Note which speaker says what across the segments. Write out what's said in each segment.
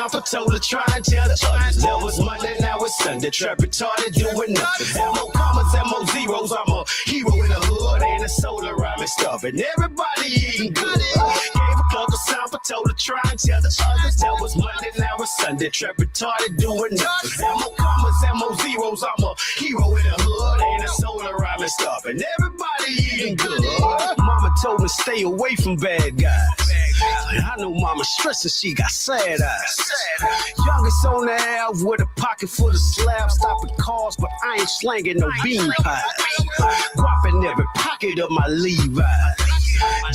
Speaker 1: Sample told her try and tell the others. That was Monday, now it's Sunday. Trap retarded doing nothing. Mo commas, mo zeros. I'm a hero in the hood, ain't a solar rhyming stuff. And everybody eating good. Gave a plug a sample, told her try and tell the others. That was Monday, now it's Sunday. Trap retarded doing nothing. Mo commas, mo zeros. I'm a hero in the hood, ain't a solar rhyming stuff. And everybody eating good. Mama told me stay away from bad guys. I know mama stressing, she got sad eyes. Youngest on the Ave with a pocket full of slabs, stopping cars, but I ain't slanging no bean pies. Dropping every pocket of my Levi's.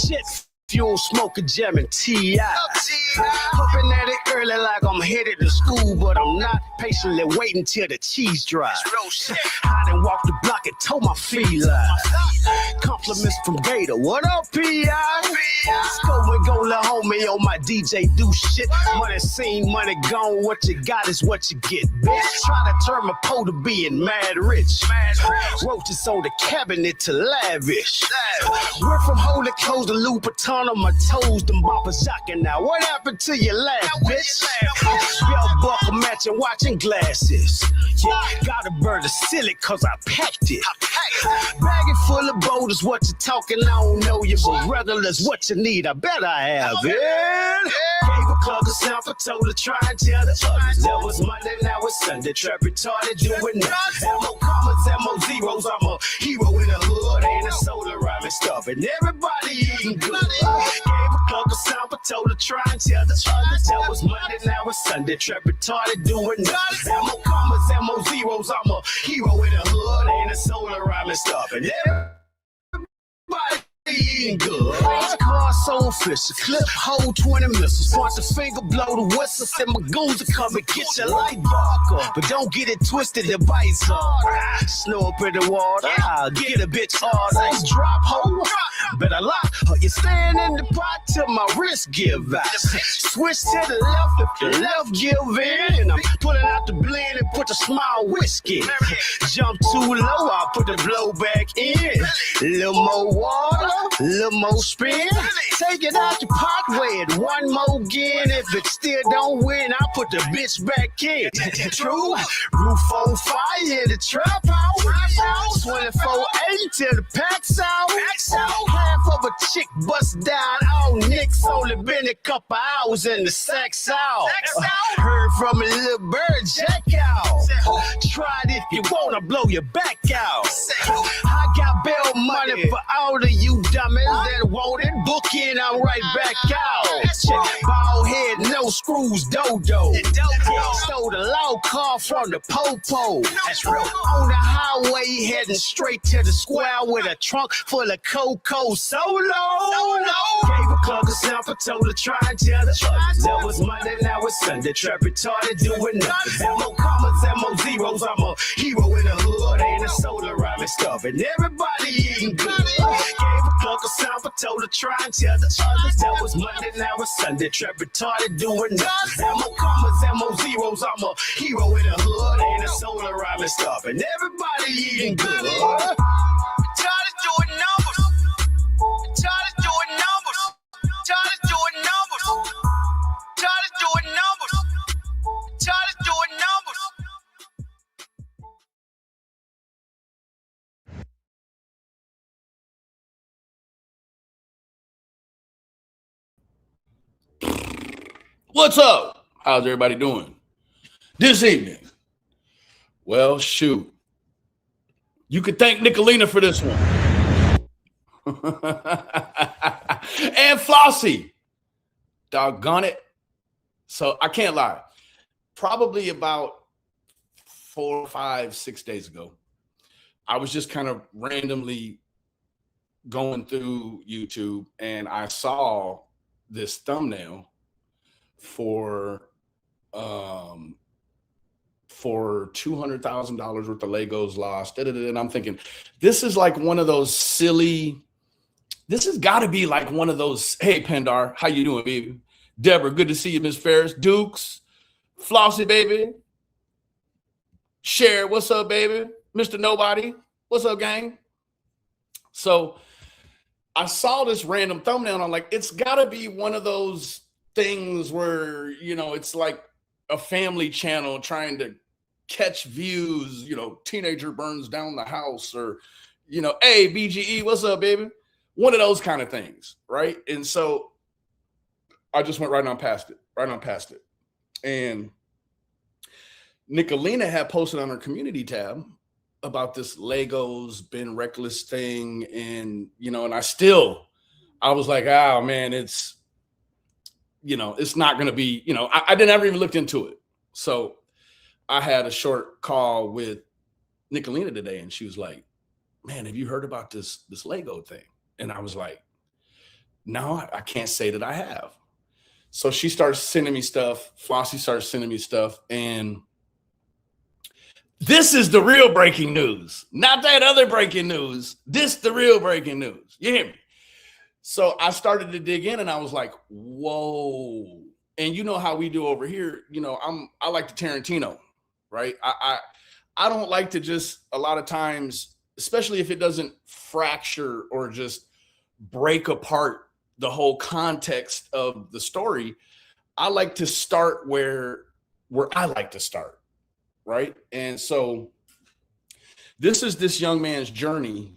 Speaker 1: Jet fuel, smoking, jamming T.I. Hoping at it early like I'm headed to school, but I'm not patiently waiting till the cheese dries. I done walked the block and told my feline. Compliments from Gator, what up, P.I.? Go and go, little homie, on my DJ do shit. Money seen, money gone, what you got is what you get, bitch. Try to turn my po to being mad rich. Roaches on the cabinet to lavish. We're from holy clothes to Louboutin on my toes, them boppers shocking now. What happened to your laugh, bitch? Belt buckle matching watching glasses. Yeah, gotta burn the silly cause I packed it. Bag it full of boulders, what you talking, I don't know you, but regular's what you need, I bet I have it. Gave a plug a sample, told her try and tell the others. That was Monday, now it's Sunday. Trap retarded doing nothing. Mo commas, mo zeros. I'm a hero in the hood, ain't a solar rhyming stuff. And everybody eating good. Gave a plug a sample, told her try and tell the others. That was Monday, now it's Sunday. Trap retarded doing nothing. Mo commas, mo zeros. I'm a hero in the hood, ain't a solar rhyming stuff. And everybody eating good. Car so fishy, clip hold 20 missiles. Point the finger, blow the whistle. Send my goons to come and get your light bark up. But don't get it twisted, the bites on. Snow up in the water, I'll get a bitch hard. Ice drop hole, better lock her. You stand in the pot till my wrist give out. Switch to the left if the left give in. And I'm pulling out the blend and put the small whiskey. Jump too low, I'll put the blow back in. Little more water, little more spin. Take it out the pot, weigh it one more again. If it still don't win, I'll put the bitch back in. True, roof on fire, the trap out. 24-8 till the pack's out. Half of a chick bust down, all nicks. Only been a couple hours and the sex out. Heard from a little bird, check out. Try it if you wanna blow your back out. I got bail money for all of you dummies that want it. Book in, I'm right back out. Bald head, no screws, dodo. Stole the low car from the popo. That's real. On the highway, heading straight to the square with a trunk full of cocoa solo. Gave a plug a sample, told her try and tell the others. That was Monday, now it's Sunday. Trap retarded doing nothing. Mo commas, mo zeros. I'm a hero in the hood, ain't a solar rhyming stuff. And everybody eating good. Gave a plug a sample, told her try and tell the others. That was Monday, now it's Sunday. Trap retarded doing nothing. Mo commas, mo zeros. I'm a hero in the hood, ain't a solar rhyming stuff. And everybody eating good.
Speaker 2: Tired of doing numbers. Tired of doing numbers. Tired of doing numbers. Tired of doing numbers. Tired of doing numbers.
Speaker 3: What's up? How's everybody doing this evening? Well, shoot. You could thank Nicolina for this one. And Flossie. Doggone it. So I can't lie. Probably about 4, 5, 6 days ago, I was just kind of randomly going through YouTube and I saw this thumbnail for $200,000 worth of Legos lost. And I'm thinking, this is like one of those silly, this has got to be like one of those, hey, Pendar, how you doing, baby? Deborah, good to see you, Miss Ferris. Dukes, Flossie, baby. Cher, what's up, baby? Mr. Nobody, what's up, gang? So I saw this random thumbnail and I'm like, it's got to be one of those things where, you know, it's like a family channel trying to catch views, you know, teenager burns down the house, or, you know, hey, BGE, what's up, baby? One of those kind of things, right? And so I just went right on past it. And Nicolina had posted on her community tab about this Legos Ben Reckless thing. And, you know, and I was like, oh man, it's, you know, it's not going to be, you know, I didn't ever even looked into it. So I had a short call with Nicolina today, and she was like, man, have you heard about this Lego thing? And I was like, no, I can't say that I have. So she starts sending me stuff. Flossie starts sending me stuff. And this is the real breaking news, not that other breaking news. This the real breaking news. You hear me? So I started to dig in, and I was like, whoa. And you know how we do over here. You know, I like the Tarantino, right? I don't like to just, a lot of times, especially if it doesn't fracture or just break apart the whole context of the story, I like to start where I like to start, right? And so this is this young man's journey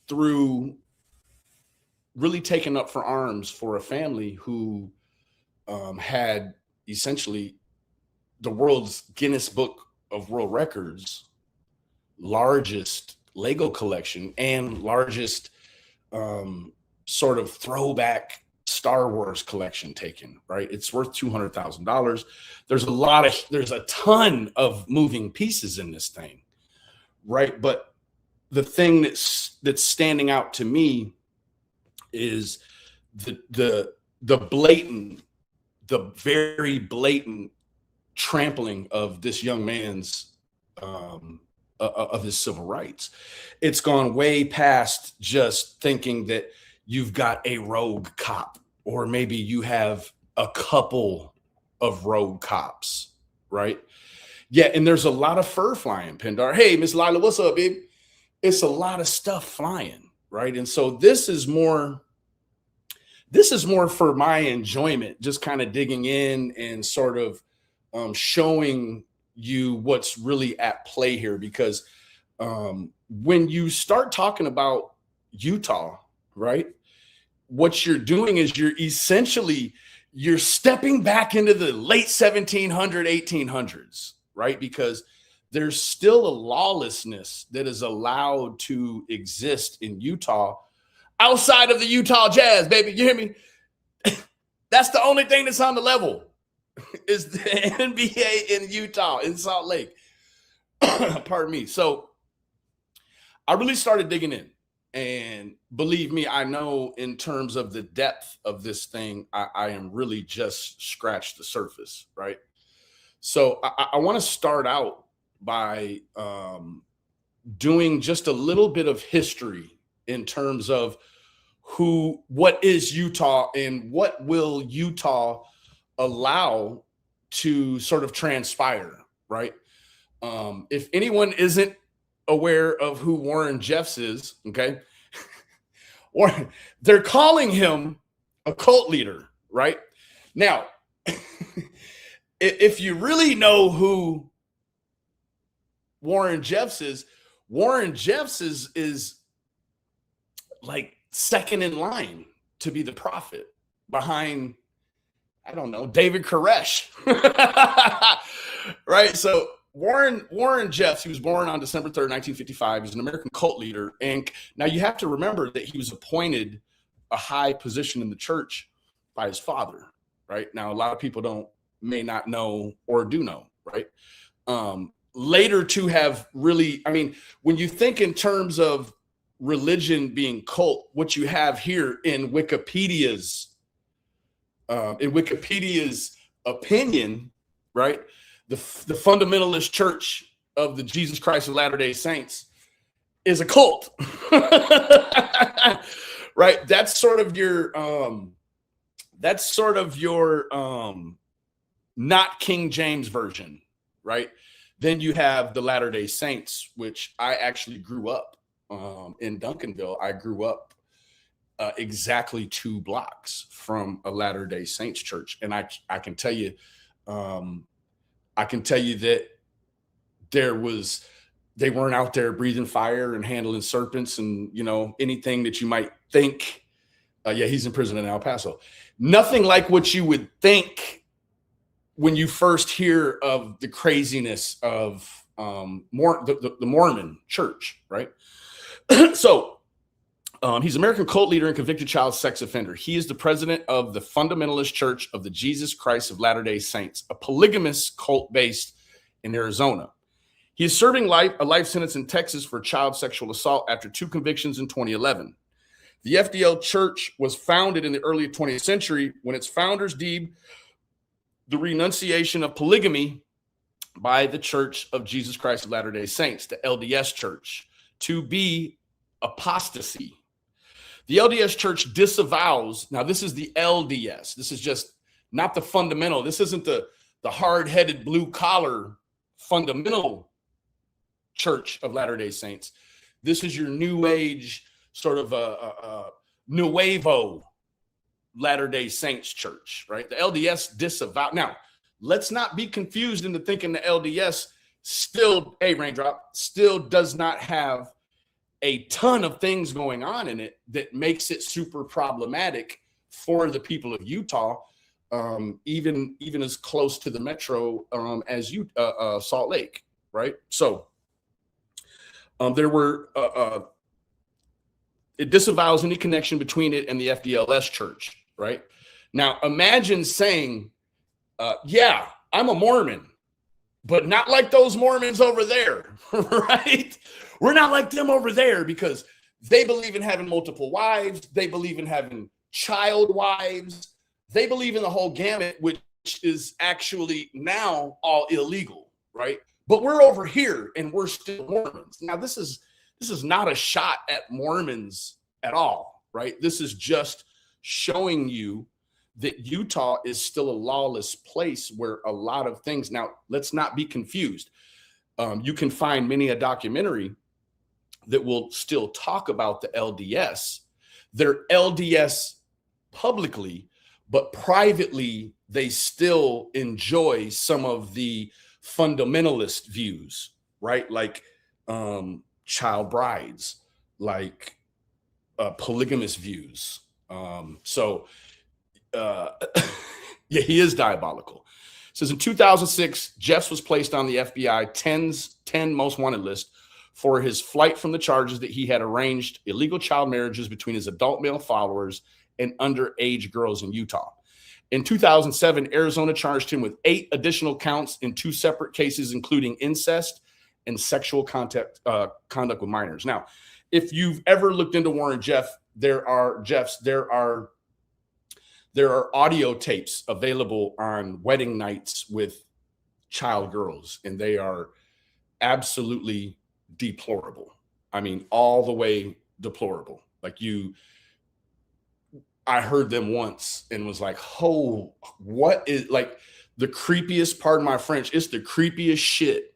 Speaker 3: through really taking up for arms for a family who had essentially the world's Guinness Book of World Records largest Lego collection and largest sort of throwback Star Wars collection taken, right? It's worth $200,000. There's a ton of moving pieces in this thing, right? But the thing that's standing out to me is the very blatant trampling of this young man's of his civil rights. It's gone way past just thinking that you've got a rogue cop, or maybe you have a couple of rogue cops, right? Yeah, and there's a lot of fur flying, Pendar. Hey, Miss Lila, what's up, babe? It's a lot of stuff flying, right? And so this is more for my enjoyment, just kind of digging in and sort of showing you what's really at play here. Because when you start talking about Utah, right, what you're doing is you're stepping back into the late 1800s, right? Because there's still a lawlessness that is allowed to exist in Utah outside of the Utah Jazz, baby. You hear me? That's the only thing that's on the level is the NBA in Utah, in Salt Lake. Pardon me. So I really started digging in. And believe me, I know in terms of the depth of this thing, I am really just scratched the surface, right? So I want to start out by doing just a little bit of history in terms of what is Utah and what will Utah allow to sort of transpire, right? If anyone isn't aware of who Warren Jeffs is, okay, or they're calling him a cult leader, right? Now, if you really know who Warren Jeffs is like second in line to be the prophet behind, I don't know, David Koresh, right? So Warren Jeffs, he was born on December 3rd, 1955. He's an American cult leader. And now you have to remember that he was appointed a high position in the church by his father, right? Now, a lot of people may not know or do know, right? Later to have really, I mean, when you think in terms of religion being cult, what you have here in Wikipedia's opinion, right? The fundamentalist church of the Jesus Christ of Latter-day Saints is a cult, right? That's sort of your not King James version, right? Then you have the Latter-day Saints, which I actually grew up in Duncanville. I grew up exactly 2 blocks from a Latter-day Saints church. And I can tell you, I can tell you that they weren't out there breathing fire and handling serpents and, you know, anything that you might think. Yeah, he's in prison in El Paso. Nothing like what you would think when you first hear of the craziness of the Mormon church, right? So he's an American cult leader and convicted child sex offender. He is the president of the Fundamentalist Church of the Jesus Christ of Latter-day Saints, a polygamous cult based in Arizona. He is serving a life sentence in Texas for child sexual assault after 2 convictions in 2011. The FDL Church was founded in the early 20th century when its founders deemed the renunciation of polygamy by the Church of Jesus Christ of Latter-day Saints, the LDS Church, to be apostasy. The LDS Church disavows, now this is the LDS, this is just not the fundamental, this isn't the hard-headed blue-collar fundamental Church of Latter-day Saints. This is your new age sort of a nuevo Latter-day Saints church, right? The LDS disavow. Now, let's not be confused into thinking the LDS still, Raindrop, still does not have a ton of things going on in it that makes it super problematic for the people of Utah, even as close to the metro as Salt Lake, right? So it disavows any connection between it and the FDLS church, right? Now, imagine saying, yeah, I'm a Mormon, but not like those Mormons over there, right? We're not like them over there because they believe in having multiple wives. They believe in having child wives. They believe in the whole gamut, which is actually now all illegal, right? But we're over here and we're still Mormons. Now, this is not a shot at Mormons at all, right? This is just showing you that Utah is still a lawless place where a lot of things. Now, let's not be confused. You can find many a documentary that will still talk about the LDS. They're LDS publicly, but privately, they still enjoy some of the fundamentalist views, right? Like child brides, like polygamous views. Yeah, he is diabolical. It says in 2006, Jeffs was placed on the FBI 10 most wanted list for his flight from the charges that he had arranged illegal child marriages between his adult male followers and underage girls in Utah. In 2007, Arizona charged him with 8 additional counts in 2 separate cases, including incest and sexual conduct with minors. Now, if you've ever looked into Warren Jeffs, there are audio tapes available on wedding nights with child girls, and they are absolutely deplorable. I mean, all the way deplorable. Like I heard them once and was like, oh, what is, like, the creepiest, pardon my French, it's the creepiest shit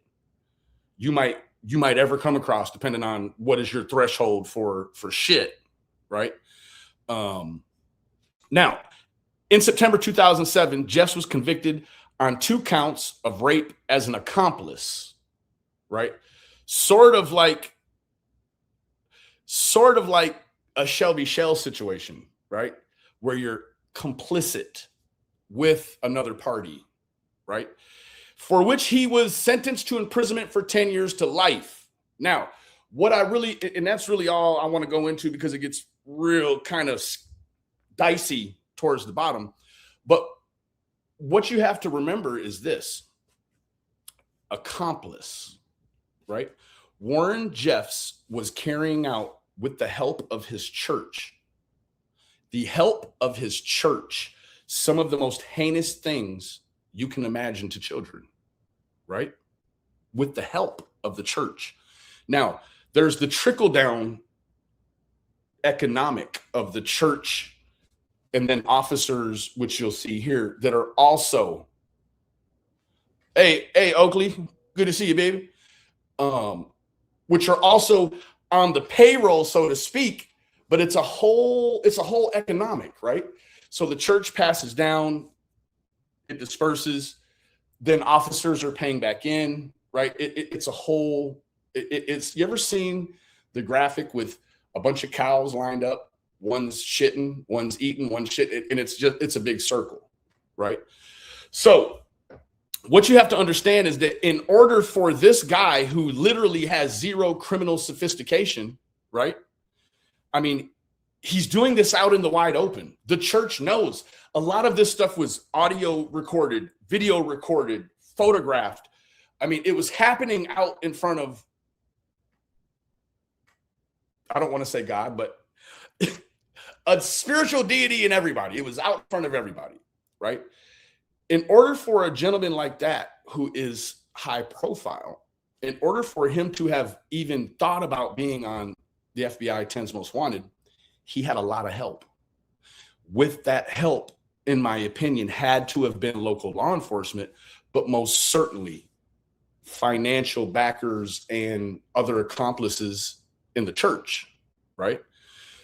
Speaker 3: you might ever come across, depending on what is your threshold for shit, right? Now, in September 2007, Jeffs was convicted on 2 counts of rape as an accomplice, right? Sort of like a Shelby Shell situation, right? Where you're complicit with another party, right? For which he was sentenced to imprisonment for 10 years to life. Now, and that's really all I want to go into, because it gets real kind of dicey towards the bottom. But what you have to remember is this: accomplice, right? Warren Jeffs was carrying out, with the help of his church, some of the most heinous things you can imagine to children, right? With the help of the church. Now, there's the trickle-down economic of the church, and then officers, which you'll see here, that are also, hey, Oakley, good to see you, baby. Which are also on the payroll, so to speak, but it's a whole economic, right? So the church passes down, it disperses. then officers are paying back in, right? It's a whole, it's, you ever seen the graphic with a bunch of cows lined up? One's shitting, one's eating, one's shit, and it's a big circle, right? So what you have to understand is that in order for this guy who literally has zero criminal sophistication, right? I mean, he's doing this out in the wide open. The church knows a lot of this stuff was audio recorded, video recorded, photographed. I mean, it was happening out in front of, I don't want to say God, but a spiritual deity and everybody. It was out in front of everybody, right? In order for a gentleman like that, who is high profile, in order for him to have even thought about being on the FBI 10's Most Wanted, he had a lot of help. With that help, in my opinion, had to have been local law enforcement, but most certainly financial backers and other accomplices in the church, right?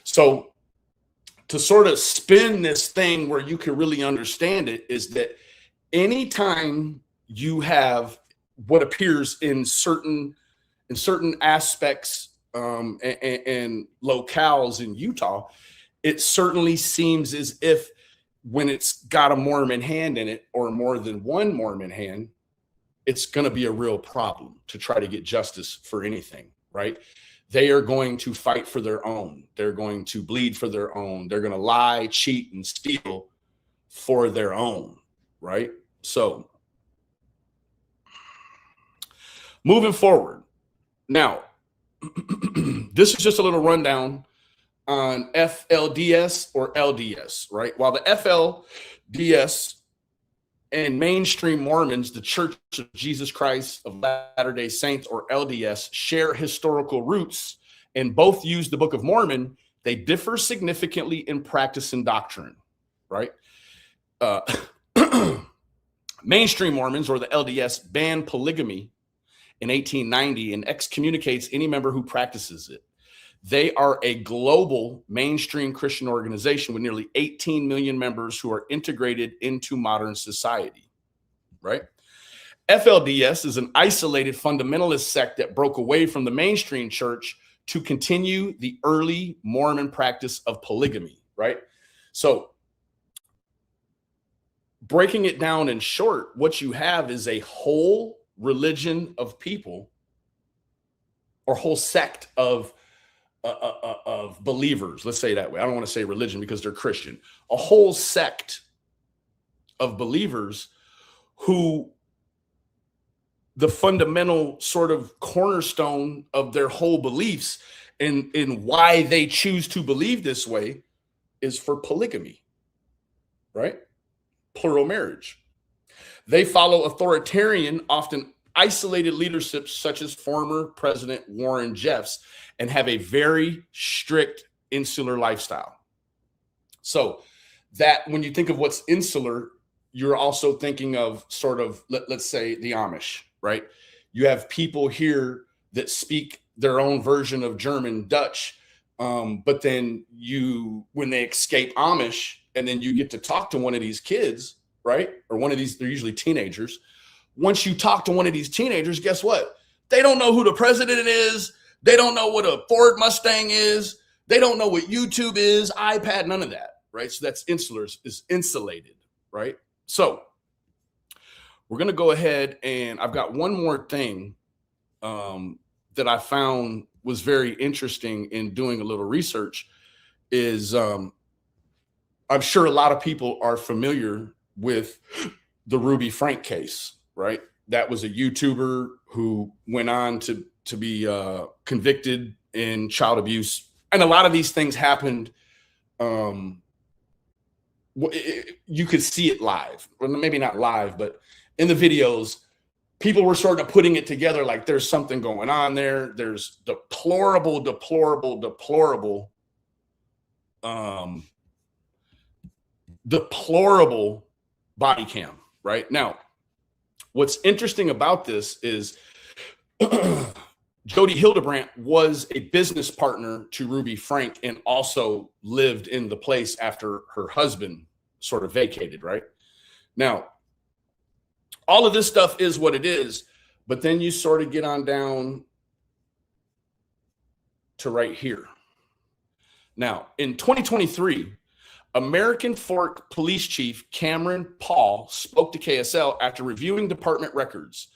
Speaker 3: So to sort of spin this thing where you can really understand it is that anytime you have what appears in certain aspects and locales in Utah, it certainly seems as if when it's got a Mormon hand in it, or more than one Mormon hand, it's going to be a real problem to try to get justice for anything, right? They are going to fight for their own. They're going to bleed for their own. They're going to lie, cheat, and steal for their own, right? So moving forward. Now, this is just a little rundown on FLDS or LDS, right? While the FLDS and mainstream Mormons, the Church of Jesus Christ of Latter-day Saints, or LDS, share historical roots and both use the Book of Mormon, they differ significantly in practice and doctrine, right? Mainstream Mormons, or the LDS, banned polygamy in 1890 and excommunicates any member who practices it. They are a global mainstream Christian organization with nearly 18 million members who are integrated into modern society, right? FLDS is an isolated fundamentalist sect that broke away from the mainstream church to continue the early Mormon practice of polygamy, right? So breaking it down in short, what you have is a whole religion of people, or whole sect of believers. Let's say it that way. I don't want to say religion because they're Christian. A whole sect of believers who the fundamental sort of cornerstone of their whole beliefs and why they choose to believe this way is for polygamy, right? Plural marriage. They follow authoritarian, often isolated leaderships such as former President Warren Jeffs, and have a very strict insular lifestyle. So that when you think of what's insular, you're also thinking of sort of, let's say, the Amish, right? You have people here that speak their own version of German, Dutch, but then when they escape Amish and then you get to talk to one of these kids, right? Or one of these, they're usually teenagers. Once you talk to one of these teenagers, guess what? They don't know who the president is. They don't know what a Ford Mustang is. They don't know what YouTube is, iPad, none of that, right? So that's insular, is insulated, right? So we're going to go ahead, and I've got one more thing that I found was very interesting in doing a little research is I'm sure a lot of people are familiar with the Ruby Frank case, right? That was a YouTuber who went on to be convicted in child abuse. And a lot of these things happened. You could see it live, or maybe not live, but in the videos, people were sort of putting it together like there's something going on there. There's deplorable body cam, right? Now, what's interesting about this is Jody Hildebrandt was a business partner to Ruby Frank and also lived in the place after her husband sort of vacated, right? Now, all of this stuff is what it is. But then you sort of get on down to right here. Now, in 2023, American Fork Police Chief Cameron Paul spoke to KSL after reviewing department records,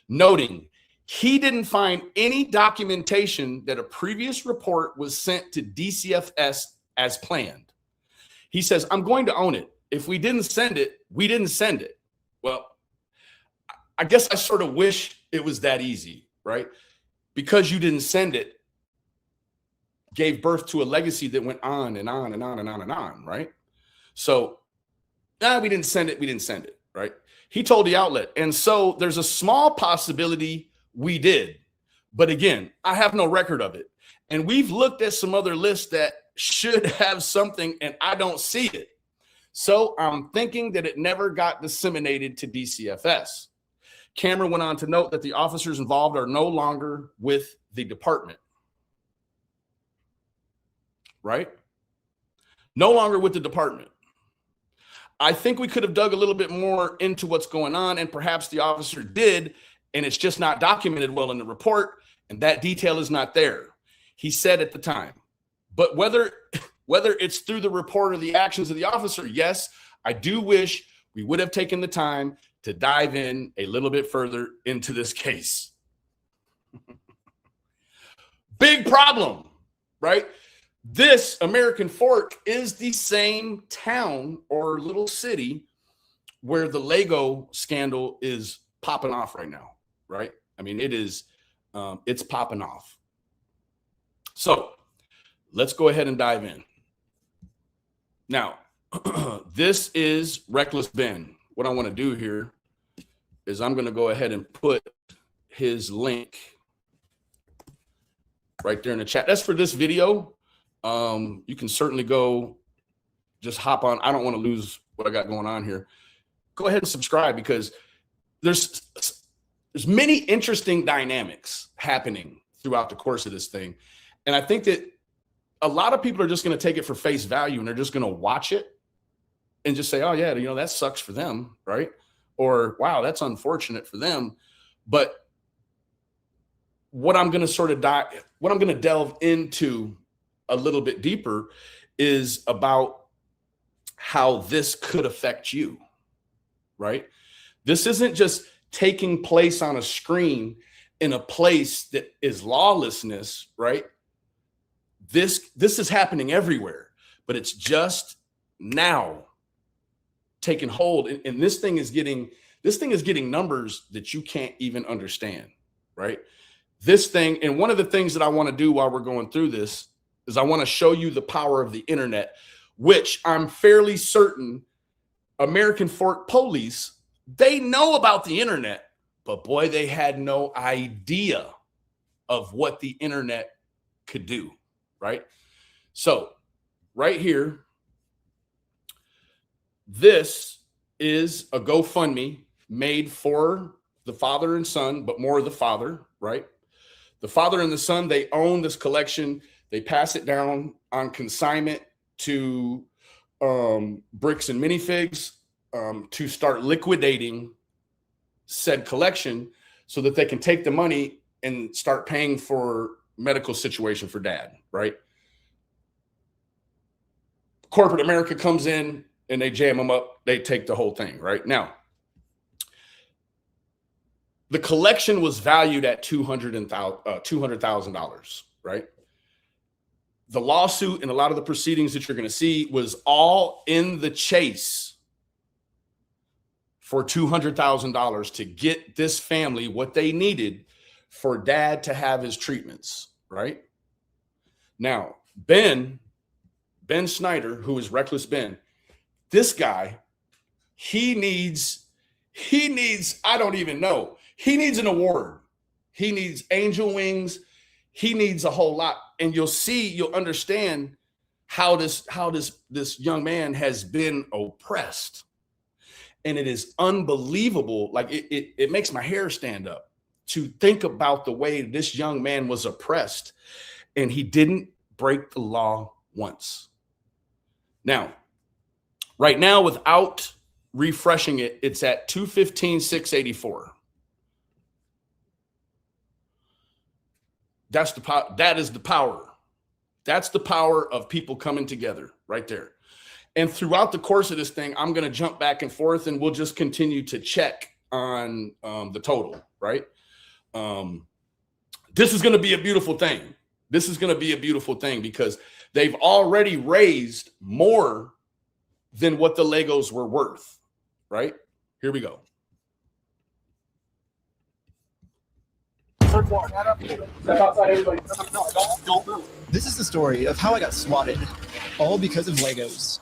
Speaker 3: noting he didn't find any documentation that a previous report was sent to DCFS as planned. He says, I'm going to own it. If we didn't send it, we didn't send it. Well, I guess I sort of wish it was that easy, right? Because you didn't send it, gave birth to a legacy that went on and on and on and on and on, right? So, we didn't send it, right? He told the outlet. And so there's a small possibility we did. But again, I have no record of it. And we've looked at some other lists that should have something, and I don't see it. So I'm thinking that it never got disseminated to DCFS. Cameron went on to note that the officers involved are no longer with the department. Right? No longer with the department. I think we could have dug a little bit more into what's going on, and perhaps the officer did, and it's just not documented well in the report, and that detail is not there. He said at the time. But whether it's through the report or the actions of the officer, yes, I do wish we would have taken the time to dive in a little bit further into this case. Big problem, right? This American Fork is the same town or little city where the Lego scandal is popping off right now, right? I mean, it is, it's popping off. So let's go ahead and dive in. Now, this is Reckless Ben. What I want to do here is I'm going to go ahead and put his link right there in the chat. That's for this video. You can certainly go just hop on. I don't want to lose what I got going on here. Go ahead and subscribe, because there's many interesting dynamics happening throughout the course of this thing. And I think that a lot of people are just going to take it for face value, and they're just going to watch it and just say, oh yeah, that sucks for them, right? Or wow, that's unfortunate for them. But what I'm going to delve into a little bit deeper is about how this could affect you, right? This isn't just taking place on a screen in a place that is lawlessness, right? This is happening everywhere, but it's just now taking hold. And this thing is getting numbers that you can't even understand, right? This thing, and one of the things that I want to do while we're going through this is I want to show you the power of the internet, which I'm fairly certain American Fork Police, they know about the internet, but boy, they had no idea of what the internet could do, right? So right here, this is a GoFundMe made for the father and son, but more the father, right? The father and the son, they own this collection. They pass it down on consignment to Bricks and Minifigs to start liquidating said collection so that they can take the money and start paying for medical situation for dad, right? Corporate America comes in and they jam them up. They take the whole thing, right? Now, the collection was valued at $200,000, right? The lawsuit and a lot of the proceedings that you're going to see was all in the chase for $200,000 to get this family what they needed for dad to have his treatments, right? Now, Ben Snyder, who is Reckless Ben, this guy, he needs, I don't even know. He needs an award. He needs angel wings. He needs a whole lot. And you'll understand how this young man has been oppressed. And it is unbelievable. Like it makes my hair stand up to think about the way this young man was oppressed, and he didn't break the law once. Now, right now, without refreshing it, it's at 215,684. That's the power. That is the power. That's the power of people coming together right there. And throughout the course of this thing, I'm going to jump back and forth, and we'll just continue to check on the total, right? This is going to be a beautiful thing. This is going to be a beautiful thing because they've already raised more than what the Legos were worth, right? Here we go.
Speaker 4: This is the story of how I got swatted, all because of Legos.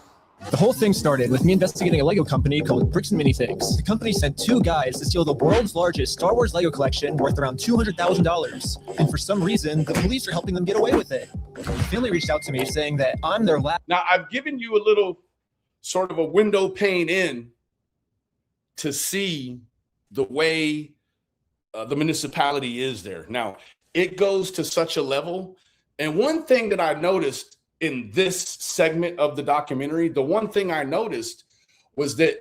Speaker 4: The whole thing started with me investigating a Lego company called Bricks and Minifigs. The company sent two guys to steal the world's largest Star Wars Lego collection worth around $200,000. And for some reason, the police are helping them get away with it. The family reached out to me saying that I'm their last.
Speaker 3: Now, I've given you a little sort of a window pane in to see the way the municipality is there. Now, it goes to such a level. And one thing that I noticed in this segment of the documentary, the one thing I noticed was that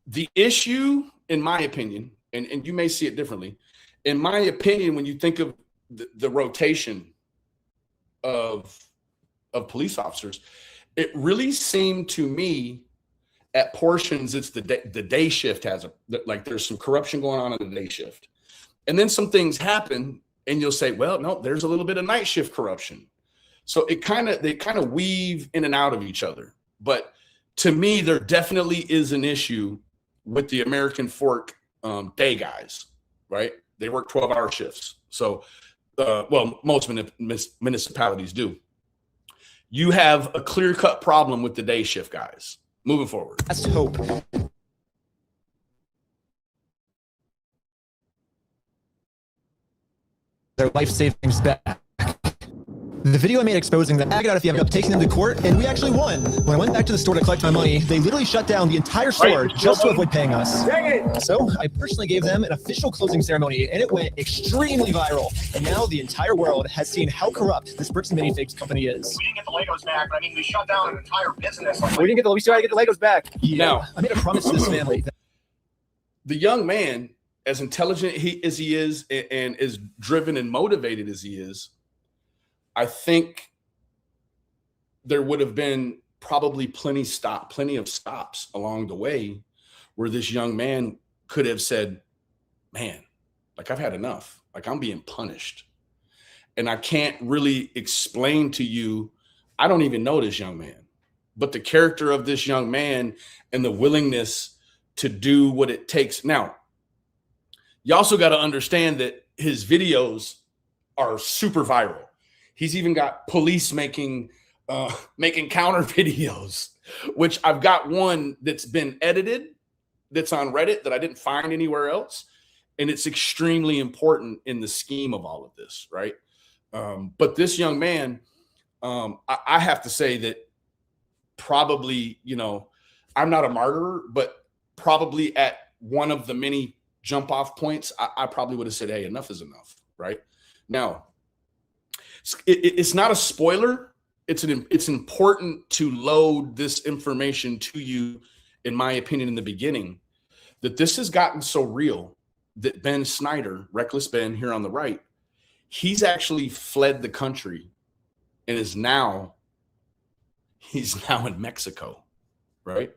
Speaker 3: the issue, in my opinion, and you may see it differently, in my opinion, when you think of the rotation of police officers, it really seemed to me at portions, it's the day shift has there's some corruption going on in the day shift. And then some things happen and you'll say, well, no, there's a little bit of night shift corruption. So they kind of weave in and out of each other. But to me, there definitely is an issue with the American Fork day guys, right? They work 12-hour shifts. So, most municipalities do. You have a clear-cut problem with the day shift guys. Moving forward.
Speaker 4: Last hope. Their life savings back. The video I made exposing that Agadot ended up taking them to court, and we actually won. When I went back to the store to collect my money, they literally shut down the entire store just to avoid paying us. So I personally gave them an official closing ceremony, and it went extremely viral. And now the entire world has seen how corrupt this Bricks and Minifigs company is.
Speaker 5: We didn't get the Legos back, but I mean, we shut down an entire business.
Speaker 4: We still had to get the Legos back. Yeah,
Speaker 3: now,
Speaker 4: I made a promise to this family.
Speaker 3: The young man, as intelligent as he is, and as driven and motivated as he is, I think there would have been probably plenty of stops along the way where this young man could have said, man, like I've had enough. Like I'm being punished. And I can't really explain to you, I don't even know this young man, but the character of this young man and the willingness to do what it takes. Now, you also got to understand that his videos are super viral. He's even got police making counter videos, which I've got one that's been edited, that's on Reddit that I didn't find anywhere else. And it's extremely important in the scheme of all of this, right? But this young man, I have to say that probably, I'm not a martyr, but probably at one of the many jump off points, I probably would have said, hey, enough is enough, right? Now, it's not a spoiler. It's important to load this information to you, in my opinion, in the beginning, that this has gotten so real that Ben Snyder, Reckless Ben here on the right, he's actually fled the country and he's now in Mexico, right?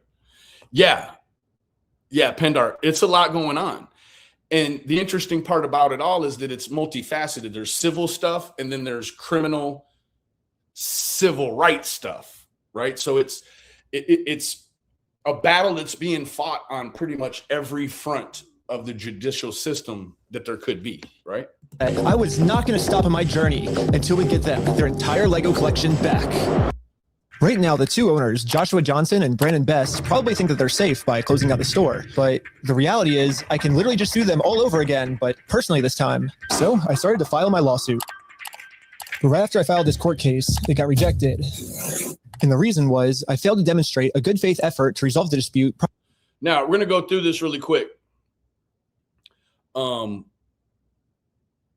Speaker 3: Yeah, Pendar, it's a lot going on. And the interesting part about it all is that it's multifaceted. There's civil stuff, and then there's criminal civil rights stuff, right? So it's a battle that's being fought on pretty much every front of the judicial system that there could be, right?
Speaker 4: I was not going to stop on my journey until we get them their entire Lego collection back. Right now, the two owners, Joshua Johnson and Brandon Best, probably think that they're safe by closing down the store. But the reality is, I can literally just sue them all over again, but personally this time. So I started to file my lawsuit. But right after I filed this court case, it got rejected. And the reason was I failed to demonstrate a good faith effort to resolve the dispute.
Speaker 3: Now, we're going to go through this really quick.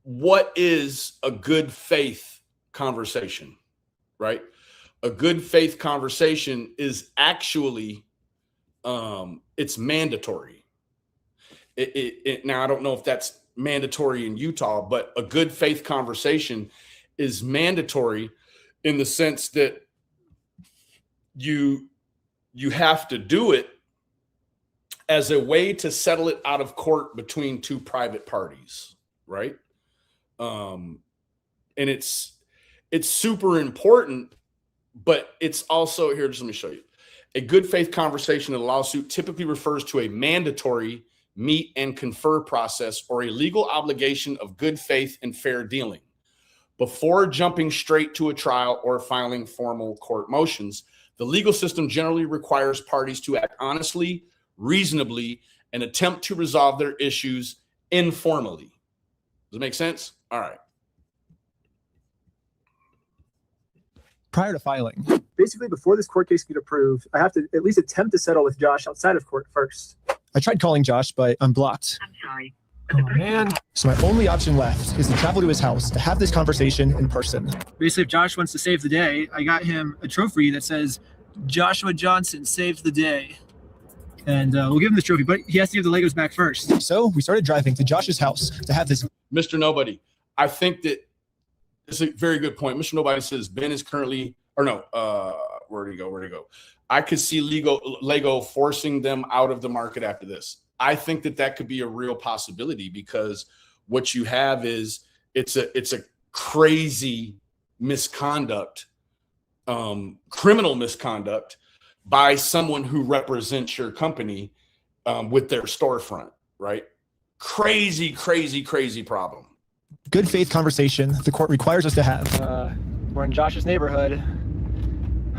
Speaker 3: What is a good faith conversation, right? A good faith conversation is actually it's mandatory. Now, I don't know if that's mandatory in Utah, but a good faith conversation is mandatory in the sense that you have to do it as a way to settle it out of court between two private parties, right? And it's super important, but it's also here. Just let me show you. A good faith conversation in a lawsuit typically refers to a mandatory meet and confer process or a legal obligation of good faith and fair dealing before jumping straight to a trial or filing formal court motions. The legal system generally requires parties to act honestly, reasonably, and attempt to resolve their issues informally. Does it make sense? All right.
Speaker 4: Prior to filing, basically before this court case can get approved, I have to at least attempt to settle with Josh outside of court first. I tried calling Josh, but I'm blocked.
Speaker 6: I'm sorry.
Speaker 4: Oh, man. So my only option left is to travel to his house to have this conversation in person. Basically, if Josh wants to save the day, I got him a trophy that says Joshua Johnson saved the day. And we'll give him this trophy, but he has to give the Legos back first. So we started driving to Josh's house to have this.
Speaker 3: Mr. Nobody, I think that it's a very good point. Mr. Nobody says Ben is currently, or no, where'd he go? I could see Lego forcing them out of the market after this. I think that could be a real possibility because what you have is it's a crazy misconduct, criminal misconduct by someone who represents your company with their storefront, right? Crazy problem.
Speaker 4: Good faith conversation the court requires us to have. We're in Josh's neighborhood.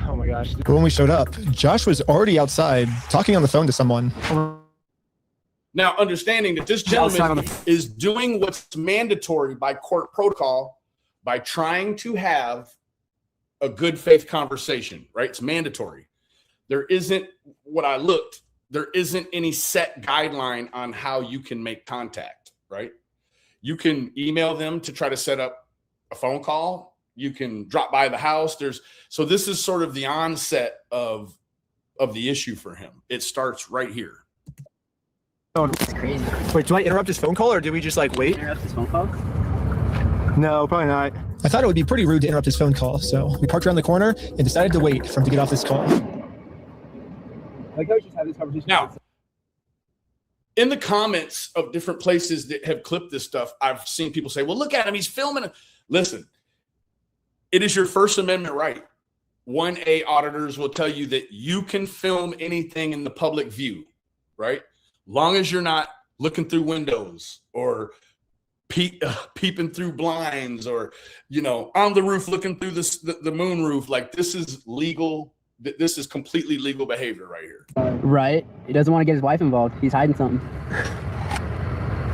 Speaker 4: Oh my gosh. But when we showed up, Josh was already outside talking on the phone to someone.
Speaker 3: Now, understanding that this gentleman is doing what's mandatory by court protocol by trying to have a good faith conversation, right? It's mandatory. There isn't any set guideline on how you can make contact, right? You can email them to try to set up a phone call. You can drop by the house. So this is sort of the onset of the issue for him. It starts right here.
Speaker 4: Oh, that's crazy. Wait, do I interrupt his phone call or do we just like wait?
Speaker 6: Interrupt his phone call?
Speaker 4: No, probably not. I thought it would be pretty rude to interrupt his phone call, so we parked around the corner and decided to wait for him to get off this call. Like I just had this conversation.
Speaker 3: Now, in the comments of different places that have clipped this stuff, I've seen people say, well, look at him. He's filming. Listen, it is your First Amendment right. 1A auditors will tell you that you can film anything in the public view, right? Long as you're not looking through windows or peeping through blinds or, on the roof looking through the moon roof. Like this is legal. This is completely legal behavior right here.
Speaker 6: Right. He doesn't want to get his wife involved. He's hiding something.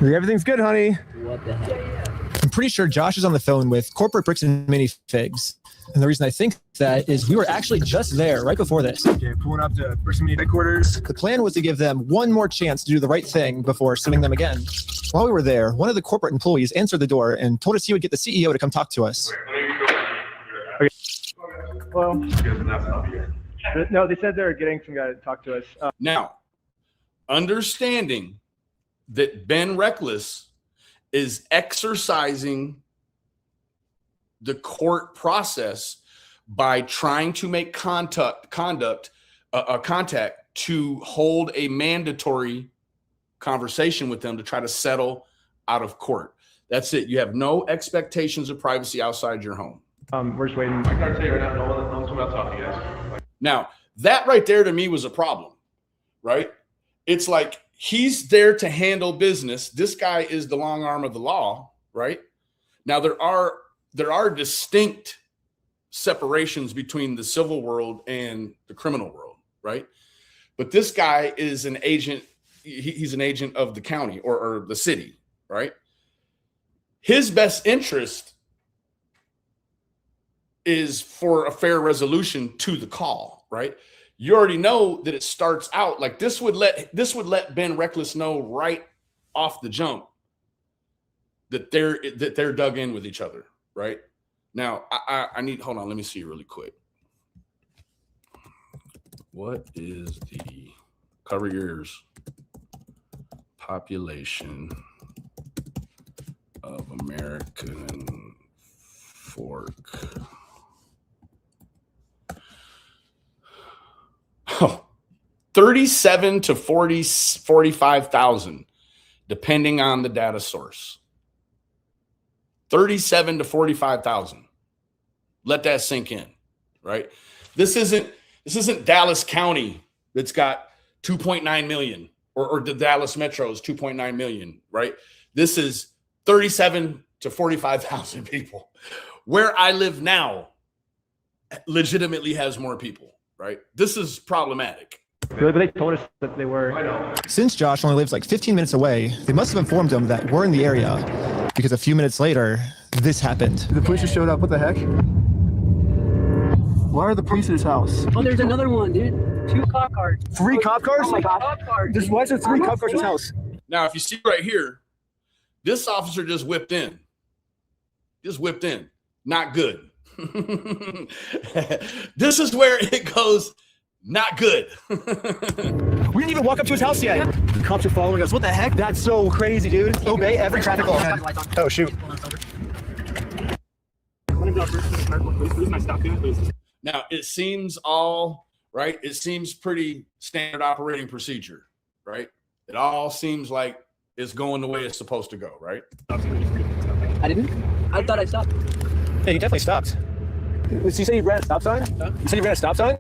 Speaker 4: Everything's good, honey.
Speaker 6: What the heck?
Speaker 4: I'm pretty sure Josh is on the phone with corporate bricks and minifigs. And the reason I think that is we were actually just there right before this. Okay, pulling up to Bricks and Mini headquarters. The plan was to give them one more chance to do the right thing before suing them again. While we were there, one of the corporate employees answered the door and told us he would get the CEO to come talk to us.
Speaker 7: Okay. Well, no, they said they were getting some guy to talk to us.
Speaker 3: Now, understanding that Ben Reckless is exercising the court process by trying to make contact to hold a mandatory conversation with them to try to settle out of court. That's it. You have no expectations of privacy outside your home.
Speaker 7: We're just waiting. I gotta tell you right now, no one's about talking to you guys.
Speaker 3: Now, that right there to me was a problem, right? It's like he's there to handle business. This guy is the long arm of the law, right? Now, there are distinct separations between the civil world and the criminal world, right? But this guy is an agent. He's an agent of the county or the city, right? His best interest is for a fair resolution to the call, right? You already know that it starts out like this would let Ben Reckless know right off the jump that they're dug in with each other, right? Now I need, hold on, let me see really quick. What is the Cover your ears. Population of American Fork. Oh, 37 to 45,000, depending on the data source. 37 to 45,000. Let that sink in, right? This isn't Dallas County that's got 2.9 million or the Dallas Metro's 2.9 million, right? This is 37 to 45,000 people. Where I live now legitimately has more people, right? This is problematic.
Speaker 7: But they told us that they were.
Speaker 4: Since Josh only lives like 15 minutes away, they must have informed him that we're in the area, because a few minutes later, this happened.
Speaker 8: The police just showed up. What the heck? Why are the police at his house?
Speaker 6: Oh, there's another one, dude. 2 cop cars.
Speaker 8: 3 cop cars?
Speaker 6: Oh my god. Cop cars.
Speaker 8: Why is there 3 cop cars at his house?
Speaker 3: Now, if you see right here, this officer just whipped in. Just whipped in. Not good. This is where it goes not good.
Speaker 8: We didn't even walk up to his house yet. The cops are following us. What the heck? That's so crazy, dude. Obey every traffic law. Oh, shoot.
Speaker 3: Now, it seems all right. It seems pretty standard operating procedure, right? It all seems like it's going the way it's supposed to go, right?
Speaker 6: I didn't. I thought I stopped.
Speaker 8: Yeah, he definitely stopped. Did you say he ran a stop sign? Huh? You said he ran a stop sign?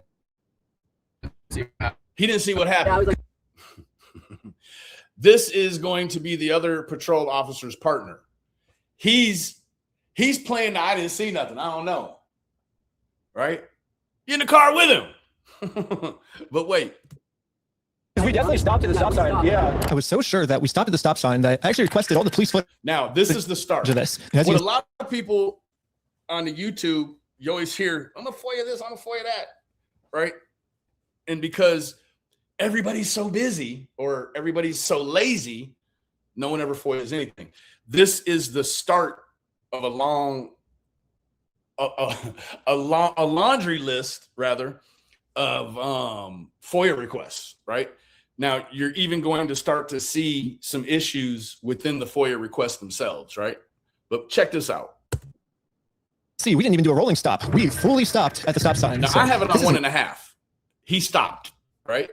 Speaker 3: He didn't see what
Speaker 6: Yeah, I
Speaker 3: happened.
Speaker 6: was like,
Speaker 3: This is going to be the other patrol officer's partner. He's playing the I didn't see nothing. I don't know. Right? Get in the car with him. But wait.
Speaker 8: We definitely stopped at the stop sign. Yeah.
Speaker 4: I was so sure that we stopped at the stop sign that I actually requested all the police footage
Speaker 3: Now, this is the start.
Speaker 4: of this. And as
Speaker 3: What
Speaker 4: you
Speaker 3: a lot of people on the YouTube, you always hear, I'm going to FOIA this, I'm going to FOIA that. Right? And because everybody's so busy or everybody's so lazy, no one ever FOIAs anything. This is the start of a laundry list, rather, of FOIA requests, right? Now, you're even going to start to see some issues within the FOIA requests themselves, right? But check this out.
Speaker 4: see, we didn't even do a rolling stop. We fully stopped at the stop sign.
Speaker 3: Now,
Speaker 4: So
Speaker 3: I have it on
Speaker 4: this is-
Speaker 3: 1.5. He stopped, right?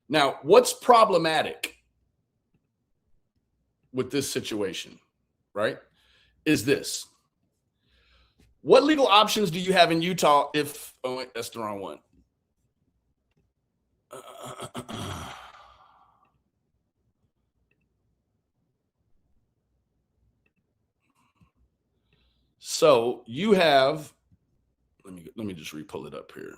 Speaker 3: Now, what's problematic with this situation, right, is this. What legal options do you have in Utah if, oh, wait, that's the wrong one. So you have, let me just re-pull it up here.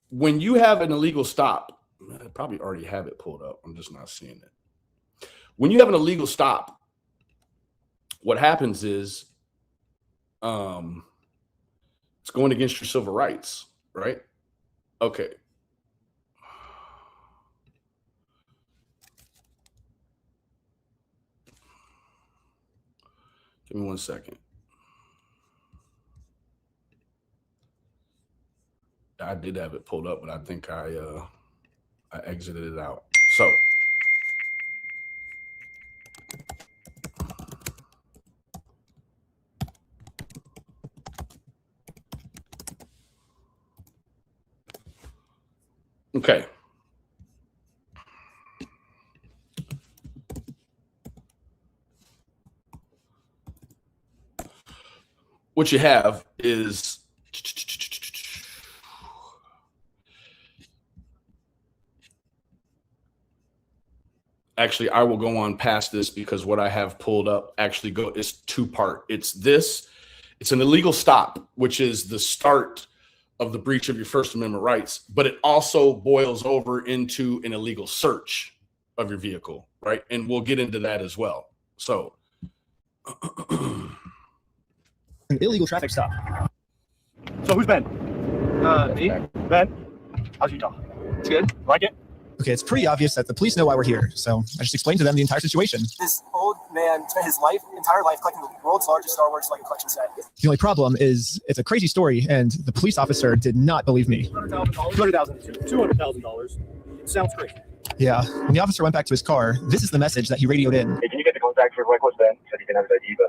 Speaker 3: When you have an illegal stop, I probably already have it pulled up. I'm just not seeing it. When you have an illegal stop, what happens is it's going against your civil rights, right? Okay. Give me 1 second. I did have it pulled up, but I think I exited it out. So okay. What you have is actually, I will go on past this because what I have pulled up actually is 2-part. It's this, it's an illegal stop, which is the start of the breach of your First Amendment rights, but it also boils over into an illegal search of your vehicle, right? And we'll get into that as well. So
Speaker 4: an illegal traffic stop.
Speaker 7: So who's Ben?
Speaker 8: Me?
Speaker 7: Ben? How's Utah?
Speaker 8: It's good.
Speaker 7: Like it?
Speaker 4: Okay, it's pretty obvious that the police know why we're here. So I just explained to them the entire situation.
Speaker 8: This old man man spent his entire life collecting the world's largest Star Wars Lego collection set.
Speaker 4: The only problem is it's a crazy story, and the police officer did not believe me.
Speaker 8: $200,000. Sounds crazy.
Speaker 4: Yeah, when the officer went back to his car, this is the message that he radioed in.
Speaker 5: Hey, can you get the contact for Reckless Ben? Said he didn't have his ID, but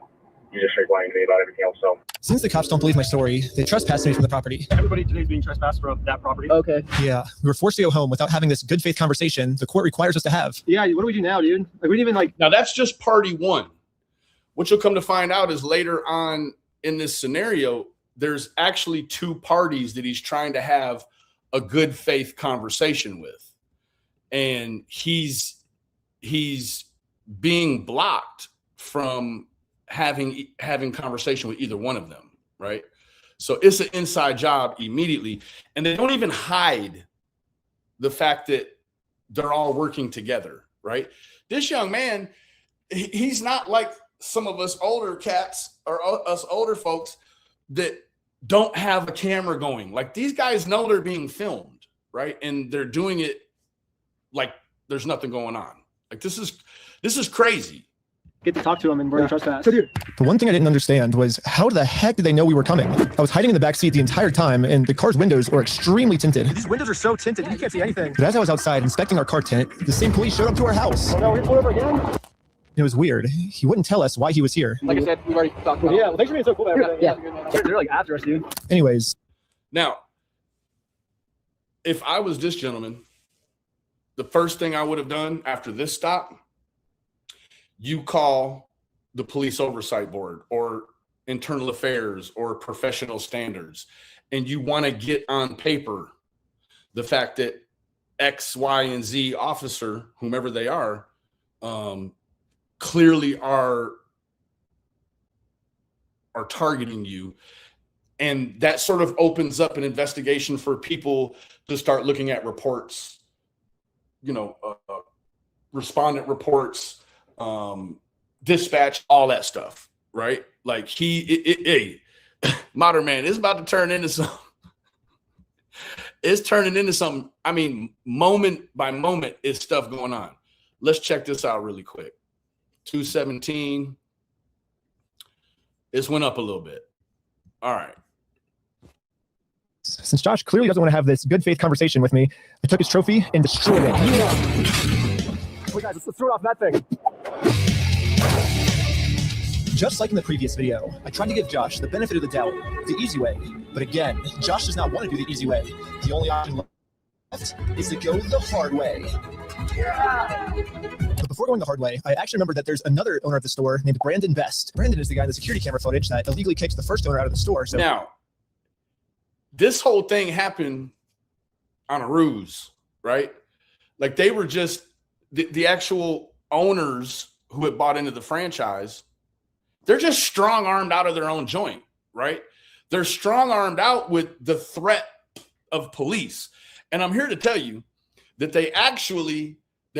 Speaker 5: he's just straight lying to me about everything else. So
Speaker 4: Since the cops don't believe my story, they trespassed me from the property.
Speaker 7: Everybody today's being trespassed from that property.
Speaker 6: Okay.
Speaker 4: Yeah, we were forced to go home without having this good faith conversation the court requires us to have.
Speaker 7: Yeah, what do we do now, dude? Like, we didn't even
Speaker 3: Now that's just party one. What you'll come to find out is later on in this scenario, there's actually two parties that he's trying to have a good faith conversation with. And he's being blocked from having conversation with either one of them, right? So it's an inside job immediately. And they don't even hide the fact that they're all working together, right? This young man, he's not like some of us older cats or us older folks that don't have a camera going. Like, these guys know they're being filmed, right? And they're doing it like there's nothing going on. Like, this is crazy.
Speaker 7: get to talk to him and we're trespassed.
Speaker 4: The one thing I didn't understand was how the heck did they know we were coming? I was hiding in the back seat the entire time, and the car's windows were extremely tinted.
Speaker 8: These windows are so tinted, you can't see anything.
Speaker 4: But as I was outside inspecting our car tint, the same police showed up to our house.
Speaker 7: Oh, no, we're pulled over again?
Speaker 4: It was weird. He wouldn't tell us why he was here.
Speaker 6: Like I said, we've already talked about it.
Speaker 7: Yeah, well, thanks for being so cool.
Speaker 6: Yeah.
Speaker 7: They're like after us, dude.
Speaker 4: Anyways,
Speaker 3: Now, if I was this gentleman, the first thing I would have done after this stop, you call the police oversight board or internal affairs or professional standards, and you want to get on paper the fact that X, Y, and Z officer, whomever they are, clearly are targeting you. And that sort of opens up an investigation for people to start looking at reports, respondent reports, dispatch, all that stuff, right? Like Modern Man is about to turn into something. It's turning into something. I mean, moment by moment is stuff going on. Let's check this out really quick. 217. This went up a little bit. All right.
Speaker 4: since Josh clearly doesn't want to have this good faith conversation with me, I took his trophy and destroyed it.
Speaker 8: Wait, guys, let's throw it off that thing.
Speaker 4: Just like in the previous video, I tried to give Josh the benefit of the doubt, the easy way. But again, Josh does not want to do the easy way. The only option left is to go the hard way. But before going the hard way, I actually remembered that there's another owner of the store named Brandon Best. Brandon is the guy in the security camera footage that illegally kicked the first owner out of the store. So
Speaker 3: now, this whole thing happened on a ruse, right? Like, they were just the actual owners who had bought into the franchise. They're just strong-armed out of their own joint, right? They're strong-armed out with the threat of police. And I'm here to tell you that they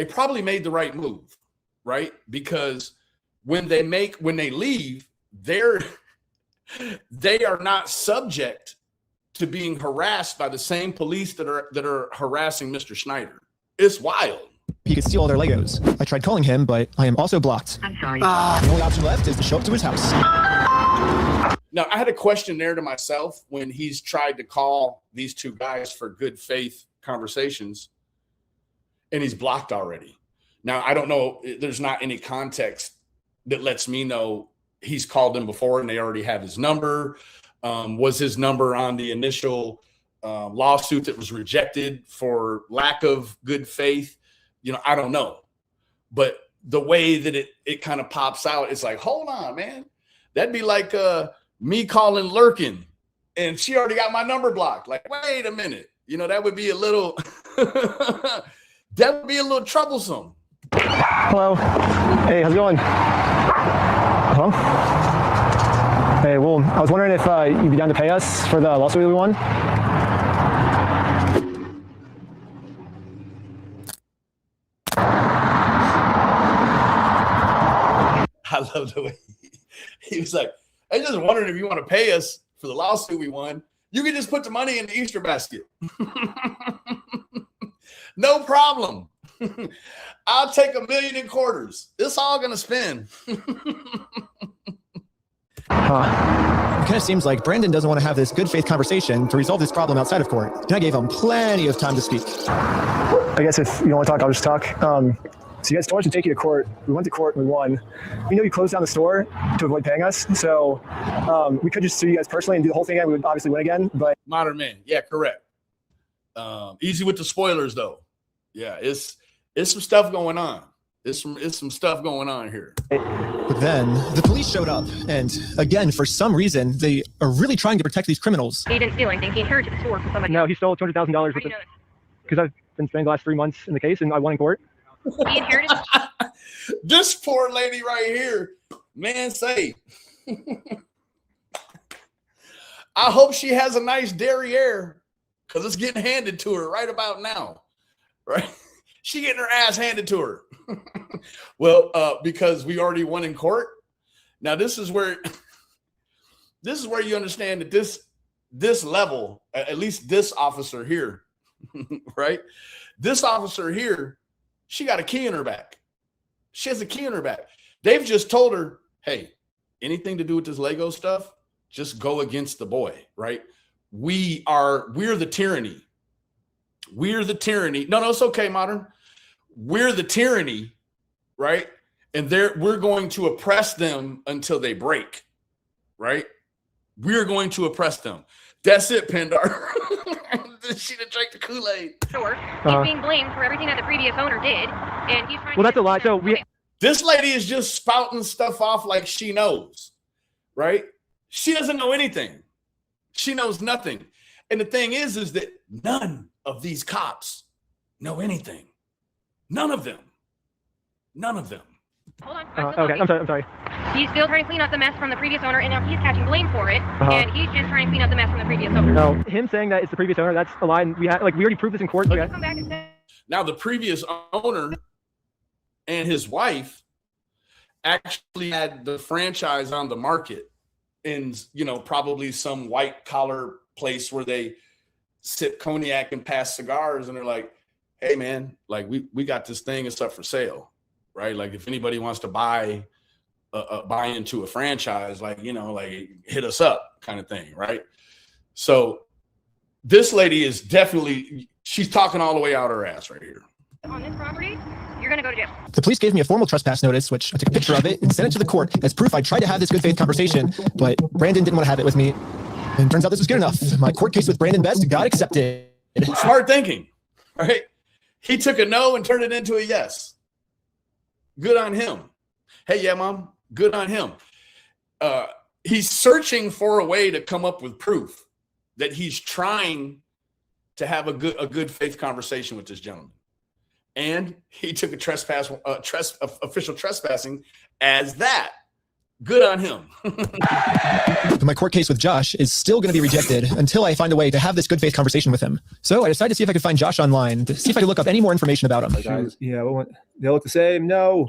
Speaker 3: probably made the right move, right? Because when they leave, they are not subject to being harassed by the same police that are harassing Mr. Schneider. It's wild.
Speaker 4: he could steal all their Legos. I tried calling him, but I am also blocked.
Speaker 9: I'm sorry.
Speaker 4: The only option left is to show up to his house.
Speaker 3: Now, I had a question there to myself when he's tried to call these two guys for good faith conversations, and he's blocked already. Now, I don't know. There's not any context that lets me know he's called them before and they already have his number. Was his number on the initial lawsuit that was rejected for lack of good faith? I don't know. But the way that it kind of pops out, it's like, hold on, man. That'd be like me calling Lurkin and she already got my number blocked. Like, wait a minute. That would be a little troublesome.
Speaker 7: Hello. Hey, how's it going? Hello? Hey, well, I was wondering if you'd be down to pay us for the lawsuit we won.
Speaker 3: I love the way he was like, I just wondering if you want to pay us for the lawsuit we won. You can just put the money in the Easter basket. No problem. I'll take $1 million in quarters. It's all gonna spin.
Speaker 4: It kind of seems like Brandon doesn't want to have this good faith conversation to resolve this problem outside of court. And I gave him plenty of time to speak.
Speaker 7: I guess if you don't want to talk, I'll just talk. So you guys told us to take you to court. We went to court and we won. We know you closed down the store to avoid paying us. So we could just sue you guys personally and do the whole thing again. We would obviously win again. But
Speaker 3: Modern Man. Yeah, correct. Easy with the spoilers though. Yeah, it's some stuff going on. It's some stuff going on here.
Speaker 4: But then the police showed up, and again, for some reason, they are really trying to protect these criminals.
Speaker 9: He didn't steal anything. He inherited the store from somebody.
Speaker 7: no, he stole $200,000
Speaker 9: How
Speaker 7: worth
Speaker 9: do
Speaker 7: of
Speaker 9: you know
Speaker 7: because I've been spending the last 3 months in the case and I won in court.
Speaker 9: that? He inherited.
Speaker 3: This poor lady right here, man, say. I hope she has a nice derriere because it's getting handed to her right about now, right? She getting her ass handed to her. Well, because we already won in court. Now this is where you understand that this level, at least this officer here, right? This officer here, she got a key in her back. She has a key in her back. They've just told her, hey, anything to do with this Lego stuff, just go against the boy, right? We're the tyranny. We're the tyranny. No, it's okay, Modern. We're the tyranny, right? And we're going to oppress them until they break, right? We're going to oppress them. That's it, Pendar. She done drank the Kool-Aid.
Speaker 9: Store. He's being blamed for everything that the previous owner did, and he's trying.
Speaker 7: Well, that's a lie. So
Speaker 3: This lady is just spouting stuff off like she knows, right? She doesn't know anything. She knows nothing. And the thing is that none of these cops know anything. None of them. None of them.
Speaker 9: Hold on.
Speaker 7: okay, I'm sorry.
Speaker 9: He's still trying to clean up the mess from the previous owner, and now he's catching blame for it. And he's just trying to clean up the mess from the previous owner.
Speaker 7: No, him saying that it's the previous owner, that's a lie. We already proved this in court.
Speaker 9: Come back and say.
Speaker 3: Now, the previous owner and his wife actually had the franchise on the market in, probably some white collar place where they sip cognac and pass cigars. And they're like, hey man, like we got this thing, it's up for sale, right? Like if anybody wants to buy into a franchise, like hit us up kind of thing, right? So this lady is definitely, she's talking all the way out her ass right here.
Speaker 9: On this property, you're going to go to jail.
Speaker 4: The police gave me a formal trespass notice, which I took a picture of it and sent it to the court as proof I tried to have this good faith conversation, but Brandon didn't want to have it with me. And turns out this was good enough. My court case with Brandon Best got accepted.
Speaker 3: Smart thinking, right? He took a no and turned it into a yes. Good on him. Hey, yeah, mom, good on him. He's searching for a way to come up with proof that he's trying to have a good faith conversation with this gentleman. And he took official trespassing as that. Good on him.
Speaker 4: But my court case with Josh is still going to be rejected until I find a way to have this good faith conversation with him. So I decided to see if I could find Josh online, to see if I could look up any more information about him.
Speaker 7: Yeah, they look the same. No.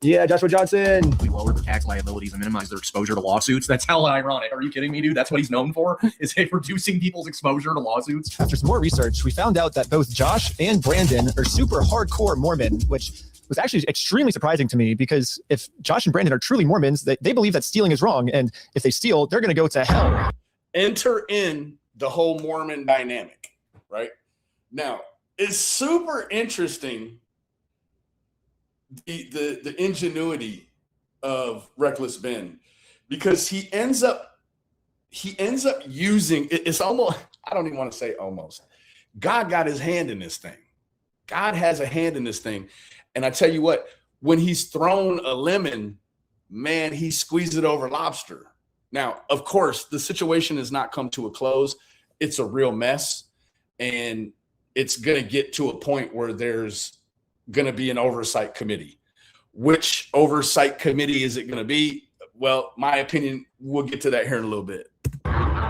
Speaker 7: Yeah, Joshua Johnson.
Speaker 8: We lower their tax liabilities and minimize their exposure to lawsuits. That's hella ironic. Are you kidding me, dude? That's what he's known for, is reducing people's exposure to lawsuits.
Speaker 4: After some more research, we found out that both Josh and Brandon are super hardcore Mormon, which was actually extremely surprising to me, because if Josh and Brandon are truly Mormons, they believe that stealing is wrong. And if they steal, they're going to go to hell.
Speaker 3: Enter in the whole Mormon dynamic, right? Now, it's super interesting, the ingenuity of Reckless Ben, because he ends up using it's almost, I don't even want to say almost, God got his hand in this thing. God has a hand in this thing. And I tell you what, when he's thrown a lemon, man, he squeezed it over lobster. Now, of course, the situation has not come to a close. It's a real mess. And it's going to get to a point where there's going to be an oversight committee. Which oversight committee is it going to be? Well, my opinion, we'll get to that here in a little bit.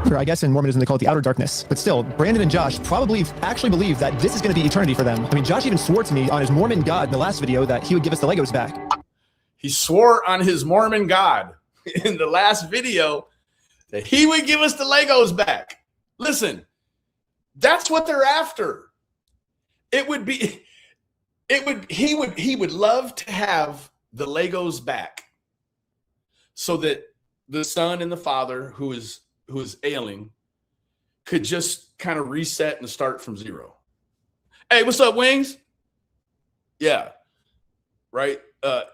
Speaker 4: Or I guess in Mormonism they call it the outer darkness. But still, Brandon and Josh probably actually believe that this is going to be eternity for them. I mean, Josh even swore to me on his Mormon God in the last video that he would give us the Legos back.
Speaker 3: He swore on his Mormon God in the last video that he would give us the Legos back. Listen, that's what they're after. It would be he would love to have the Legos back so that the son and the father who is ailing could just kind of reset and start from zero. Hey, what's up, Wings? Yeah. Right.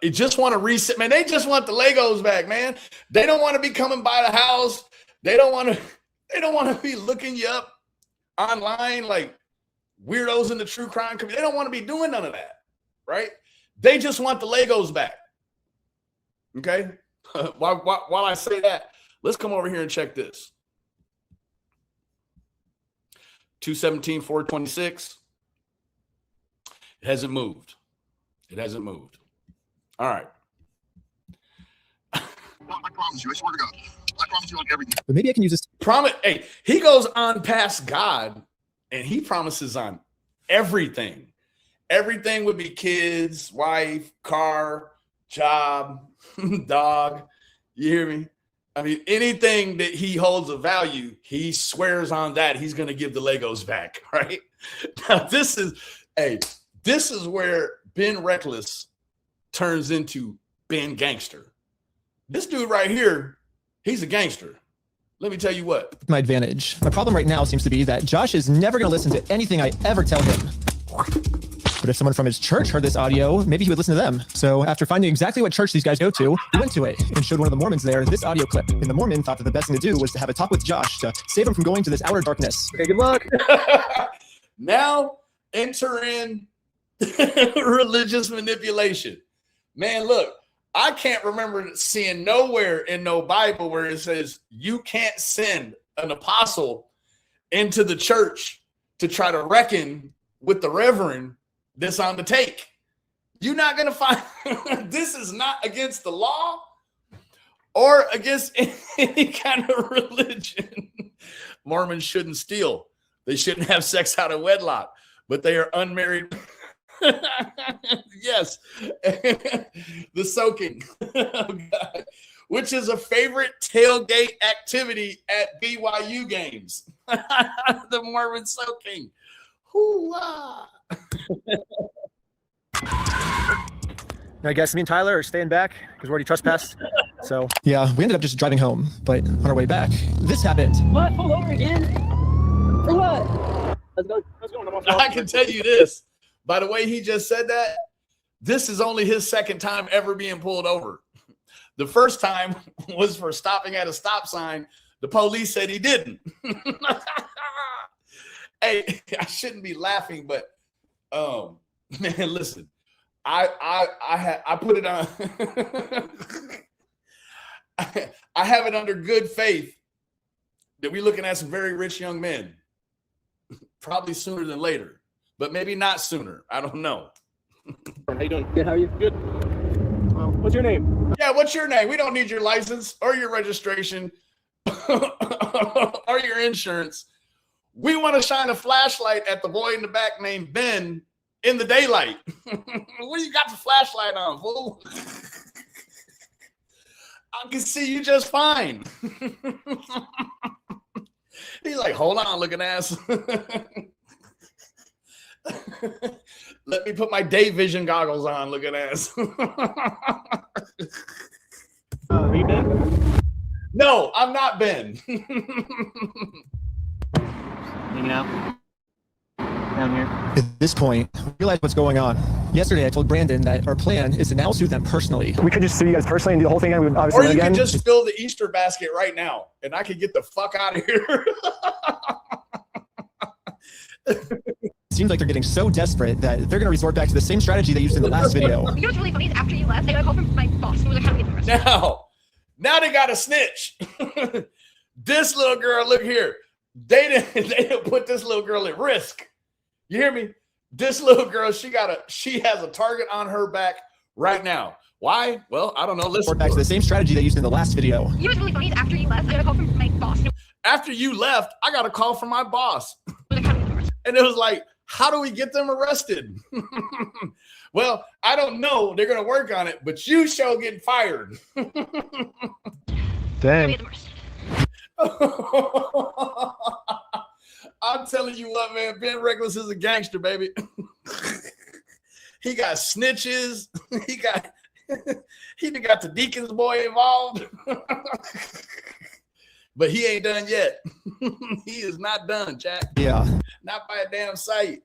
Speaker 3: It just want to reset, man. They just want the Legos back, man. They don't want to be coming by the house. They don't want to be looking you up online like weirdos in the true crime community. They don't want to be doing none of that, right? They just want the Legos back. Okay. While I say that, let's come over here and check this. 217, 426. It hasn't moved. It hasn't moved. All right.
Speaker 10: I promise you. I swear to God. I promise you on everything.
Speaker 4: But maybe I can use this.
Speaker 3: Promise. Hey, he goes on past God and he promises on everything. Everything would be kids, wife, car, job, dog. You hear me? I mean, anything that he holds of value, he swears on that he's going to give the Legos back, right? Now, this is where Ben Reckless turns into Ben Gangster. This dude right here, he's a gangster. Let me tell you what.
Speaker 4: My advantage. My problem right now seems to be that Josh is never going to listen to anything I ever tell him. But if someone from his church heard this audio, maybe he would listen to them. So after finding exactly what church these guys go to, he went to it and showed one of the Mormons there this audio clip. And the Mormon thought that the best thing to do was to have a talk with Josh to save him from going to this outer darkness.
Speaker 8: Okay, good luck.
Speaker 3: Now enter in religious manipulation. Man, look, I can't remember seeing nowhere in no Bible where it says you can't send an apostle into the church to try to reckon with the reverend that's on the take. You're not going to find this is not against the law or against any kind of religion. Mormons shouldn't steal. They shouldn't have sex out of wedlock, but they are unmarried. Yes. The soaking, which is a favorite tailgate activity at BYU games. The Mormon soaking. Hoo-ah.
Speaker 8: I guess me and Tyler are staying back because we're already trespassed. So
Speaker 4: Yeah, we ended up just driving home, but on our way back, this happened.
Speaker 6: What? Pull over again? For what? Let's go.
Speaker 3: I can tell you this. By the way he just said that, this is only his second time ever being pulled over. The first time was for stopping at a stop sign. The police said he didn't. Hey, I shouldn't be laughing, but man, listen. I put it on. I have it under good faith that we're looking at some very rich young men, probably sooner than later, but maybe not sooner. I don't know.
Speaker 8: how you doing?
Speaker 6: Good, how are you?
Speaker 8: Good. What's your name?
Speaker 3: Yeah, what's your name? We don't need your license or your registration or your insurance. We want to shine a flashlight at the boy in the back named Ben in the daylight. What do you got the flashlight on, fool? I can see you just fine. He's like, hold on, looking ass. Let me put my day vision goggles on, looking ass.
Speaker 8: Are you Ben?
Speaker 3: No, I'm not Ben.
Speaker 8: Hanging out down here.
Speaker 4: At this point, I realized what's going on. Yesterday, I told Brandon that our plan is to now sue them personally.
Speaker 7: We could just sue you guys personally and do the whole thing, and we would obviously
Speaker 3: Or
Speaker 7: win
Speaker 3: you
Speaker 7: again.
Speaker 3: can just fill the Easter basket right now, and I can get the fuck out of here.
Speaker 4: It seems like they're getting so desperate that they're going to resort back to the same strategy they used in the last video.
Speaker 9: You know what's really funny is after you left, I got a call from my boss and was like, how do we get the rest?
Speaker 3: Now they got a snitch. This little girl, look here. They didn't put this little girl at risk. You hear me? This little girl, she has a target on her back right now. Why? Well, I don't know. Let's
Speaker 4: Resort back to the same strategy they used in the last video.
Speaker 9: You know what's really funny is after you left, I got a call from my boss and
Speaker 3: After you left, I got a call from my boss.
Speaker 9: was like, how do we get the rest?
Speaker 3: And it was like, how do we get them arrested? Well, I don't know. They're going to work on it, but you shall get fired.
Speaker 9: How do we
Speaker 7: Dang.
Speaker 9: get the rest? I'm
Speaker 3: telling you what, man, Ben Reckless is a gangster, baby. He got snitches. He even got the deacon's boy involved. But he ain't done yet. He is not done, Jack.
Speaker 4: Yeah.
Speaker 3: Not by a damn sight.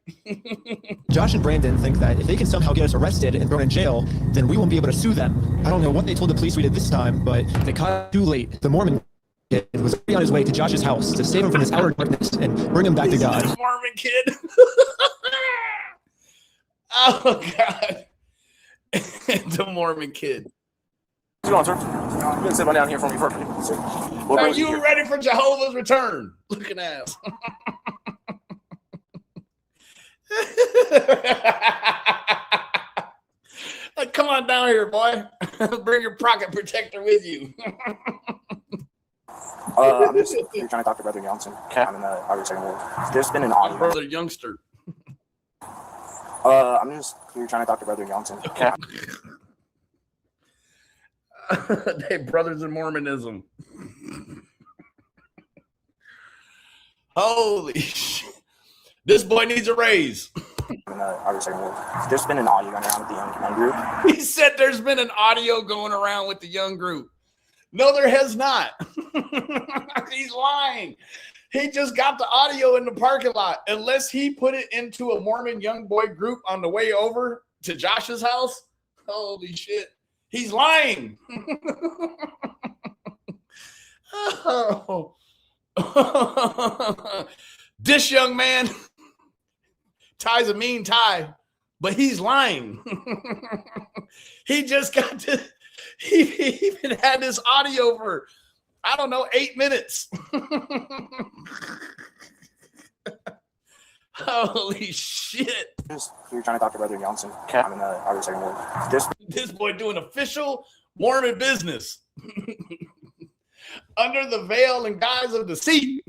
Speaker 4: Josh and Brandon think that if they can somehow get us arrested and thrown in jail, then we won't be able to sue them. I don't know what they told the police we did this time, but they caught it too late. The Mormon kid was already on his way to Josh's house to save him from this outer darkness and bring him back to God.
Speaker 3: The Mormon kid. Oh, God. The Mormon kid.
Speaker 8: What's going on, sir? You can sit down here for me for a minute, sir.
Speaker 3: Are you ready for Jehovah's return? Looking ass. Like, come on down here, boy. Bring your pocket protector with you.
Speaker 8: I'm just here trying to talk to Brother Johnson. Okay. I'm in the Army Second Ward. There's been an audio.
Speaker 3: Brother Youngster.
Speaker 8: I'm just here trying to talk to Brother Johnson. Okay.
Speaker 3: They brothers in Mormonism. Holy shit. This boy needs a raise.
Speaker 8: There's been an audio going around with the young group.
Speaker 3: He said there's been an audio going around with the young group. No, there has not. He's lying. He just got the audio in the parking lot. Unless he put it into a Mormon young boy group on the way over to Josh's house. Holy shit. He's lying. Oh. This young man ties a mean tie, but he's lying. He just got to, he even had this audio for, I don't know, 8 minutes. Holy shit.
Speaker 8: You're trying to talk to Brother Johnson. Okay. I'm in the Army Second Ward.
Speaker 3: This boy doing official Mormon business. Under the veil and guise of deceit.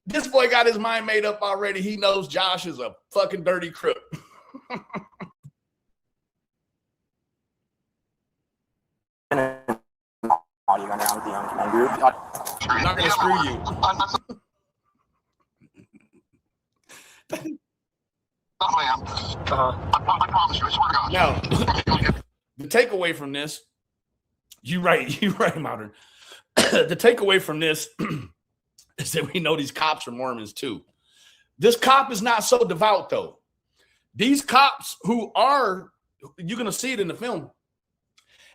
Speaker 3: This boy got his mind made up already. He knows Josh is a fucking dirty crook.
Speaker 8: I'm
Speaker 3: not going to screw you.
Speaker 10: I promise you, I swear to God.
Speaker 3: Now, the takeaway from this, you right, Modern. The takeaway from this is that we know these cops are Mormons too. This cop is not so devout though. These cops who are, you're going to see it in the film.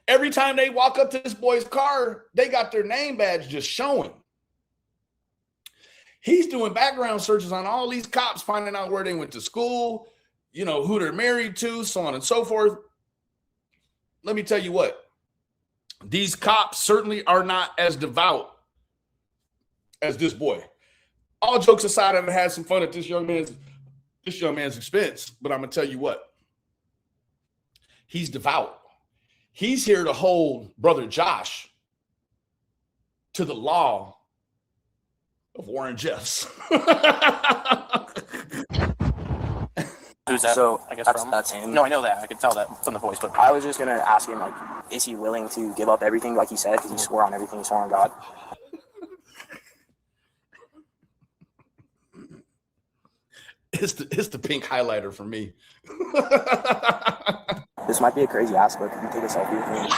Speaker 3: Every time they walk up to this boy's car, they got their name badge just showing. He's doing background searches on all these cops, finding out where they went to school, you know, who they're married to, so on and so forth. Let me tell you what, these cops certainly are not as devout as this boy. All jokes aside, I've had some fun at this young man's expense, but I'm gonna tell you what, he's devout. He's here to hold Brother Josh to the law of Warren Jeffs.
Speaker 8: Who's that? So I guess that's him. No, I know that. I could tell that from the voice. But I was just gonna ask him, like, is he willing to give up everything, like he said, because he swore on everything, he swore on God?
Speaker 3: It's the pink highlighter for me.
Speaker 8: This might be a crazy ask, but can you take a selfie with me?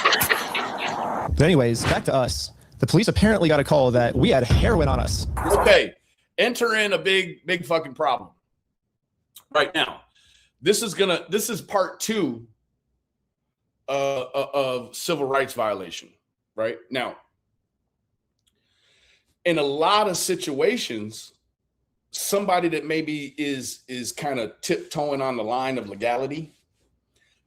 Speaker 4: But anyways, back to us. The police apparently got a call that we had heroin on us.
Speaker 3: Okay, enter in a big fucking problem right now. This is part 2 of civil rights violation, right? Now, in a lot of situations, somebody that maybe is kind of tiptoeing on the line of legality,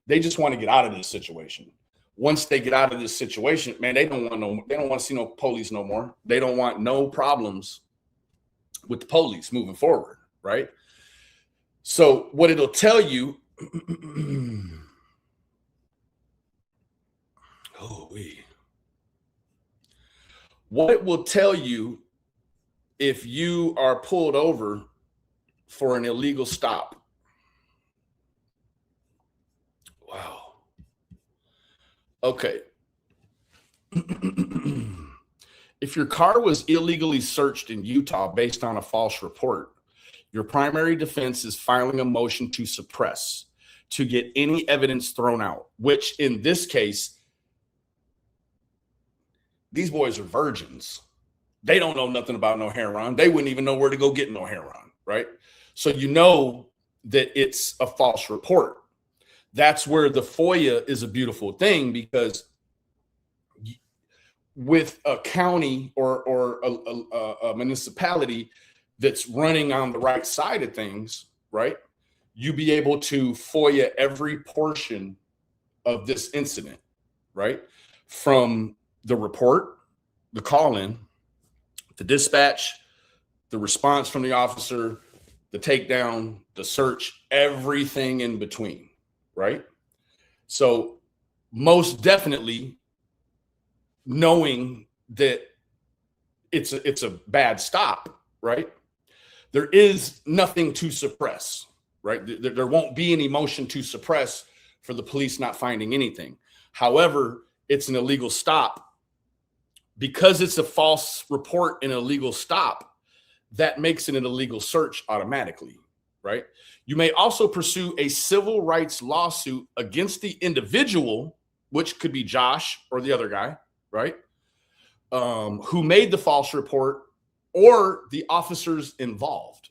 Speaker 3: they just want to get out of this situation. Once they get out of this situation, man, they don't want to see no police no more. They don't want no problems with the police moving forward, right? So what it'll tell you, what it will tell you if you are pulled over for an illegal stop. Wow. Okay. If your car was illegally searched in Utah based on a false report, your primary defense is filing a motion to suppress. to get any evidence thrown out, which in this case, these boys are virgins. They don't know nothing about no heroin. They wouldn't even know where to go get no heroin, right? So you know that it's a false report. That's where the FOIA is a beautiful thing, because with a county or a municipality that's running on the right side of things, right? You be able to FOIA every portion of this incident, right? From the report, the call-in, the dispatch, the response from the officer, the takedown, the search, everything in between, right? So most definitely knowing that it's a bad stop, right? There is nothing to suppress, right? There won't be any motion to suppress for the police not finding anything. However, it's an illegal stop. Because it's a false report and an illegal stop, that makes it an illegal search automatically, right? You may also pursue a civil rights lawsuit against the individual, which could be Josh or the other guy, right? Who made the false report, or the officers involved.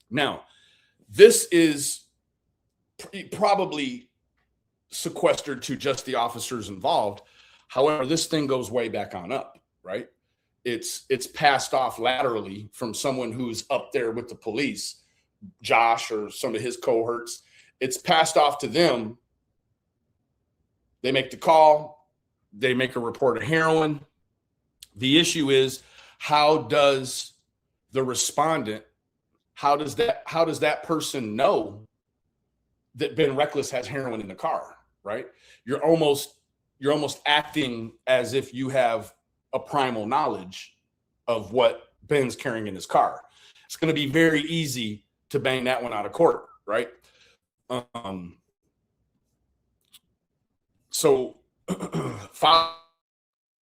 Speaker 3: Now, this is probably sequestered to just the officers involved. However, this thing goes way back on up, right? It's passed off laterally from someone who's up there with the police, Josh or some of his cohorts. It's passed off to them. They make the call. They make a report of heroin. The issue is, how does the respondent, how does that person know that Ben Reckless has heroin in the car, right? You're almost acting as if you have a primal knowledge of what Ben's carrying in his car. It's going to be very easy to bang that one out of court, right? So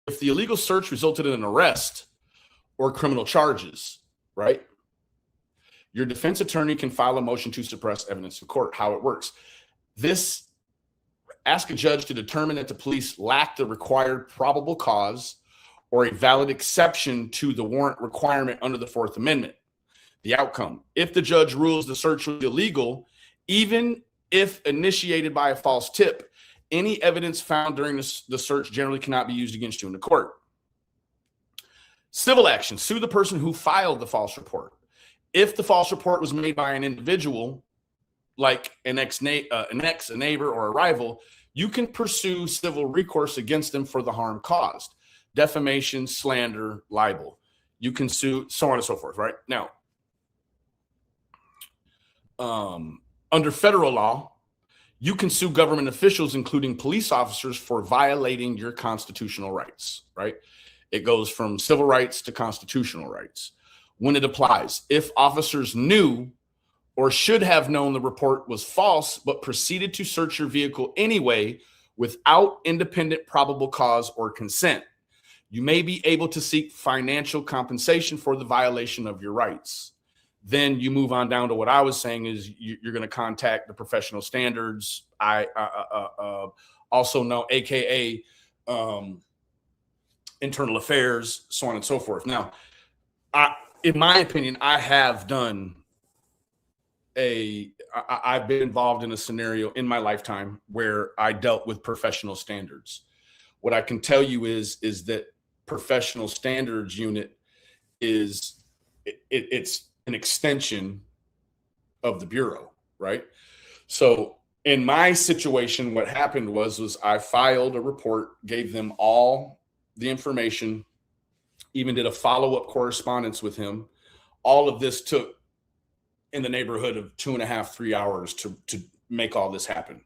Speaker 3: if the illegal search resulted in an arrest or criminal charges, right? Your defense attorney can file a motion to suppress evidence in court. How it works. This, ask a judge to determine that the police lack the required probable cause or a valid exception to the warrant requirement under the Fourth Amendment. The outcome: if the judge rules the search was illegal, even if initiated by a false tip, any evidence found during the search generally cannot be used against you in the court. Civil action: sue the person who filed the false report. If the false report was made by an individual, like an ex, a neighbor, or a rival, you can pursue civil recourse against them for the harm caused. Defamation, slander, libel. You can sue, so on and so forth, right? Now, under federal law, you can sue government officials, including police officers, for violating your constitutional rights, right? It goes from civil rights to constitutional rights. When it applies, if officers knew or should have known the report was false, but proceeded to search your vehicle anyway without independent probable cause or consent, you may be able to seek financial compensation for the violation of your rights. Then you move on down to what I was saying is you're going to contact the professional standards. I also know, AKA internal affairs, so on and so forth. Now, in my opinion, I've been involved in a scenario in my lifetime where I dealt with professional standards. What I can tell you is that professional standards unit it's an extension of the Bureau, right? So in my situation, what happened was I filed a report, gave them all the information, even did a follow-up correspondence with him. All of this took in the neighborhood of 2.5, 3 hours to make all this happen.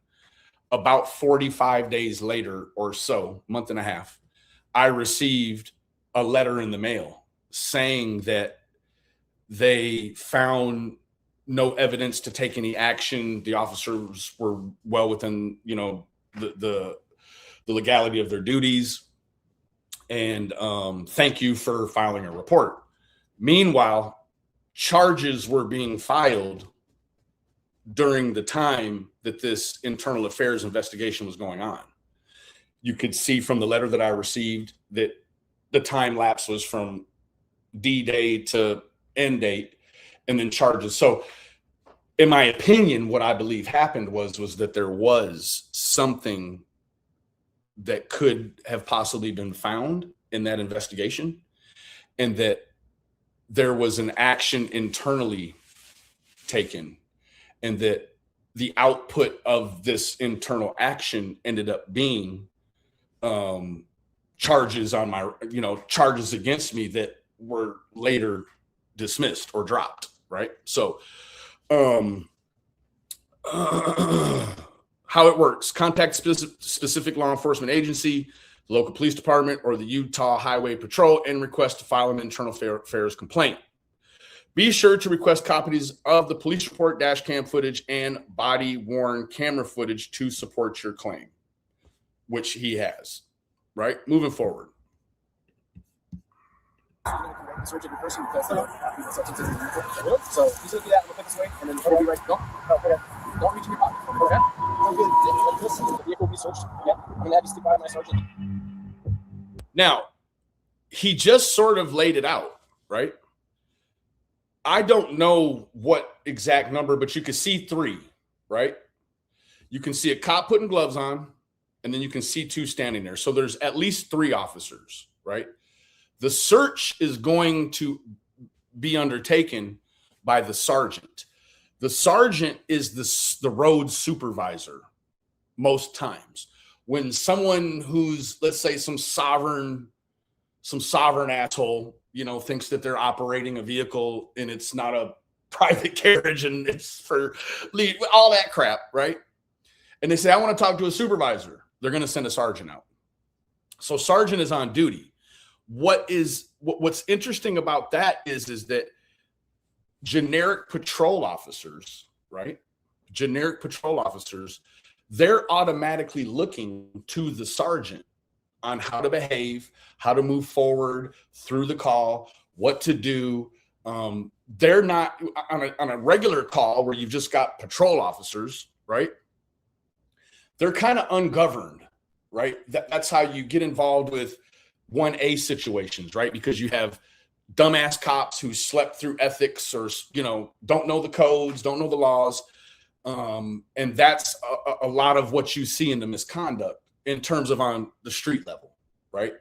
Speaker 3: About 45 days later or so, month and a half, I received a letter in the mail saying that they found no evidence to take any action. The officers were well within, the legality of their duties. And thank you for filing a report. Meanwhile, charges were being filed during the time that this internal affairs investigation was going on. You could see from the letter that I received that the time lapse was from D-Day to end date, and then charges. So in my opinion, what I believe happened was that there was something that could have possibly been found in that investigation, and that there was an action internally taken, and that the output of this internal action ended up being charges on my, charges against me that were later dismissed or dropped. Right. So, how it works: contact specific law enforcement agency, the local police department, or the Utah Highway Patrol and request to file an internal affairs complaint. Be sure to request copies of the police report, dash cam footage, and body-worn camera footage to support your claim, which he has. Right? Moving forward.
Speaker 8: Search it in person because so he's gonna do that. I'm gonna put this way, and then we'll be ready to go. Okay. Don't reach in your pocket. Okay. The vehicle will be searched. Yeah. I'm gonna have you stick by my sergeant.
Speaker 3: Now, he just sort of laid it out, right? I don't know what exact number, but you can see 3, right? You can see a cop putting gloves on, and then you can see 2 standing there. So there's at least 3 officers, right? The search is going to be undertaken by the sergeant. The sergeant is the road supervisor most times. When someone who's, let's say, some sovereign asshole, thinks that they're operating a vehicle and it's not a private carriage and it's for all that crap, right? And they say, I want to talk to a supervisor. They're going to send a sergeant out. So sergeant is on duty. What's interesting about that is that generic patrol officers, right? Generic patrol officers, they're automatically looking to the sergeant on how to behave, how to move forward through the call, what to do. They're not on a regular call where you've just got patrol officers, right? They're kind of ungoverned, right? That's how you get involved with 1A situations, right? Because you have dumbass cops who slept through ethics or, don't know the codes, don't know the laws. And that's a lot of what you see in the misconduct in terms of on the street level, right?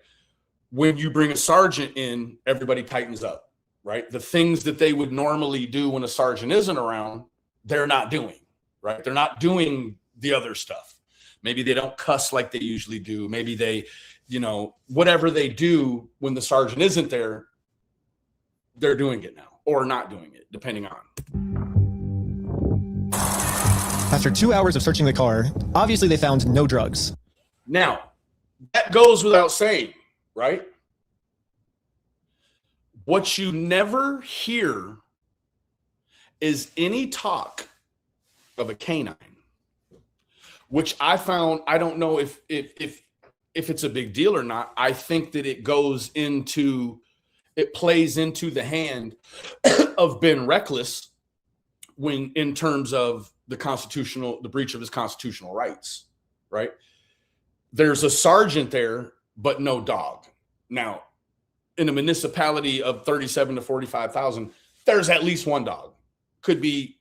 Speaker 3: When you bring a sergeant in, everybody tightens up, right? The things that they would normally do when a sergeant isn't around, they're not doing, right? They're not doing the other stuff. Maybe they don't cuss like they usually do. Maybe they, whatever they do when the sergeant isn't there, they're doing it now or not doing it, depending on.
Speaker 4: After 2 hours of searching the car, obviously they found no drugs.
Speaker 3: Now, that goes without saying, right? What you never hear is any talk of a canine, which I found, I don't know if it's a big deal or not. I think that it plays into the hand of Ben Reckless when in terms of the breach of his constitutional rights, right? There's a sergeant there, but no dog. Now, in a municipality of 37 to 45,000, there's at least 1 dog. Could be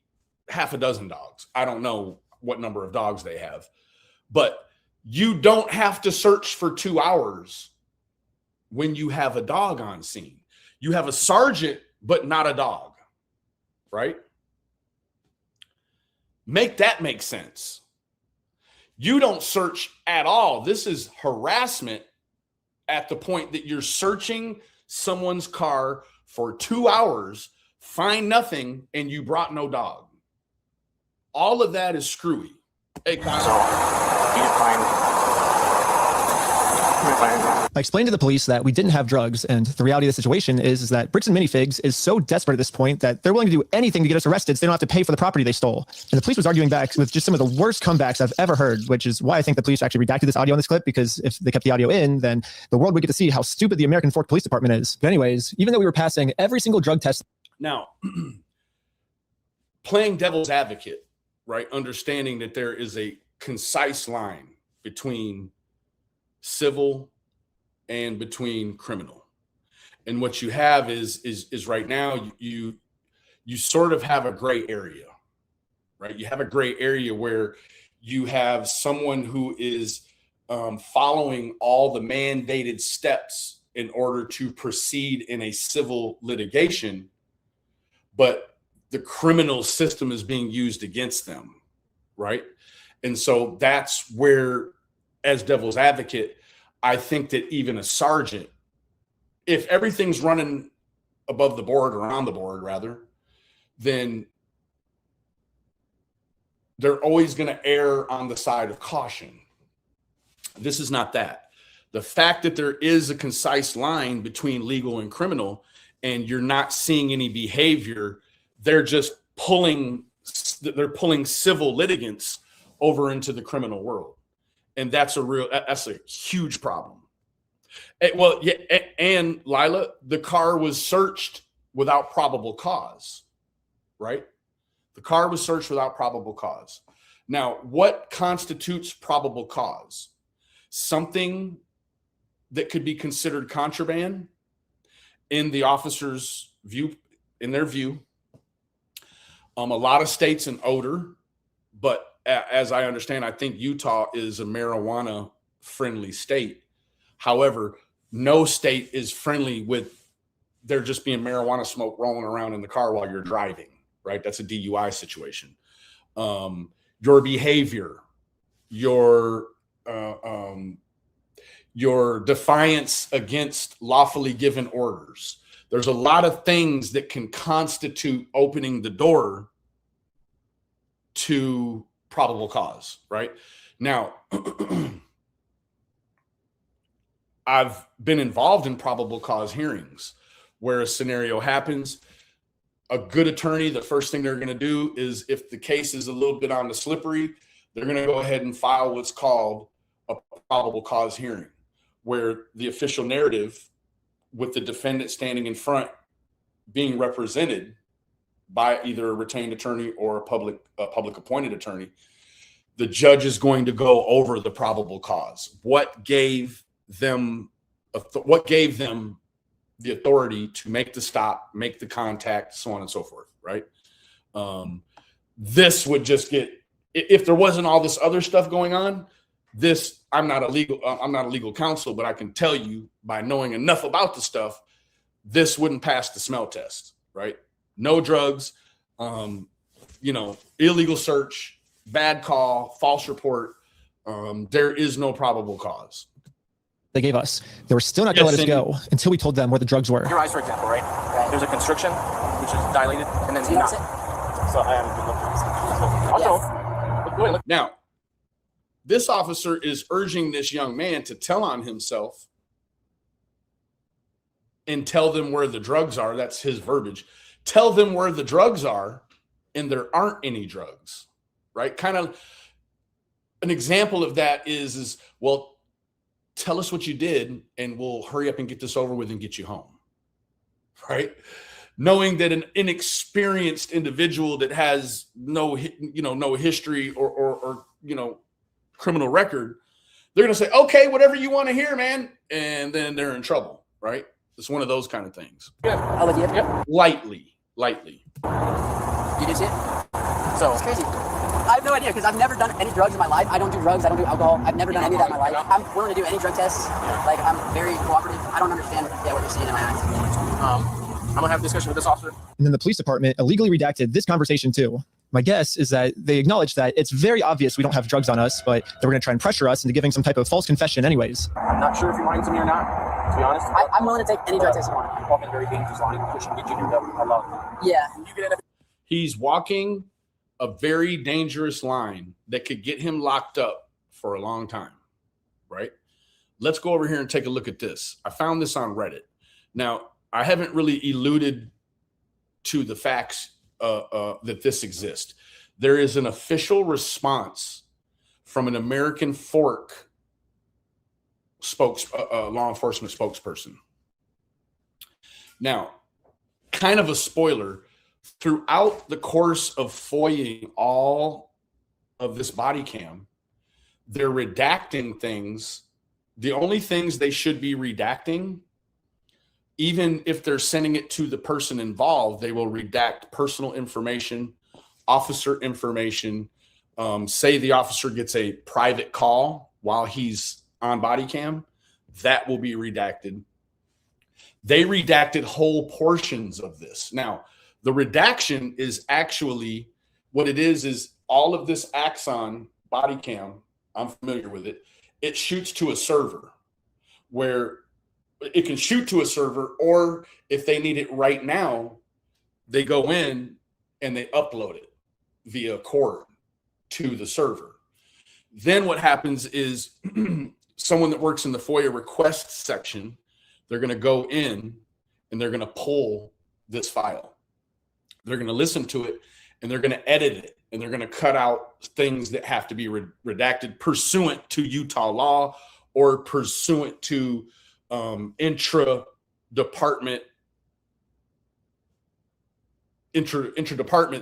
Speaker 3: half a dozen dogs. I don't know what number of dogs they have, but you don't have to search for 2 hours when you have a dog on scene. You have a sergeant, but not a dog, right? Make that make sense. You don't search at all. This is harassment at the point that you're searching someone's car for 2 hours, find nothing, and you brought no dog. All of that is screwy. Hey,
Speaker 4: I explained to the police that we didn't have drugs, and the reality of the situation is that Brits and Minifigs is so desperate at this point that they're willing to do anything to get us arrested so they don't have to pay for the property they stole. And the police was arguing back with just some of the worst comebacks I've ever heard, which is why I think the police actually redacted this audio on this clip, because if they kept the audio in, then the world would get to see how stupid the American Fork Police Department is. But anyways, even though we were passing every single drug test.
Speaker 3: Now, playing devil's advocate, right? Understanding that there is a concise line between civil and between criminal. And what you have is right now you sort of have a gray area, right? You have a gray area where you have someone who is following all the mandated steps in order to proceed in a civil litigation, but the criminal system is being used against them, right? And so that's where, as devil's advocate, I think that even a sergeant, if everything's running above the board or on the board rather, then they're always going to err on the side of caution. This is not that. The fact that there is a concise line between legal and criminal, and you're not seeing any behavior, they're just pulling civil litigants over into the criminal world. And that's a huge problem. Well, yeah, and Lila, the car was searched without probable cause, right? The car was searched without probable cause. Now, what constitutes probable cause? Something that could be considered contraband in the officer's view, in their view. A lot of states in odor, but as I understand, I think Utah is a marijuana-friendly state. However, no state is friendly with there just being marijuana smoke rolling around in the car while you're driving, right? That's a DUI situation. Your behavior, your defiance against lawfully given orders. There's a lot of things that can constitute opening the door to probable cause, right? Now, I've been involved in probable cause hearings where a scenario happens. A good attorney, the first thing they're going to do is, if the case is a little bit on the slippery, they're going to go ahead and file what's called a probable cause hearing, where the official narrative with the defendant standing in front being represented by either a retained attorney or a public appointed attorney, the judge is going to go over the probable cause. What gave them the authority to make the stop, make the contact, so on and so forth, right? This would just get, if there wasn't all this other stuff going on, this, I'm not a legal counsel, but I can tell you by knowing enough about the stuff, this wouldn't pass the smell test, right? No drugs, illegal search, bad call, false report. There is no probable cause.
Speaker 4: They gave us. They were still not going to let us go until we told them where the drugs were.
Speaker 8: Your eyes, for example, right? There's a constriction, which is dilated, and then not. So I am look.
Speaker 3: Now, this officer is urging this young man to tell on himself and tell them where the drugs are. That's his verbiage. Tell them where the drugs are, and there aren't any drugs, right? Kind of an example of that is well, tell us what you did and we'll hurry up and get this over with and get you home, right? Knowing that an inexperienced individual that has no history or criminal record, they're going to say, okay, whatever you want to hear, man. And then they're in trouble, right? It's one of those kind of things.
Speaker 8: Yeah. Oh, yeah.
Speaker 3: Lightly.
Speaker 8: You did see it? So it's crazy. I have no idea because I've never done any drugs in my life. I don't do drugs. I don't do alcohol. I've never done any of that in my life. I'm willing to do any drug tests. Like, I'm very cooperative. I don't understand what you're seeing in my eyes. I'm going to have a discussion with this officer.
Speaker 4: And then the police department illegally redacted this conversation too. My guess is that they acknowledge that it's very obvious we don't have drugs on us, but they were going to try and pressure us into giving some type of false confession anyways.
Speaker 8: I'm not sure if you're lying to me or not, to be honest. I'm willing to take any drug test you want. I'm walking a very dangerous line, which should get you here alone. Yeah.
Speaker 3: He's walking a very dangerous line that could get him locked up for a long time, right? Let's go over here and take a look at this. I found this on Reddit. Now, I haven't really alluded to the facts that this exists. There is an official response from an American Fork law enforcement spokesperson. Now, kind of a spoiler, throughout the course of FOIAing all of this body cam, they're redacting things. The only things they should be redacting, even if they're sending it to the person involved, they will redact personal information, officer information. Say the officer gets a private call while he's on body cam, that will be redacted. They redacted whole portions of this. Now, the redaction is actually what it is all of this Axon body cam, I'm familiar with it, it shoots to a server where it can shoot to a server, or if they need it right now, they go in and they upload it via Court to the server. Then what happens is someone that works in the FOIA requests section, they're going to go in and they're going to pull this file. They're going to listen to it and they're going to edit it, and they're going to cut out things that have to be redacted pursuant to Utah law or pursuant to intra-department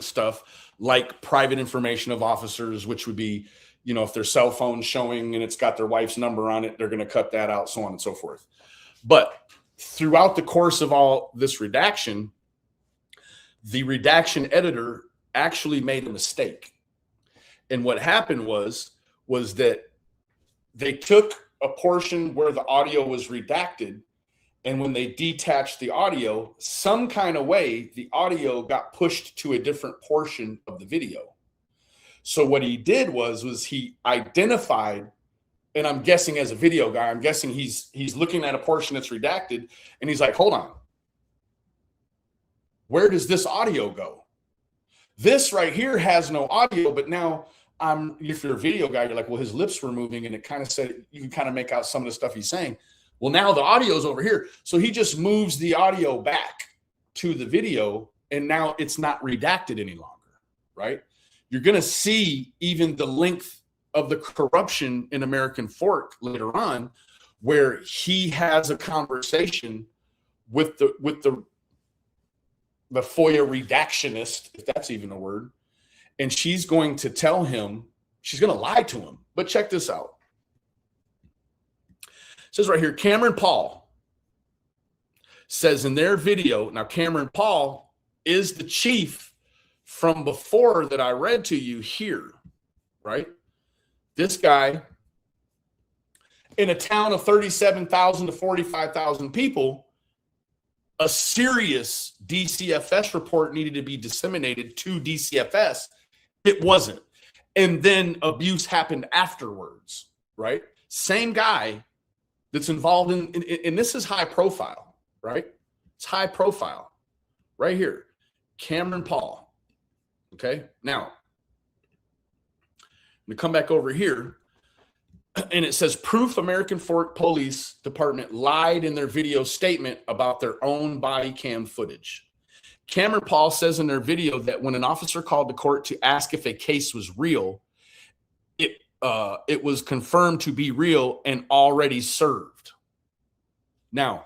Speaker 3: stuff, like private information of officers, which would be, you know, if their cell phone's showing and it's got their wife's number on it, they're going to cut that out, so on and so forth. But throughout the course of all this redaction, the redaction editor actually made a mistake. And what happened was that they took a portion where the audio was redacted, and when they detached the audio, some kind of way, the audio got pushed to a different portion of the video. So what he did was he identified, and I'm guessing as a video guy, I'm guessing he's looking at a portion that's redacted, and he's like, hold on, where does this audio go? This right here has no audio, but now if you're a video guy, you're like, well, his lips were moving, and it kind of said, you can kind of make out some of the stuff he's saying. Well, now the audio's over here. So he just moves the audio back to the video, and now it's not redacted any longer, right? You're going to see even the length of the corruption in American Fork later on, where he has a conversation with the FOIA redactionist, if that's even a word, and she's going to tell him, she's going to lie to him. But check this out. It says right here, Cameron Paul says in their video, now Cameron Paul is the chief from before that I read to you here, right? This guy in a town of 37,000 to 45,000 people, a serious DCFS report needed to be disseminated to DCFS. It wasn't. And then abuse happened afterwards, right? Same guy that's involved in this is high profile, right? It's high profile right here. Cameron Paul. Okay. Now, I'm going to come back over here, and it says Proof American Fork Police Department lied in their video statement about their own body cam footage. Cameron Paul says in their video that when an officer called the court to ask if a case was real, it was confirmed to be real and already served. Now,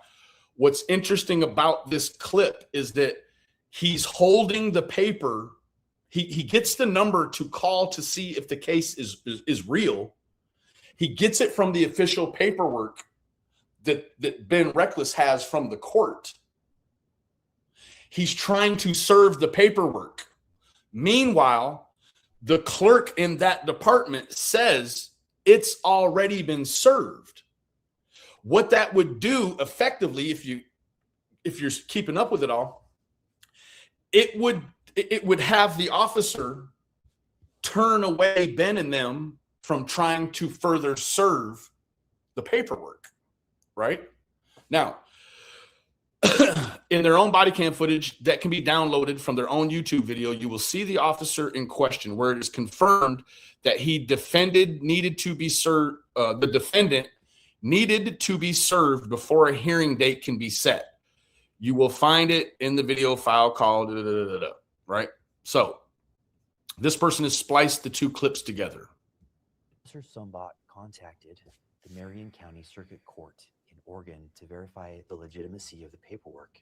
Speaker 3: what's interesting about this clip is that he's holding the paper. He gets the number to call to see if the case is real. He gets it from the official paperwork that Ben Reckless has from the court. He's trying to serve the paperwork. Meanwhile, the clerk in that department says it's already been served. What that would do effectively, if you're keeping up with it all, it would have the officer turn away Ben and them from trying to further serve the paperwork, right? Now, in their own body cam footage that can be downloaded from their own YouTube video, you will see the officer in question where it is confirmed that the defendant needed to be served before a hearing date can be set. You will find it in the video file called, right? So this person has spliced the two clips together.
Speaker 11: Officer Sombot contacted the Marion County Circuit Court in Oregon to verify the legitimacy of the paperwork.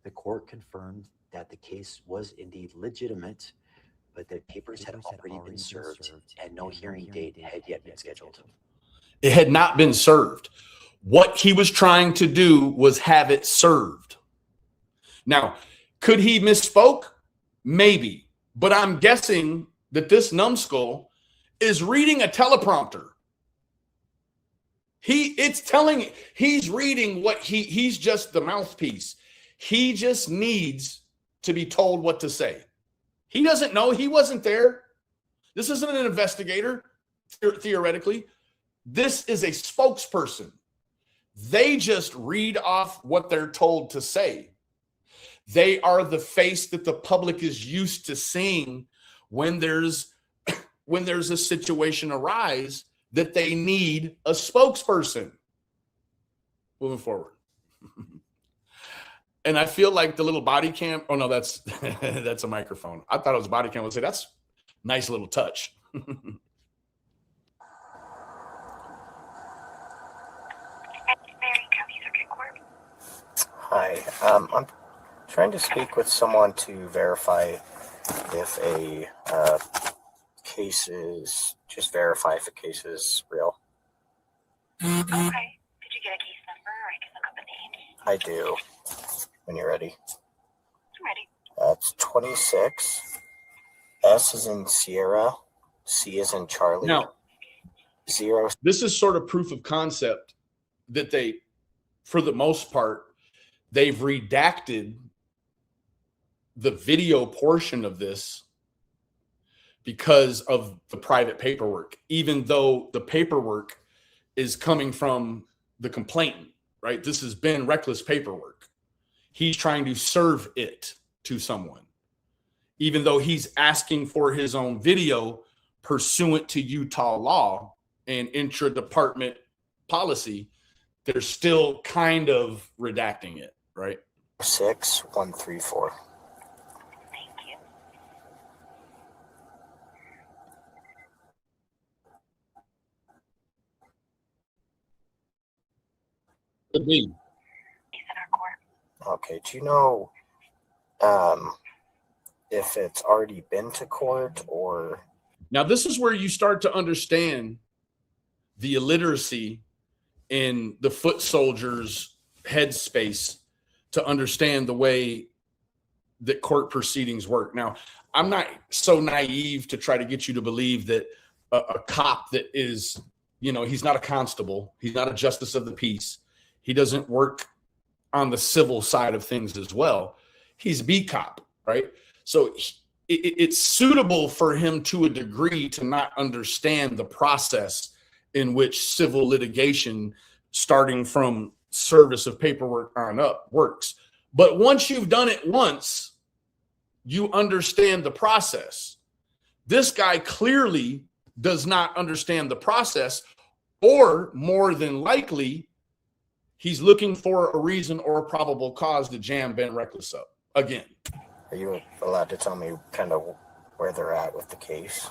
Speaker 11: The court confirmed that the case was indeed legitimate, but the papers had already been served and no hearing date had yet been scheduled.
Speaker 3: It had not been served. What he was trying to do was have it served. Now, could he misspoke? Maybe. But I'm guessing that this numbskull is reading a teleprompter. He's reading what he's just the mouthpiece. He just needs to be told what to say. He doesn't know. He wasn't there. This isn't an investigator, theoretically. This is a spokesperson. They just read off what they're told to say. They are the face that the public is used to seeing when there's a situation arise that they need a spokesperson. Moving forward. And I feel like the little body cam, oh no, that's that's a microphone. I thought it was a body cam. I would say that's a nice little touch.
Speaker 12: Hi, I'm trying to speak with someone to verify if a case is, just verify if a case is real.
Speaker 13: Okay. Did you get a case number or I can look up a name?
Speaker 12: I do. When you're ready.
Speaker 13: I'm ready.
Speaker 12: That's 26. S is in Sierra. C is in Charlie.
Speaker 3: Now,
Speaker 12: 0.
Speaker 3: This is sort of proof of concept that they, for the most part, they've redacted the video portion of this because of the private paperwork, even though the paperwork is coming from the complainant, right? This has been reckless paperwork. He's trying to serve it to someone, even though he's asking for his own video pursuant to Utah law and intra-department policy. They're still kind of redacting it, right?
Speaker 12: 6134.
Speaker 13: Thank you.
Speaker 3: Could be.
Speaker 13: He's in our court.
Speaker 12: Okay, do you know if it's already been to court or?
Speaker 3: Now, this is where you start to understand the illiteracy in the foot soldiers' headspace to understand the way that court proceedings work. Now, I'm not so naive to try to get you to believe that a cop that is, he's not a constable. He's not a justice of the peace. He doesn't work on the civil side of things as well. He's B cop, right? So it's suitable for him to a degree to not understand the process in which civil litigation, starting from service of paperwork on up, works. But once you've done it once, you understand the process. This guy clearly does not understand the process, or more than likely, he's looking for a reason or a probable cause to jam Ben Reckless up again.
Speaker 12: Are you allowed to tell me kind of where they're at with the case?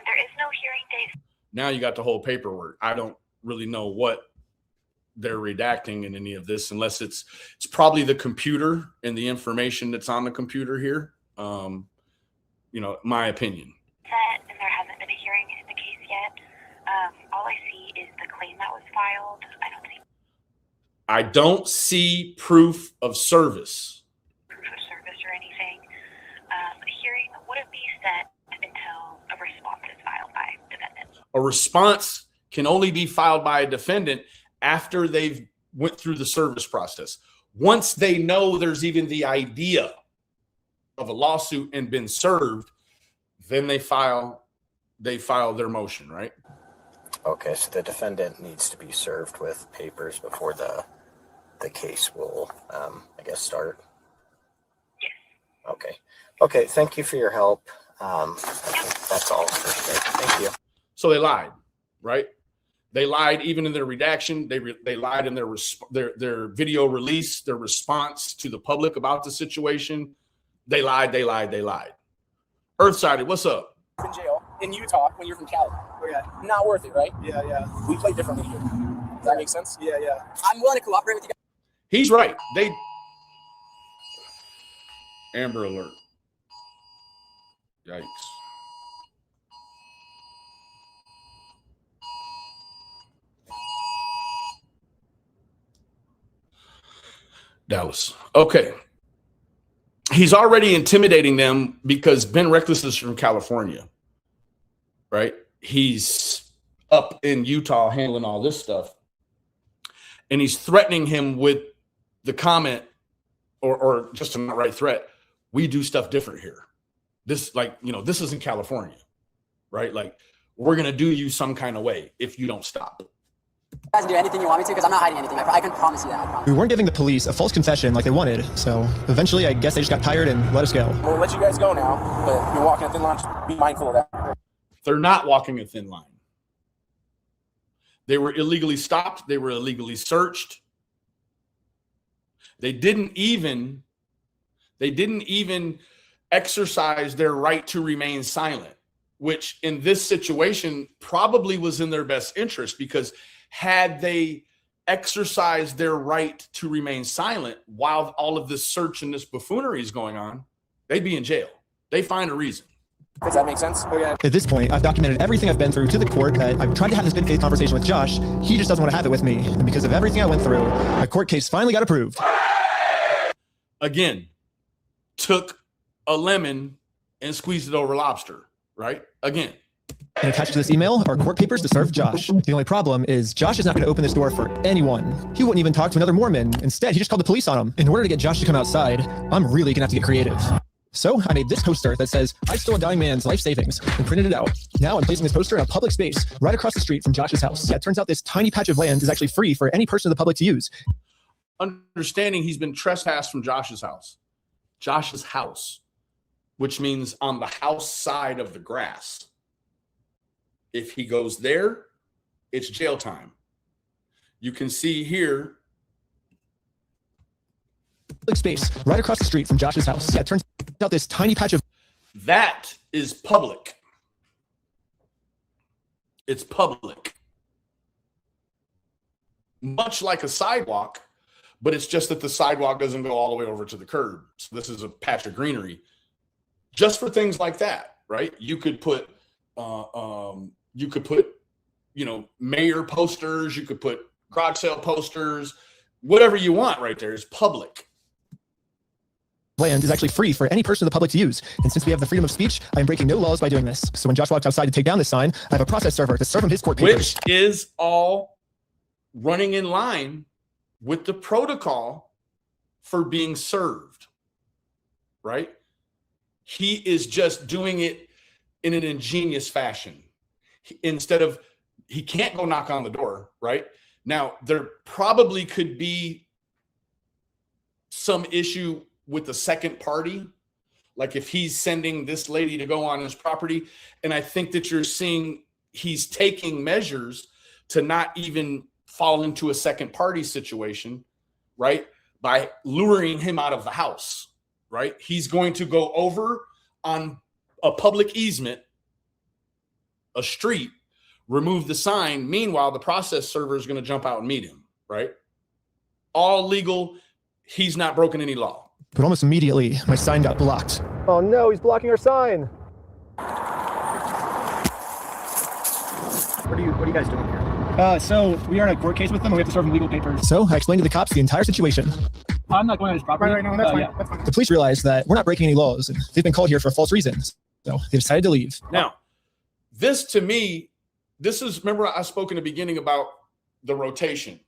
Speaker 13: There is no hearing date.
Speaker 3: Now you got the whole paperwork. I don't really know what they're redacting in any of this, unless it's probably the computer and the information that's on the computer here. My opinion.
Speaker 13: And there hasn't been a hearing in the case yet. All I see is the claim that was filed.
Speaker 3: I don't see proof of service.
Speaker 13: Proof of service or anything. A hearing wouldn't be set until a response is filed by defendant.
Speaker 3: A response can only be filed by a defendant after they've went through the service process. Once they know there's even the idea of a lawsuit and been served, then they file their motion, right?
Speaker 12: Okay, so the defendant needs to be served with papers before the case will, I guess, start.
Speaker 13: Yes.
Speaker 12: Okay. Thank you for your help. I think that's all for today. Thank you.
Speaker 3: So they lied, right? They lied even in their redaction. They lied in their video release, their response to the public about the situation. They lied. Earthsided, what's up?
Speaker 8: In jail in Utah when you're from Cali. Okay. Not worth it, right? Yeah. We play differently here. Does that make sense? Yeah. I'm willing to cooperate with you guys.
Speaker 3: He's right. Amber alert. Yikes. Dallas. Okay. He's already intimidating them because Ben Reckless is from California, right? He's up in Utah handling all this stuff. And he's threatening him with the comment or just an outright threat. We do stuff different here. This, like, you know, this isn't California, right? Like, we're going to do you some kind of way if you don't stop.
Speaker 14: You guys can do anything you want me to because I'm not hiding anything. I can promise you that. I promise.
Speaker 4: We weren't giving the police a false confession like they wanted, so eventually I guess they just got tired and let us go.
Speaker 8: We'll let you guys go now, but you're walking a thin line. Just be mindful of that.
Speaker 3: They're not walking a thin line. They were illegally stopped. They were illegally searched. They didn't even exercise their right to remain silent, which in this situation probably was in their best interest, because had they exercised their right to remain silent while all of this search and this buffoonery is going on, they'd be in jail. They find a reason.
Speaker 8: Does that make sense? Okay.
Speaker 4: At this point, I've documented everything I've been through to the court. I've tried to have this good faith conversation with Josh. He just doesn't want to have it with me. And because of everything I went through, my court case finally got approved.
Speaker 3: Again, took a lemon and squeezed it over lobster, right? Again.
Speaker 4: And attached to this email are court papers to serve Josh. The only problem is Josh is not going to open this door for anyone. He wouldn't even talk to another Mormon. Instead, he just called the police on him. In order to get Josh to come outside, I'm really going to have to get creative. So I made this poster that says, I stole a dying man's life savings, and printed it out. Now I'm placing this poster in a public space right across the street from Josh's house. Yeah, it turns out this tiny patch of land is actually free for any person of the public to use.
Speaker 3: Understanding he's been trespassed from Josh's house. Josh's house, which means on the house side of the grass. If he goes there, it's jail time. You can see here.
Speaker 4: Public space right across the street from Josh's house. Yeah, it turns out this tiny patch of.
Speaker 3: That is public. It's public. Much like a sidewalk, but it's just that the sidewalk doesn't go all the way over to the curb. So this is a patch of greenery just for things like that, right? You could put, mayor posters, you could put garage sale posters, whatever you want right there is public.
Speaker 4: Land is actually free for any person of the public to use. And since we have the freedom of speech, I'm breaking no laws by doing this. So when Josh walks outside to take down this sign, I have a process server to serve him his court papers.
Speaker 3: Which is all running in line with the protocol for being served, right? He is just doing it in an ingenious fashion. He can't go knock on the door, right? Now, there probably could be some issue with the second party, like if he's sending this lady to go on his property. And I think that you're seeing he's taking measures to not even fall into a second party situation, right? By luring him out of the house, right? He's going to go over on a public easement, a street, remove the sign. Meanwhile, the process server is going to jump out and meet him, right? All legal. He's not broken any law.
Speaker 4: But almost immediately, my sign got blocked.
Speaker 7: Oh no, he's blocking our sign.
Speaker 8: What are you guys doing here?
Speaker 7: So we are in a court case with them, and we have to serve them legal papers.
Speaker 4: So I explained to the cops the entire situation.
Speaker 7: I'm not going on his property right now. That's fine.
Speaker 4: Yeah.
Speaker 7: That's fine.
Speaker 4: The police realized that we're not breaking any laws. And they've been called here for false reasons. So they decided to leave.
Speaker 3: Now, this to me, this is, remember I spoke in the beginning about the rotation.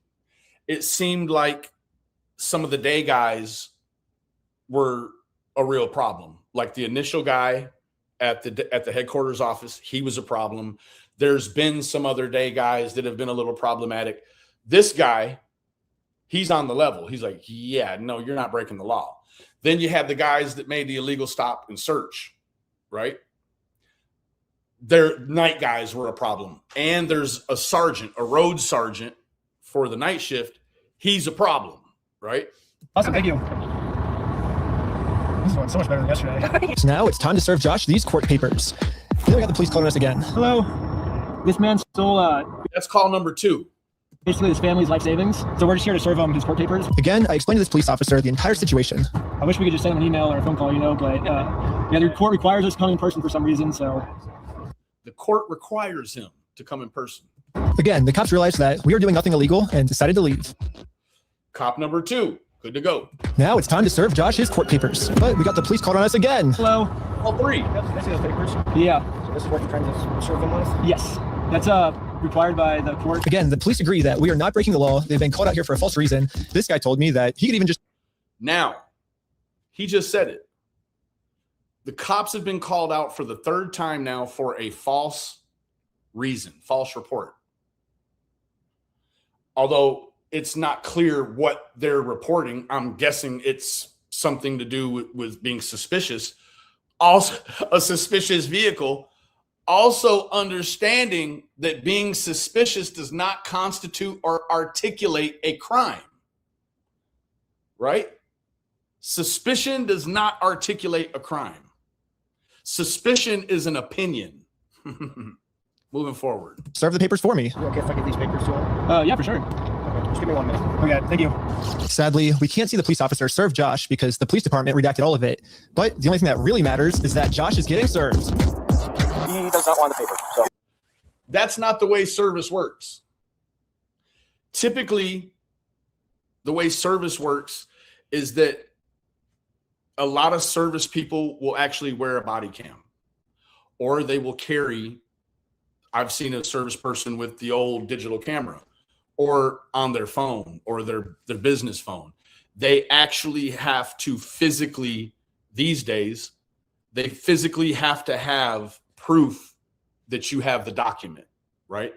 Speaker 3: It seemed like some of the day guys were a real problem. Like the initial guy at the headquarters office, he was a problem. There's been some other day guys that have been a little problematic. This guy, he's on the level. He's like, yeah, no, you're not breaking the law. Then you have the guys that made the illegal stop and search, right? Their night guys were a problem. And there's a sergeant, a road sergeant for the night shift. He's a problem, right?
Speaker 7: Awesome, thank you. This one's so much better than yesterday.
Speaker 4: So now it's time to serve Josh these court papers. Then we got the police calling us again.
Speaker 7: Hello. This man stole
Speaker 3: That's call number 2.
Speaker 4: Basically, his family's life savings. So we're just here to serve him his court papers. Again, I explained to this police officer the entire situation. I wish we could just send him an email or a phone call, but yeah, the court requires us to come in person for some reason. So
Speaker 3: the court requires him to come in person.
Speaker 4: Again, the cops realized that we were doing nothing illegal and decided to leave.
Speaker 3: Cop number 2, good to go.
Speaker 4: Now it's time to serve Josh his court papers. But we got the police called on us again. Hello.
Speaker 3: All 3.
Speaker 7: I see those papers.
Speaker 4: Yeah.
Speaker 7: So this is what you're trying to serve them with?
Speaker 4: Yes. That's required by the court. Again, the police agree that we are not breaking the law. They've been called out here for a false reason. This guy told me that he could even just...
Speaker 3: Now, he just said it. The cops have been called out for the 3rd time now for a false reason, false report. Although it's not clear what they're reporting, I'm guessing it's something to do with being suspicious. Also, a suspicious vehicle. Also understanding that being suspicious does not constitute or articulate a crime, right? Suspicion does not articulate a crime. Suspicion is an opinion. Moving forward.
Speaker 4: Serve the papers for me.
Speaker 7: You okay if I get these papers to him?
Speaker 4: Yeah, for sure.
Speaker 7: Okay, just give me 1 minute.
Speaker 4: Okay, thank you. Sadly, we can't see the police officer serve Josh because the police department redacted all of it. But the only thing that really matters is that Josh is getting served.
Speaker 7: He does not want the paper. So
Speaker 3: that's not the way service works. Typically, the way service works is that a lot of service people will actually wear a body cam, or they will carry, I've seen a service person with the old digital camera or on their phone or their business phone. They actually have to physically, these days, they physically have to have proof that you have the document, right?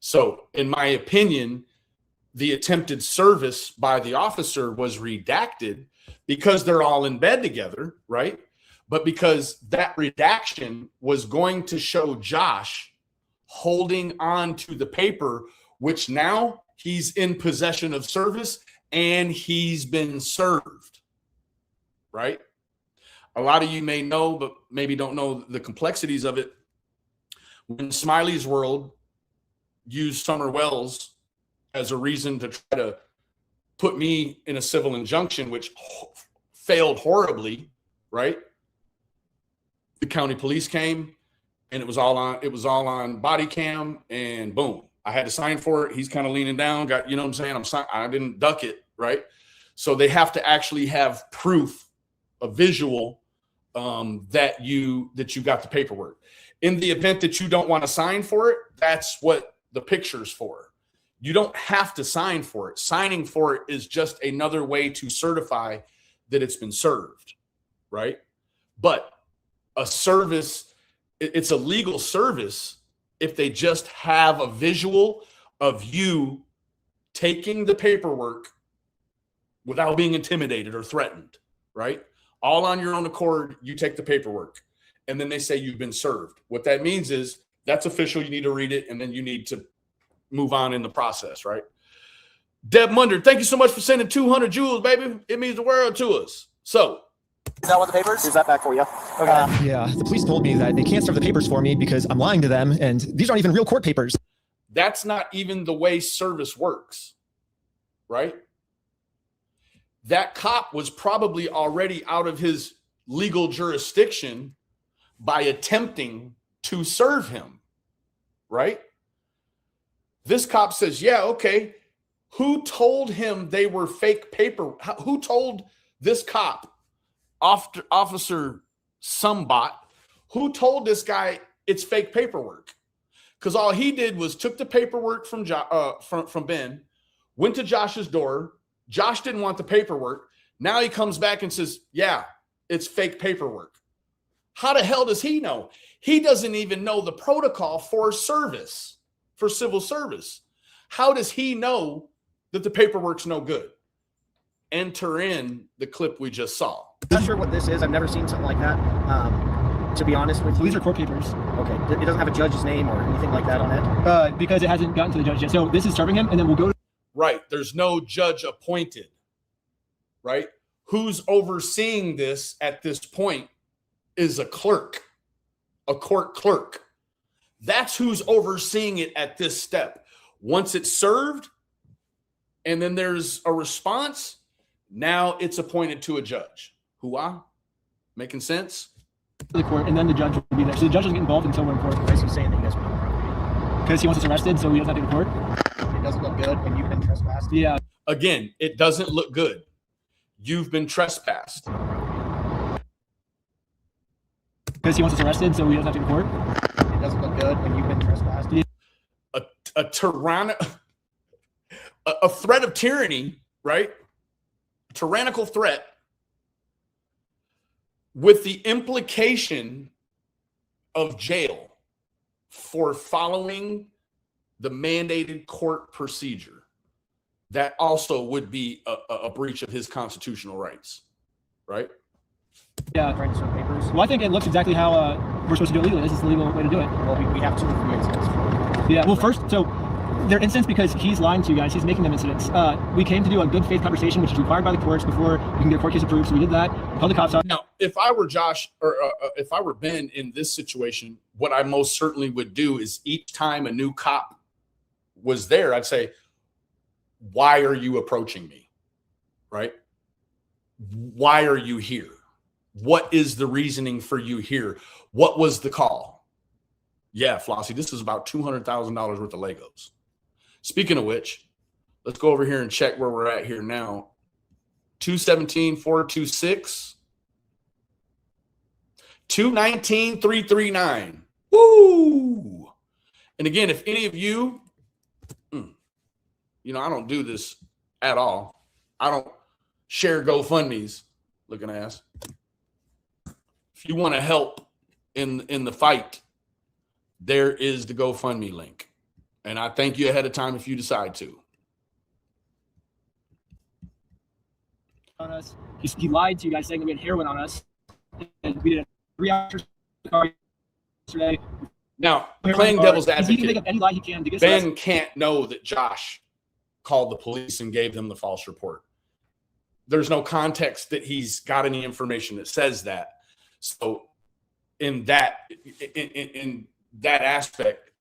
Speaker 3: So in my opinion, the attempted service by the officer was redacted because they're all in bed together, right? But because that redaction was going to show Josh holding on to the paper, which now he's in possession of service and he's been served, right? A lot of you may know, but maybe don't know the complexities of it. When Smiley's World used Summer Wells as a reason to try to put me in a civil injunction, which failed horribly, right? The county police came and it was all on body cam, and boom, I had to sign for it. He's kind of leaning down, got, you know what I'm saying? I didn't duck it, right? So they have to actually have proof, a visual, that you got the paperwork. In the event that you don't want to sign for it, that's what the picture's for. You don't have to sign for it. Signing for it is just another way to certify that it's been served, right? But a service, it's a legal service if they just have a visual of you taking the paperwork without being intimidated or threatened, right? All on your own accord, you take the paperwork, and then they say you've been served. What that means is that's official. You need to read it, and then you need to move on in the process, right? Deb Munder, thank you so much for sending 200 jewels, baby. It means the world to us. So,
Speaker 7: is that what the papers? Is that back for you? Okay.
Speaker 4: Yeah, the police told me that they can't serve the papers for me because I'm lying to them, and these aren't even real court papers.
Speaker 3: That's not even the way service works, right? That cop was probably already out of his legal jurisdiction by attempting to serve him, right? This cop says, yeah, okay. Who told him they were fake paper? Who told this cop, Officer Sumbot, who told this guy it's fake paperwork? Because all he did was took the paperwork from Ben, went to Josh's door. Josh didn't want the paperwork. Now he comes back and says, yeah, it's fake paperwork. How the hell does he know? He doesn't even know the protocol for service, for civil service. How does he know that the paperwork's no good? Enter in the clip we just saw.
Speaker 7: I'm not sure what this is. I've never seen something like that. To be honest with you.
Speaker 4: These are court papers.
Speaker 7: Okay. It doesn't have a judge's name or anything like that on it?
Speaker 4: Because it hasn't gotten to the judge yet. So this is serving him, and then we'll go to...
Speaker 3: Right. There's no judge appointed, right? Who's overseeing this at this point is a clerk, a court clerk. That's who's overseeing it at this step. Once it's served, and then there's a response. Now it's appointed to a judge. Hoo-ah? Making sense?
Speaker 4: The court, and then the judge will be there. So the judge doesn't get involved until we're in court.
Speaker 8: Why is he saying that you guys were on the property?
Speaker 4: Because he wants us arrested, so he doesn't have to go to court.
Speaker 8: It doesn't look good when you've been trespassed.
Speaker 4: Yeah.
Speaker 3: Again, it doesn't look good. You've been trespassed.
Speaker 4: Because he wants us arrested, so he doesn't have to go to court.
Speaker 8: It doesn't look good when you've been trespassed.
Speaker 3: A threat of tyranny, right? A tyrannical threat with the implication of jail for following the mandated court procedure. That also would be a breach of his constitutional rights, right?
Speaker 4: Yeah.
Speaker 8: Trying to serve papers.
Speaker 4: Well, I think it looks exactly how we're supposed to do it legally. This is the legal way to do it.
Speaker 8: Well, we have 2 or 3 incidents.
Speaker 4: Yeah. Well, first, so they're incidents because he's lying to you guys. He's making them incidents. We came to do a good faith conversation, which is required by the courts before we can get a court case approved. So we did that. Called the cops out.
Speaker 3: Now, if I were Josh or if I were Ben in this situation, what I most certainly would do is each time a new cop was there, I'd say, why are you approaching me? Right? Why are you here? What is the reasoning for you here? What was the call? Yeah, Flossie, this is about $200,000 worth of Legos. Speaking of which, let's go over here and check where we're at here now. 217-426. 219-339. Woo! And again, if any of you, I don't do this at all. I don't share GoFundMes, looking ass. If you want to help in the fight, there is the GoFundMe link. And I thank you ahead of time if you decide to.
Speaker 4: On us. He lied to you guys saying that we had heroin on us. And we did a 3-hour yesterday.
Speaker 3: Now, playing devil's
Speaker 4: He can make
Speaker 3: advocate,
Speaker 4: up any lie he can to get us
Speaker 3: Ben
Speaker 4: arrested.
Speaker 3: can't know that Josh called the police and gave them the false report. There's no context that he's got any information that says that. So in that aspect,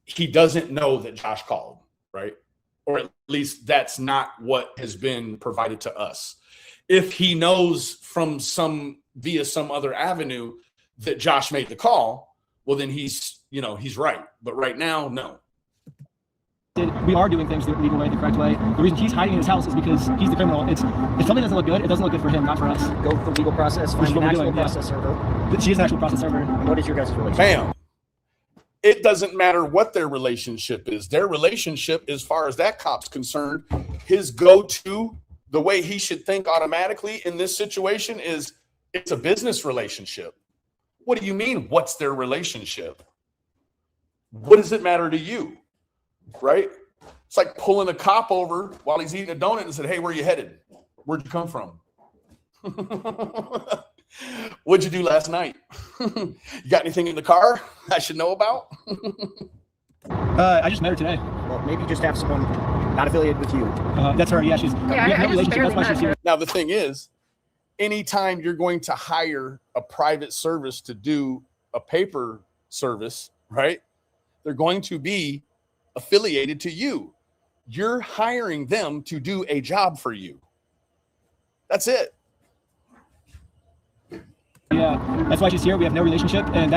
Speaker 3: he doesn't know that Josh called, right? Or at least that's not what has been provided to us. If he knows via some other avenue that Josh made the call, well, then he's right. But right now, no.
Speaker 4: We are doing things the legal way, the correct way. The reason he's hiding in his house is because he's the criminal. If something doesn't look good, it doesn't look good for him, not for us.
Speaker 8: Go through the legal process,
Speaker 4: Which
Speaker 8: find
Speaker 4: is
Speaker 8: an
Speaker 4: what we're
Speaker 8: actual
Speaker 4: doing, yeah.
Speaker 8: process server.
Speaker 4: She is an actual process server.
Speaker 8: And what is your guys' relationship?
Speaker 3: Bam. It doesn't matter what their relationship is. Their relationship, as far as that cop's concerned, his go-to, the way he should think automatically in this situation is it's a business relationship. What do you mean, what's their relationship? What does it matter to you? Right? It's like pulling a cop over while he's eating a donut and said, hey, where are you headed? Where'd you come from? What'd you do last night? You got anything in the car I should know about?
Speaker 4: I just met her today.
Speaker 8: Well, maybe just have someone not affiliated with you.
Speaker 4: That's her. Yeah, we have no relationship. That's why she's here.
Speaker 3: Now, the thing is, anytime you're going to hire a private service to do a paper service, right? They're going to be affiliated to you. You're hiring them to do a job for you. That's it.
Speaker 4: Yeah, that's why she's here. We have no relationship, and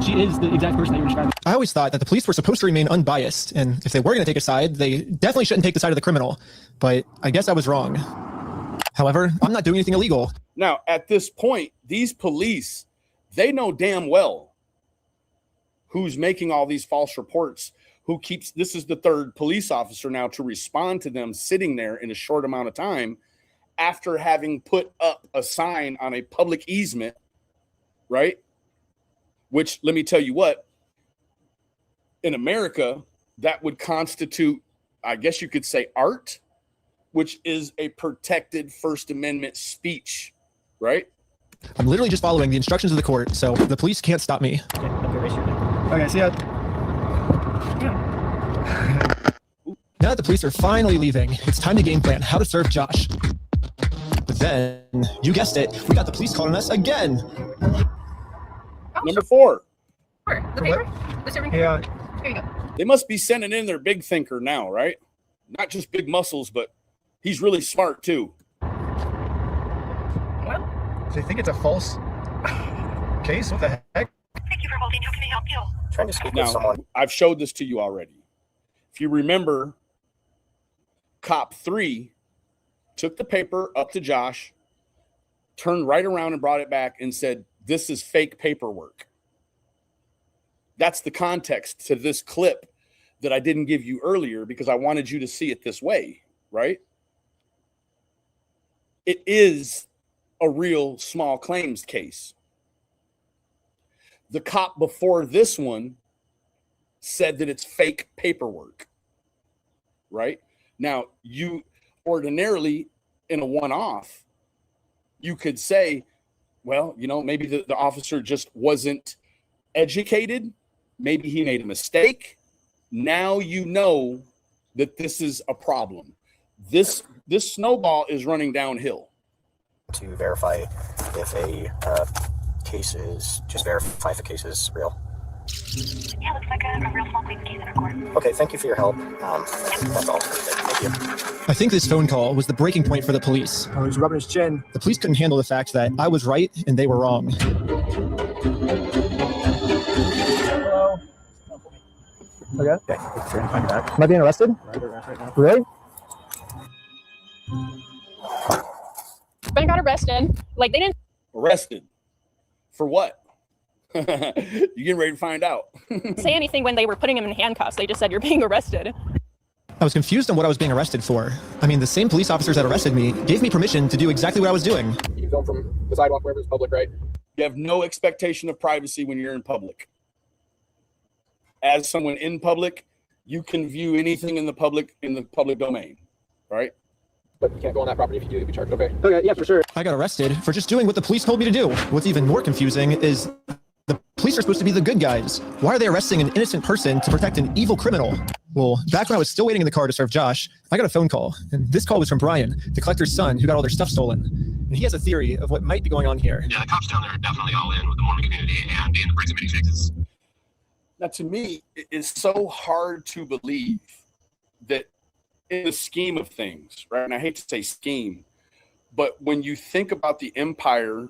Speaker 4: she is the exact person that you're describing. I always thought that the police were supposed to remain unbiased, and if they were going to take a side, they definitely shouldn't take the side of the criminal. But I guess I was wrong. However, I'm not doing anything illegal.
Speaker 3: Now, at this point, these police, they know damn well who's making all these false reports, this is the third police officer now to respond to them sitting there in a short amount of time after having put up a sign on a public easement, right? Which, let me tell you what, in America, that would constitute, I guess you could say, art, which is a protected First Amendment speech, right?
Speaker 4: I'm literally just following the instructions of the court, so the police can't stop me. Okay, see ya. Now that the police are finally leaving, it's time to game plan how to serve Josh. But then, you guessed it, we got the police calling us again.
Speaker 3: Number 4.
Speaker 9: The paper? The serving?
Speaker 4: Yeah.
Speaker 9: Here you go.
Speaker 3: They must be sending in their big thinker now, right? Not just big muscles, but he's really smart too.
Speaker 7: Well, so you think it's a false case? What the heck?
Speaker 13: Thank you for holding. How can I help you?
Speaker 12: Trying to speak
Speaker 3: Now,
Speaker 12: with someone.
Speaker 3: I've showed this to you already. If you remember, cop 3 took the paper up to Josh, turned right around and brought it back and said, "This is fake paperwork." That's the context to this clip that I didn't give you earlier because I wanted you to see it this way, right? It is a real small claims case. The cop before this one said that it's fake paperwork, right? Now, you ordinarily in a one-off, you could say, well, you know, maybe the officer just wasn't educated. Maybe he made a mistake. Now you know that this is a problem. This snowball is running downhill.
Speaker 12: To verify if a case is, just verify if a case is real.
Speaker 13: Yeah, looks like a real small claims case in our court.
Speaker 12: Okay, thank you for your help. That's all. Thank you.
Speaker 4: I think this phone call was the breaking point for the police.
Speaker 7: Oh, he's rubbing his chin.
Speaker 4: The police couldn't handle the fact that I was right and they were wrong.
Speaker 7: Hello. Okay. Am I being arrested? Really?
Speaker 6: Ben got arrested. Like, they didn't
Speaker 3: Arrested for what? You're getting ready to find out.
Speaker 6: say anything when they were putting him in handcuffs. They just said, "You're being arrested."
Speaker 4: I was confused on what I was being arrested for. I mean, the same police officers that arrested me gave me permission to do exactly what I was doing.
Speaker 8: You can film from the sidewalk wherever it's public, right?
Speaker 3: You have no expectation of privacy when you're in public. As someone in public, you can view anything in the public domain, right?
Speaker 8: But you can't go on that property. If you do, you'll be charged. Okay.
Speaker 7: Okay, yeah, for sure.
Speaker 4: I got arrested for just doing what the police told me to do. What's even more confusing is the police are supposed to be the good guys. Why are they arresting an innocent person to protect an evil criminal? Well, back when I was still waiting in the car to serve Josh, I got a phone call. And this call was from Brian, the collector's son who got all their stuff stolen. And he has a theory of what might be going on here.
Speaker 10: Yeah, the cops down there are definitely all in with the Mormon community and being the bricks and many fixes.
Speaker 3: Now, to me, it's so hard to believe that in the scheme of things, right? And I hate to say scheme, but when you think about the empire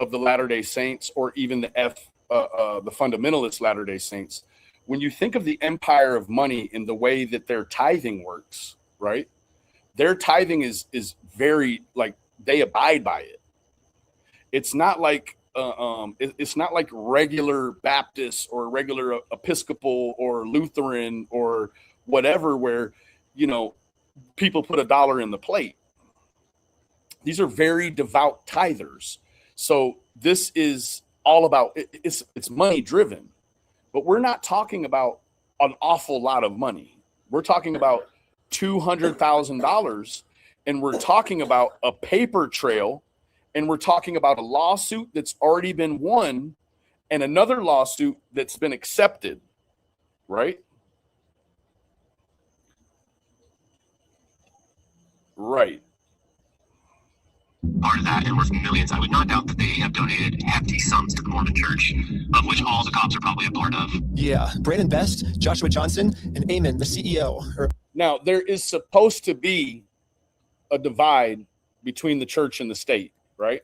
Speaker 3: of the Latter-day Saints, or even the fundamentalist Latter-day Saints, when you think of the empire of money in the way that their tithing works, right? Their tithing is very, like, they abide by it. It's not like it's not like regular Baptist or regular Episcopal or Lutheran or whatever, where, you know, people put $1 in the plate. These are very devout tithers. So this is all about, it's money driven, but we're not talking about an awful lot of money. We're talking about $200,000, and we're talking about a paper trail, and we're talking about a lawsuit that's already been won and another lawsuit that's been accepted, right? Right.
Speaker 10: Part of that, and worth millions. I would not doubt that they have donated hefty sums to the Mormon Church, of which all the cops are probably a part of.
Speaker 4: Yeah, Brandon Best, Joshua Johnson, and Eamon, the CEO.
Speaker 3: Now, there is supposed to be a divide between the church and the state, right?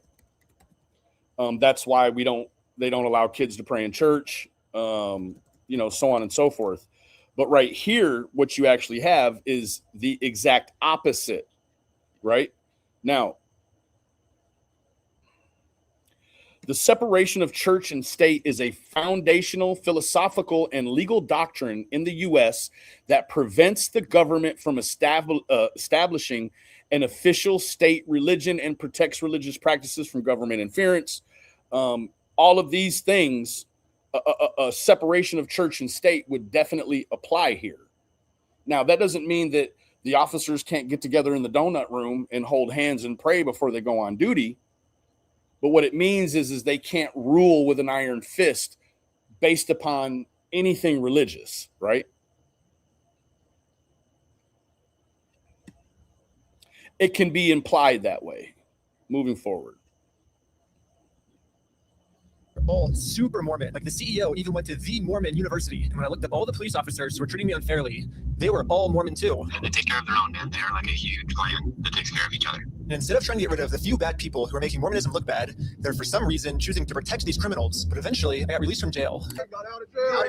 Speaker 3: That's why they don't allow kids to pray in church, you know, so on and so forth. But right here, what you actually have is the exact opposite, right? Now, the separation of church and state is a foundational philosophical and legal doctrine in the U.S. that prevents the government from establishing an official state religion and protects religious practices from government interference. All of these things, a separation of church and state would definitely apply here. Now, that doesn't mean that the officers can't get together in the donut room and hold hands and pray before they go on duty. But what it means is they can't rule with an iron fist based upon anything religious, right? It can be implied that way moving forward.
Speaker 4: all super Mormon. Like the CEO even went to the Mormon University. And when I looked up all the police officers who were treating me unfairly, they were all Mormon too.
Speaker 10: And they take care of their own, man. They're like a huge clan that takes care of each other.
Speaker 4: And instead of trying to get rid of the few bad people who are making Mormonism look bad, they're for some reason choosing to protect these criminals. But eventually, I got released from jail.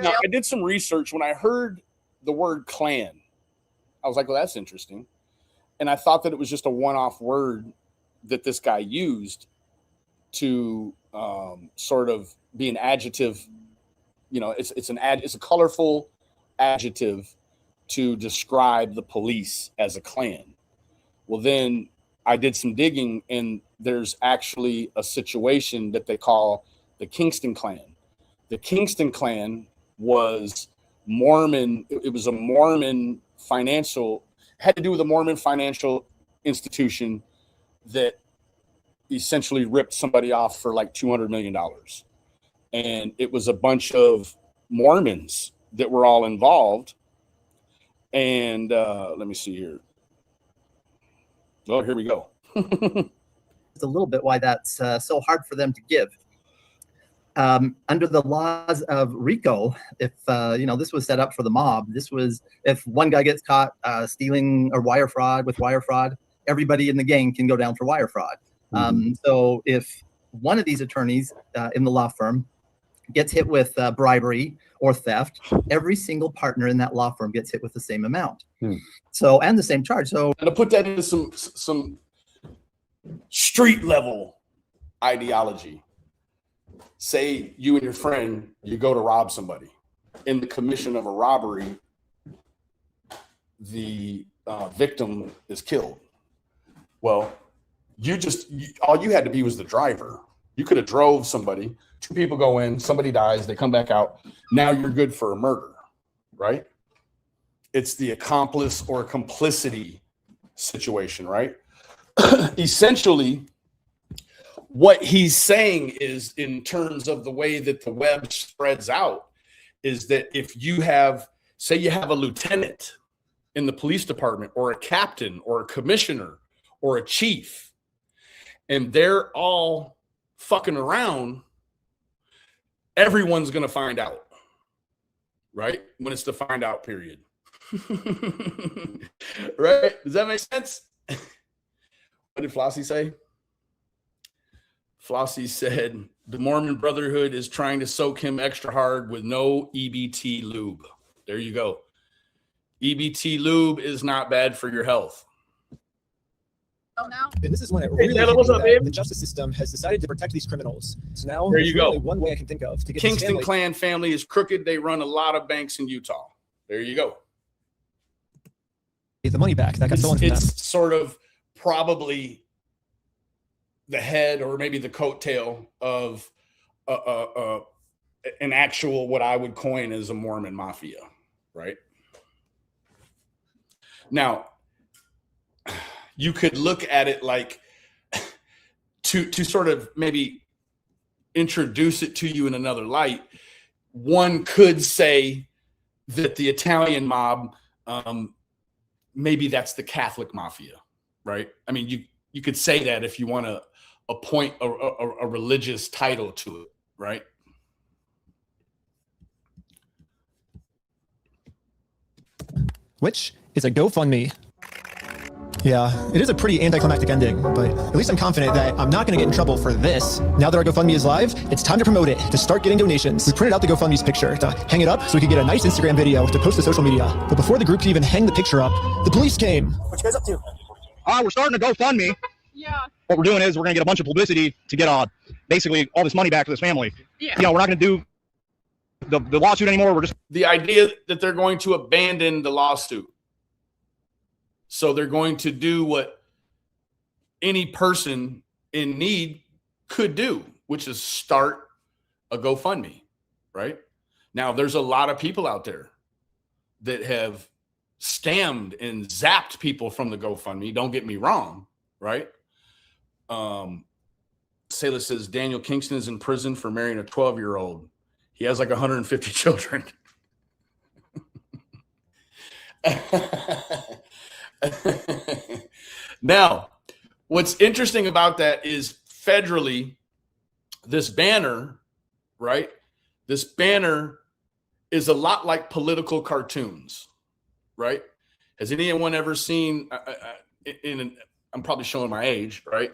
Speaker 3: Now, I did some research. When I heard the word clan, I was like, well, that's interesting. And I thought that it was just a one-off word that this guy used to sort of be an adjective. You know, it's a colorful adjective to describe the police as a clan. Well, then I did some digging, and there's actually a situation that they call the Kingston Clan. The Kingston Clan was Mormon. It was a Mormon had to do with a Mormon financial institution that essentially ripped somebody off for like $200 million. And it was a bunch of Mormons that were all involved. And let me see here. Oh, here we go.
Speaker 15: It's a little bit why that's so hard for them to give. Under the laws of RICO, if this was set up for the mob, this was if one guy gets caught stealing or wire fraud, everybody in the gang can go down for wire fraud. So if one of these attorneys in the law firm gets hit with bribery or theft, every single partner in that law firm gets hit with the same amount. So, and the same charge. So,
Speaker 3: and to put that into some street level ideology, say you and your friend, you go to rob somebody. In the commission of a robbery, the victim is killed. Well, all you had to be was the driver. You could have drove somebody. Two people go in, somebody dies, they come back out. Now you're good for a murder, right? It's the accomplice or complicity situation, right? Essentially, what he's saying is, in terms of the way that the web spreads out, is that if you have, say you have a lieutenant in the police department, or a captain, or a commissioner, or a chief, and they're all fucking around, everyone's going to find out, right? When it's the find out period. Right? Does that make sense? What did Flossie say? Flossie said, the Mormon Brotherhood is trying to soak him extra hard with no EBT lube. There you go. EBT lube is not bad for your health.
Speaker 4: And this is when it really the justice system has decided to protect these criminals. So now
Speaker 3: there you go.
Speaker 4: Only one way I can think of to get
Speaker 3: Kingston Clan family is crooked. They run a lot of banks in Utah. There you go.
Speaker 4: The money back that got stolen from them.
Speaker 3: It's sort of probably the head or maybe the coattail of an actual, what I would coin as a Mormon mafia, right? Now, you could look at it like to sort of maybe introduce it to you in another light. One could say that the Italian mob, maybe that's the Catholic mafia, right? I mean, you could say that if you want to appoint a religious title to it, right?
Speaker 4: Which is a GoFundMe. Yeah, it is a pretty anticlimactic ending, but at least I'm confident that I'm not going to get in trouble for this. Now that our GoFundMe is live, it's time to promote it, to start getting donations. We printed out the GoFundMe's picture to hang it up so we could get a nice Instagram video to post to social media. But before the group could even hang the picture up, the police came.
Speaker 14: What you guys up to?
Speaker 16: We're starting a GoFundMe.
Speaker 6: Yeah.
Speaker 16: What we're doing is we're going to get a bunch of publicity to get basically all this money back to this family.
Speaker 6: Yeah.
Speaker 16: We're not going to do the lawsuit anymore. We're just
Speaker 3: the idea that they're going to abandon the lawsuit. So they're going to do what any person in need could do, which is start a GoFundMe, right? Now, there's a lot of people out there that have scammed and zapped people from the GoFundMe. Don't get me wrong, right? Sayla says Daniel Kingston is in prison for marrying a 12-year-old. He has like 150 children. Now, what's interesting about that is federally, this banner right? This banner is a lot like political cartoons, right? Has anyone ever seen, I'm probably showing my age, right?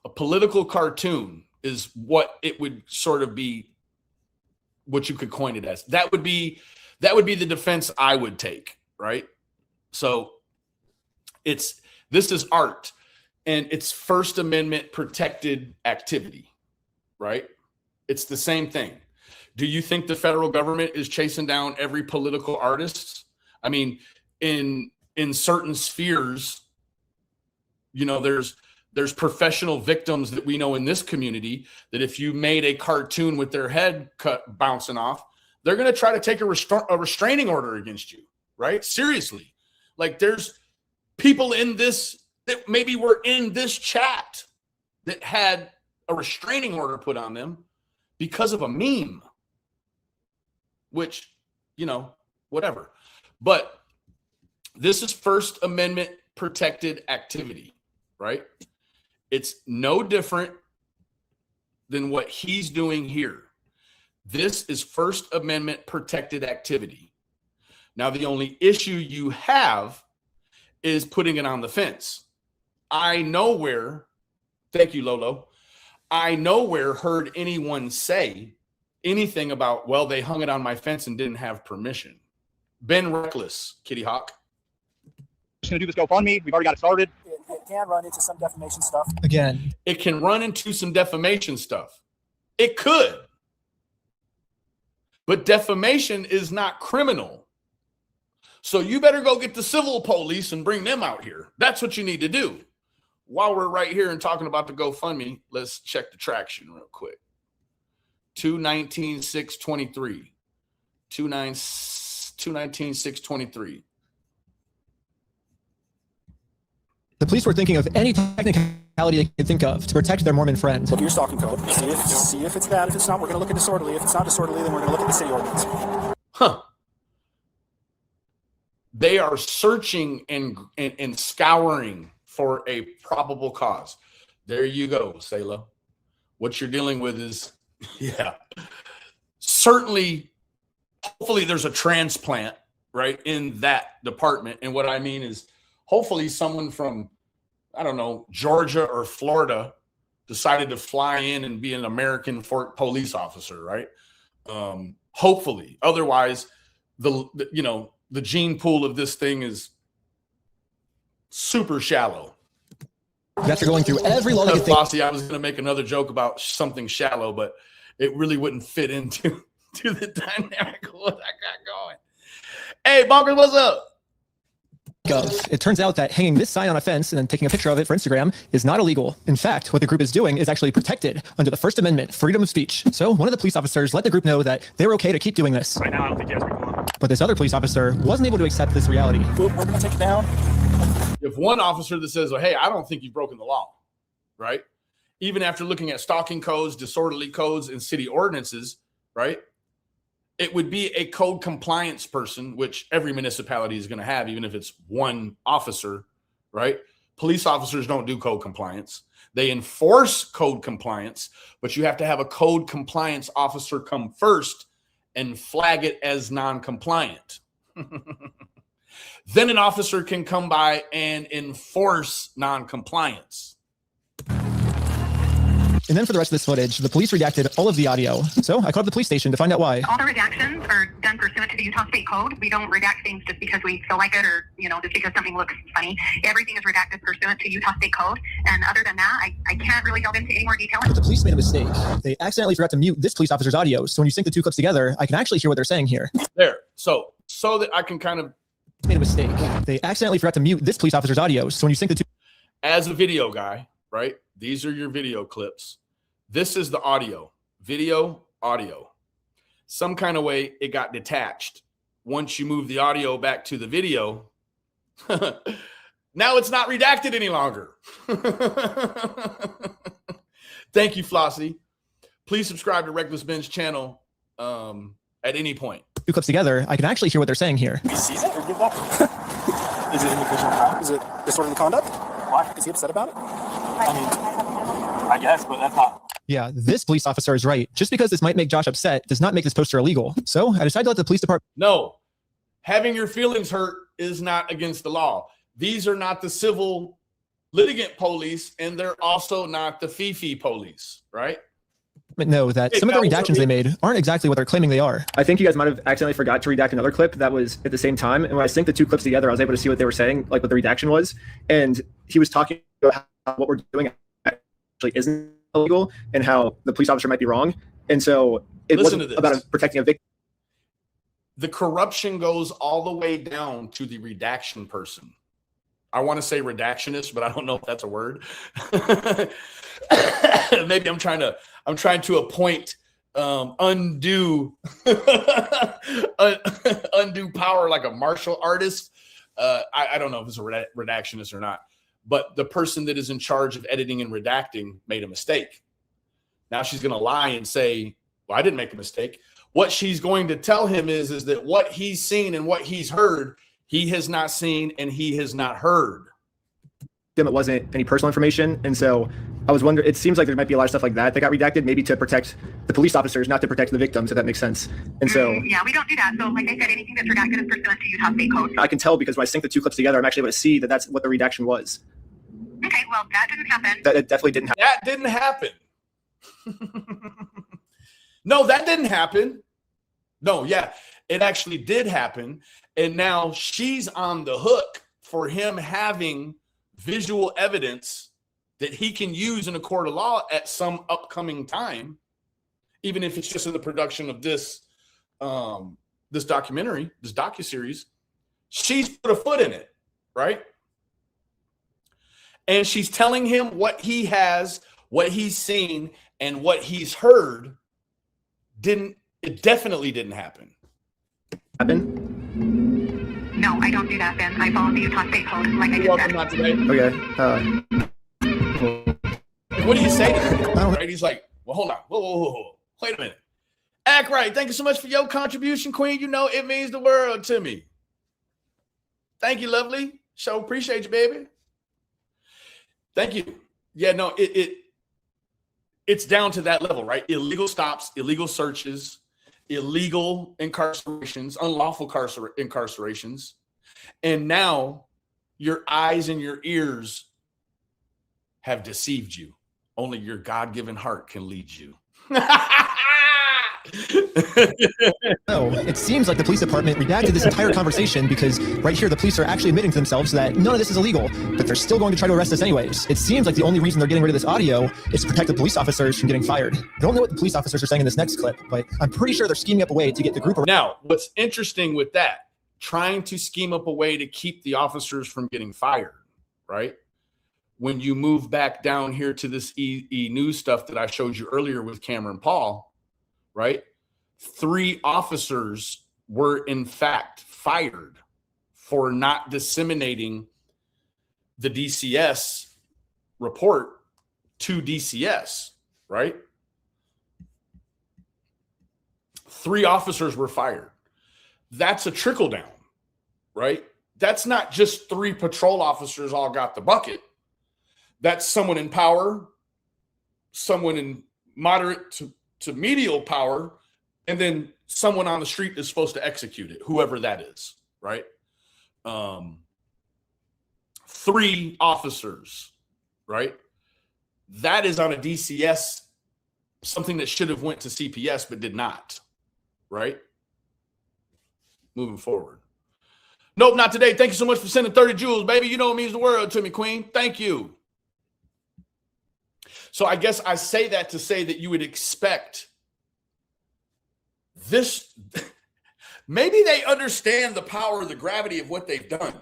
Speaker 3: A political cartoon is what it would sort of be, what you could coin it as. That would be the defense I would take, right? So this is art, and it's First Amendment protected activity, right? It's the same thing. Do you think the federal government is chasing down every political artist? I mean, in certain spheres, you know, there's professional victims that we know in this community that if you made a cartoon with their head cut bouncing off, they're going to try to take a restraining order against you, right? Seriously. Like, there's people in this that maybe were in this chat that had a restraining order put on them because of a meme, which, you know, whatever. But this is First Amendment protected activity, right? It's no different than what he's doing here. This is First Amendment protected activity. Now, the only issue you have is putting it on the fence. I nowhere, thank you, Lolo, I nowhere heard anyone say anything about, well, they hung it on my fence and didn't have permission. Ben Reckless, Kitty Hawk.
Speaker 16: Just going to do this GoFundMe. We've already got it started.
Speaker 8: It can run into some defamation stuff.
Speaker 4: Again,
Speaker 3: it can run into some defamation stuff. It could. But defamation is not criminal. So you better go get the civil police and bring them out here. That's what you need to do. While we're right here and talking about the GoFundMe, let's check the traction real quick. 219,623. 219,623.
Speaker 4: the police were thinking of any technicality they could think of to protect their Mormon friend.
Speaker 8: Look at your stalking code. See if it's bad. If it's not, we're going to look at disorderly. If it's not disorderly, then we're going to look at the city ordinance.
Speaker 3: Huh. They are searching and scouring for a probable cause. There you go, Selah. What you're dealing with is, yeah, certainly, hopefully there's a transplant, right, in that department. And what I mean is hopefully someone from, I don't know, Georgia or Florida decided to fly in and be an American police officer, right? Hopefully. Otherwise, the gene pool of this thing is super shallow.
Speaker 4: After going through every law they could think.
Speaker 3: Flossie, I was going to make another joke about something shallow, but it really wouldn't fit into the dynamic of what I got going. Hey, Bonkers, what's up?
Speaker 4: It turns out that hanging this sign on a fence and then taking a picture of it for Instagram is not illegal. In fact, what the group is doing is actually protected under the First Amendment, freedom of speech. So one of the police officers let the group know that they were okay to keep doing this.
Speaker 8: Right now, I don't think yes, we can.
Speaker 4: But this other police officer wasn't able to accept this reality.
Speaker 8: We're going to take it down.
Speaker 3: If one officer that says, well, hey, I don't think you've broken the law, right? Even after looking at stalking codes, disorderly codes, and city ordinances, right? It would be a code compliance person, which every municipality is going to have, even if it's one officer, right? Police officers don't do code compliance. They enforce code compliance, but you have to have a code compliance officer come first and flag it as non-compliant. Then an officer can come by and enforce non-compliance.
Speaker 4: And then for the rest of this footage, the police redacted all of the audio. So I called the police station to find out why.
Speaker 9: All the redactions are done pursuant to the Utah State Code. We don't redact things just because we feel like it or, just because something looks funny. Everything is redacted pursuant to Utah State Code. And other than that, I can't really delve into any more detail.
Speaker 4: But the police made a mistake. They accidentally forgot to mute this police officer's audio. So when you sync the two clips together, I can actually hear what they're saying here.
Speaker 3: There. So that I can kind of...
Speaker 4: Made a mistake. They accidentally forgot to mute this police officer's audio. So when you sync the two...
Speaker 3: As a video guy, right? These are your video clips. This is the audio, video, audio. Some kind of way it got detached. Once you move the audio back to the video, now it's not redacted any longer. Thank you, Flossie. Please subscribe to Reckless Ben's channel at any point.
Speaker 4: Two clips together, I can actually hear what they're saying here.
Speaker 8: You see that? Is it an official crime? Is it disorderly conduct? Why? Is he upset about it? I mean, I guess, but that's not.
Speaker 4: Yeah, this police officer is right. Just because this might make Josh upset does not make this poster illegal. So I decided to let the police department.
Speaker 3: No, having your feelings hurt is not against the law. These are not the civil litigant police, and they're also not the Fifi police, right?
Speaker 4: know that some of the redactions they made aren't exactly what they're claiming they are.
Speaker 7: I think you guys might have accidentally forgot to redact another clip that was at the same time. And when I synced the two clips together, I was able to see what they were saying, like what the redaction was. And he was talking about how what we're doing actually isn't illegal and how the police officer might be wrong. And so it wasn't about protecting a victim.
Speaker 3: The corruption goes all the way down to the redaction person. I want to say redactionist, but I don't know if that's a word. Maybe I'm trying to appoint undue power like a martial artist. I don't know if it's a redactionist or not, but the person that is in charge of editing and redacting made a mistake. Now she's going to lie and say, well, I didn't make a mistake. What she's going to tell him is that what he's seen and what he's heard, he has not seen and he has not heard.
Speaker 7: It wasn't any personal information. And so I was wondering, it seems like there might be a lot of stuff like that got redacted, maybe to protect the police officers, not to protect the victims, if that makes sense. And so
Speaker 9: yeah, we don't do that. So like I said, anything that's redacted is pursuant to Utah State Code.
Speaker 7: I can tell because when I sync the two clips together, I'm actually able to see that that's what the redaction was.
Speaker 9: Okay, well, that didn't happen.
Speaker 7: That it definitely didn't happen.
Speaker 3: That didn't happen. No, that didn't happen. No, yeah, it actually did happen. And now she's on the hook for him having visual evidence that he can use in a court of law at some upcoming time, even if it's just in the production of this this documentary, this docuseries. She's put a foot in it, right? And she's telling him what he has, what he's seen, and what he's heard. It definitely didn't happen.
Speaker 9: No, I don't do that, Ben. I follow the Utah State Code, like I just said.
Speaker 3: Not today.
Speaker 7: Okay.
Speaker 3: What do you say to him? Right? He's like, well, hold on. Whoa. Wait a minute. Act right. Thank you so much for your contribution, Queen. You know it means the world to me. Thank you, lovely. So appreciate you, baby. Thank you. Yeah, no, it's down to that level, right? Illegal stops, illegal searches, illegal incarcerations, unlawful incarcerations. And now your eyes and your ears have deceived you. Only your God-given heart can lead you.
Speaker 4: No, it seems like the police department redacted this entire conversation because right here the police are actually admitting to themselves that none of this is illegal, but they're still going to try to arrest us anyways. It seems like the only reason they're getting rid of this audio is to protect the police officers from getting fired. I don't know what the police officers are saying in this next clip, but I'm pretty sure they're scheming up a way to get the group.
Speaker 3: Now, what's interesting with that, trying to scheme up a way to keep the officers from getting fired, right? When you move back down here to this E-News stuff that I showed you earlier with Cameron Paul, right? 3 officers were in fact fired for not disseminating the DCS report to DCS, right? 3 officers were fired. That's a trickle down, right? That's not just 3 patrol officers all got the bucket. That's someone in power, someone in moderate to medial power, and then someone on the street is supposed to execute it, whoever that is, right? 3 officers, right? That is on a DCS, something that should have went to CPS but did not, right? Moving forward. Nope, not today. Thank you so much for sending 30 jewels, baby. You know it means the world to me, Queen. Thank you. So I guess I say that to say that you would expect this. Maybe they understand the power, the gravity of what they've done,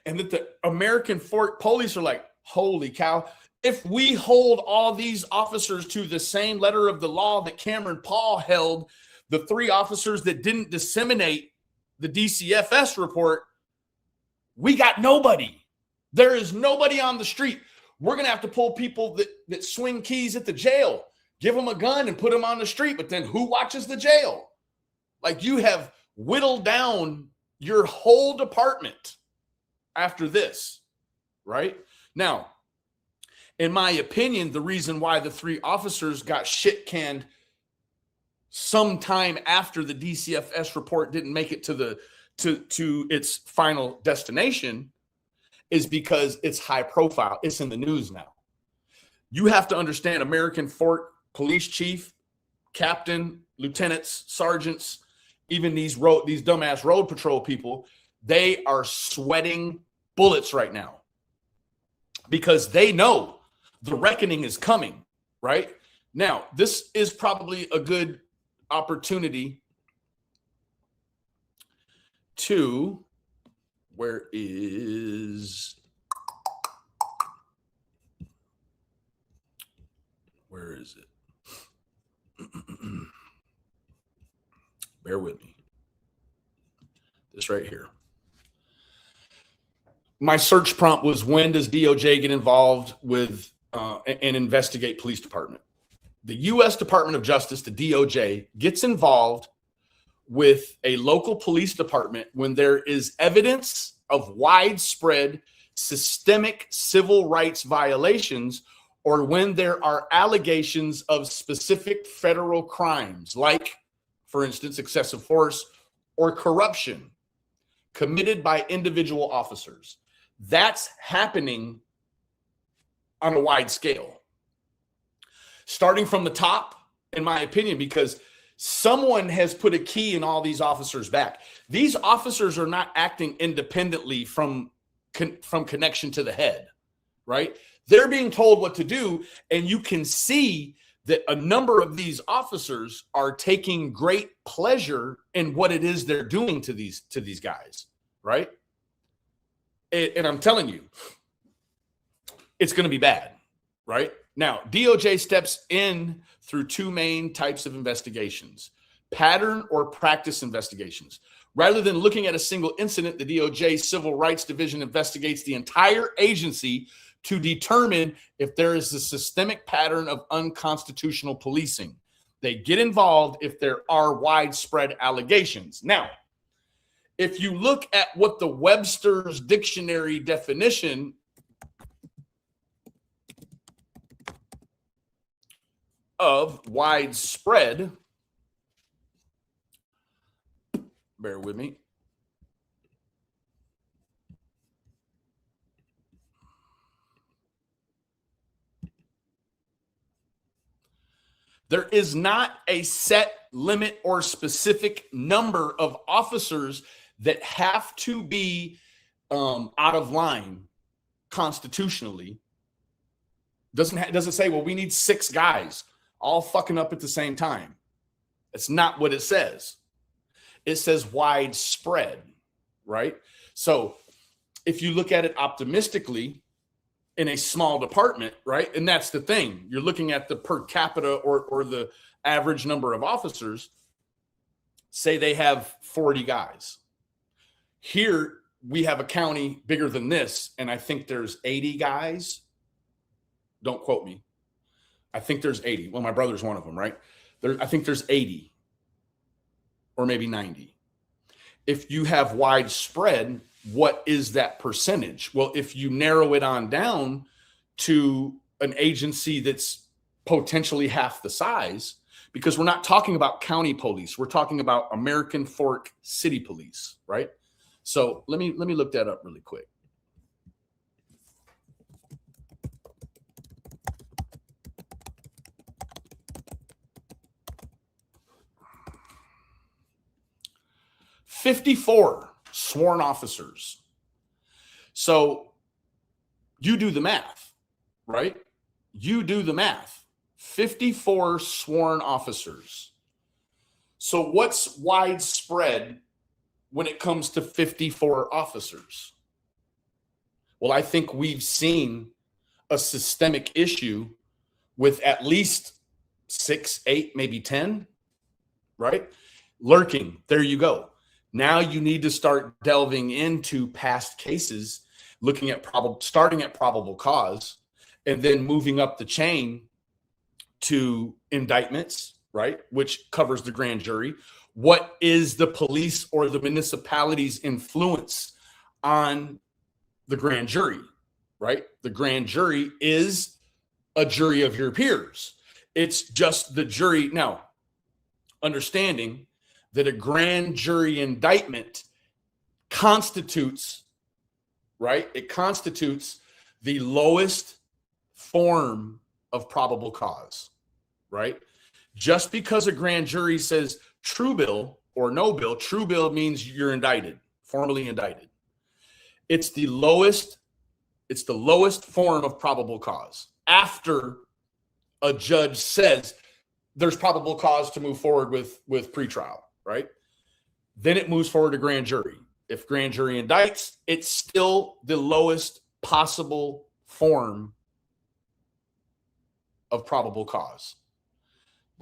Speaker 3: and that the American police are like, holy cow, if we hold all these officers to the same letter of the law that Cameron Paul held the 3 officers that didn't disseminate the DCFS report, we got nobody. There is nobody on the street. We're going to have to pull people that swing keys at the jail, give them a gun and put them on the street. But then who watches the jail? Like, you have whittled down your whole department after this, right? Now, in my opinion, the reason why the 3 officers got shit canned sometime after the DCFS report didn't make it to its final destination is because it's high profile. It's in the news now. You have to understand, American Fork police chief, captain, lieutenants, sergeants, even these dumbass road patrol people, they are sweating bullets right now because they know the reckoning is coming, right? Now, this is probably a good opportunity to, where is it? Bear with me. This right here. My search prompt was, when does DOJ get involved with and investigate police department? The U.S. Department of Justice, the DOJ, gets involved with a local police department when there is evidence of widespread systemic civil rights violations, or when there are allegations of specific federal crimes, like, for instance, excessive force or corruption committed by individual officers. That's happening on a wide scale. Starting from the top, in my opinion, because someone has put a key in all these officers' back. These officers are not acting independently from connection to the head, right? They're being told what to do, and you can see that a number of these officers are taking great pleasure in what it is they're doing to these guys, right? And I'm telling you, it's going to be bad, right? Now, DOJ steps in through 2 main types of investigations: pattern or practice investigations. Rather than looking at a single incident, the DOJ Civil Rights Division investigates the entire agency to determine if there is a systemic pattern of unconstitutional policing. They get involved if there are widespread allegations. Now, if you look at what the Webster's Dictionary definition of widespread, bear with me. There is not a set limit or specific number of officers that have to be out of line constitutionally. Doesn't say, well, we need 6 guys all fucking up at the same time. That's not what it says. It says widespread, right? So if you look at it optimistically in a small department, right? And that's the thing. You're looking at the per capita or the average number of officers. Say they have 40 guys. Here we have a county bigger than this, and I think there's 80 guys. Don't quote me. I think there's 80. Well, my brother's one of them, right? I think there's 80 or maybe 90. If you have widespread, what is that percentage? Well, if you narrow it on down to an agency that's potentially half the size, because we're not talking about county police, we're talking about American Fork City Police, right? So let me look that up really quick. $54 sworn officers. So you do the math, right? You do the math. 54 sworn officers. So what's widespread when it comes to 54 officers? Well, I think we've seen a systemic issue with at least 6, 8, maybe 10, right? Lurking. There you go. Now you need to start delving into past cases, looking at starting at probable cause, and then moving up the chain to indictments, right? Which covers the grand jury. What is the police or the municipality's influence on the grand jury, right? The grand jury is a jury of your peers. It's just the jury. Now, understanding that a grand jury indictment constitutes, right? It constitutes the lowest form of probable cause, right? Just because a grand jury says true bill or no bill, true bill means you're indicted, formally indicted. It's the lowest form of probable cause. After a judge says there's probable cause to move forward with pretrial, right? Then it moves forward to grand jury. If grand jury indicts, it's still the lowest possible form of probable cause.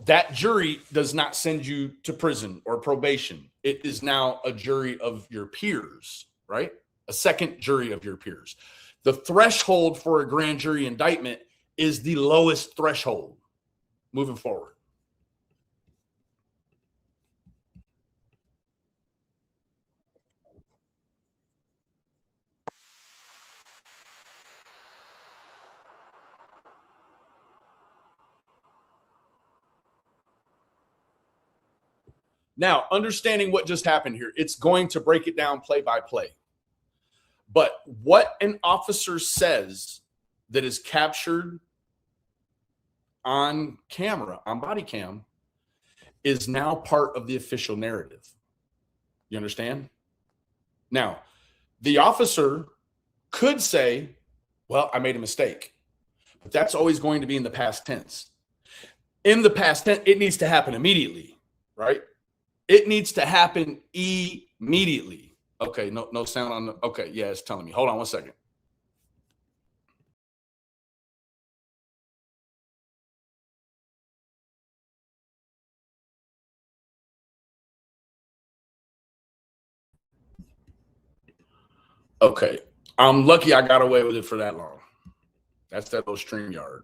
Speaker 3: That jury does not send you to prison or probation. It is now a jury of your peers, right? A second jury of your peers. The threshold for a grand jury indictment is the lowest threshold moving forward. Now, understanding what just happened here, it's going to break it down play by play. But what an officer says that is captured on camera, on body cam, is now part of the official narrative. You understand? Now, the officer could say, well, I made a mistake. But that's always going to be in the past tense. In the past tense, it needs to happen immediately, right? It needs to happen immediately. Okay, no sound on the, okay, yeah, it's telling me. Hold on one second. Okay, I'm lucky I got away with it for that long. That's that little StreamYard.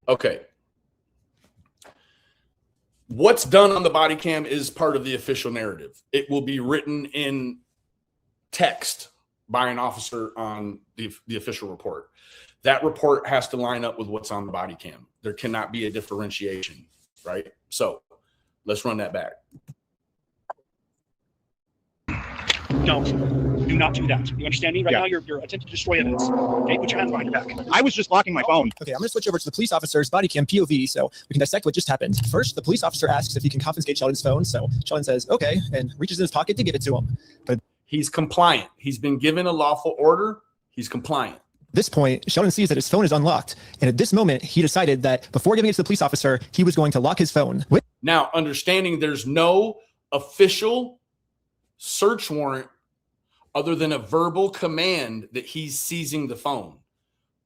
Speaker 3: Okay. What's done on the body cam is part of the official narrative. It will be written in text by an officer on the official report. That report has to line up with what's on the body cam. There cannot be a differentiation, right? So let's run that back.
Speaker 17: No, do not do that. You understand me? Right now, you're attempting to destroy evidence. Okay, put your hands behind your back.
Speaker 16: I was just locking my phone.
Speaker 4: Okay, I'm going to switch over to the police officer's body cam POV so we can dissect what just happened. First, the police officer asks if he can confiscate Sheldon's phone. So Sheldon says, okay, and reaches in his pocket to give it to him. But
Speaker 3: he's compliant. He's been given a lawful order. He's compliant.
Speaker 4: At this point, Sheldon sees that his phone is unlocked. And at this moment, he decided that before giving it to the police officer, he was going to lock his phone.
Speaker 3: Now, understanding there's no official search warrant other than a verbal command that he's seizing the phone.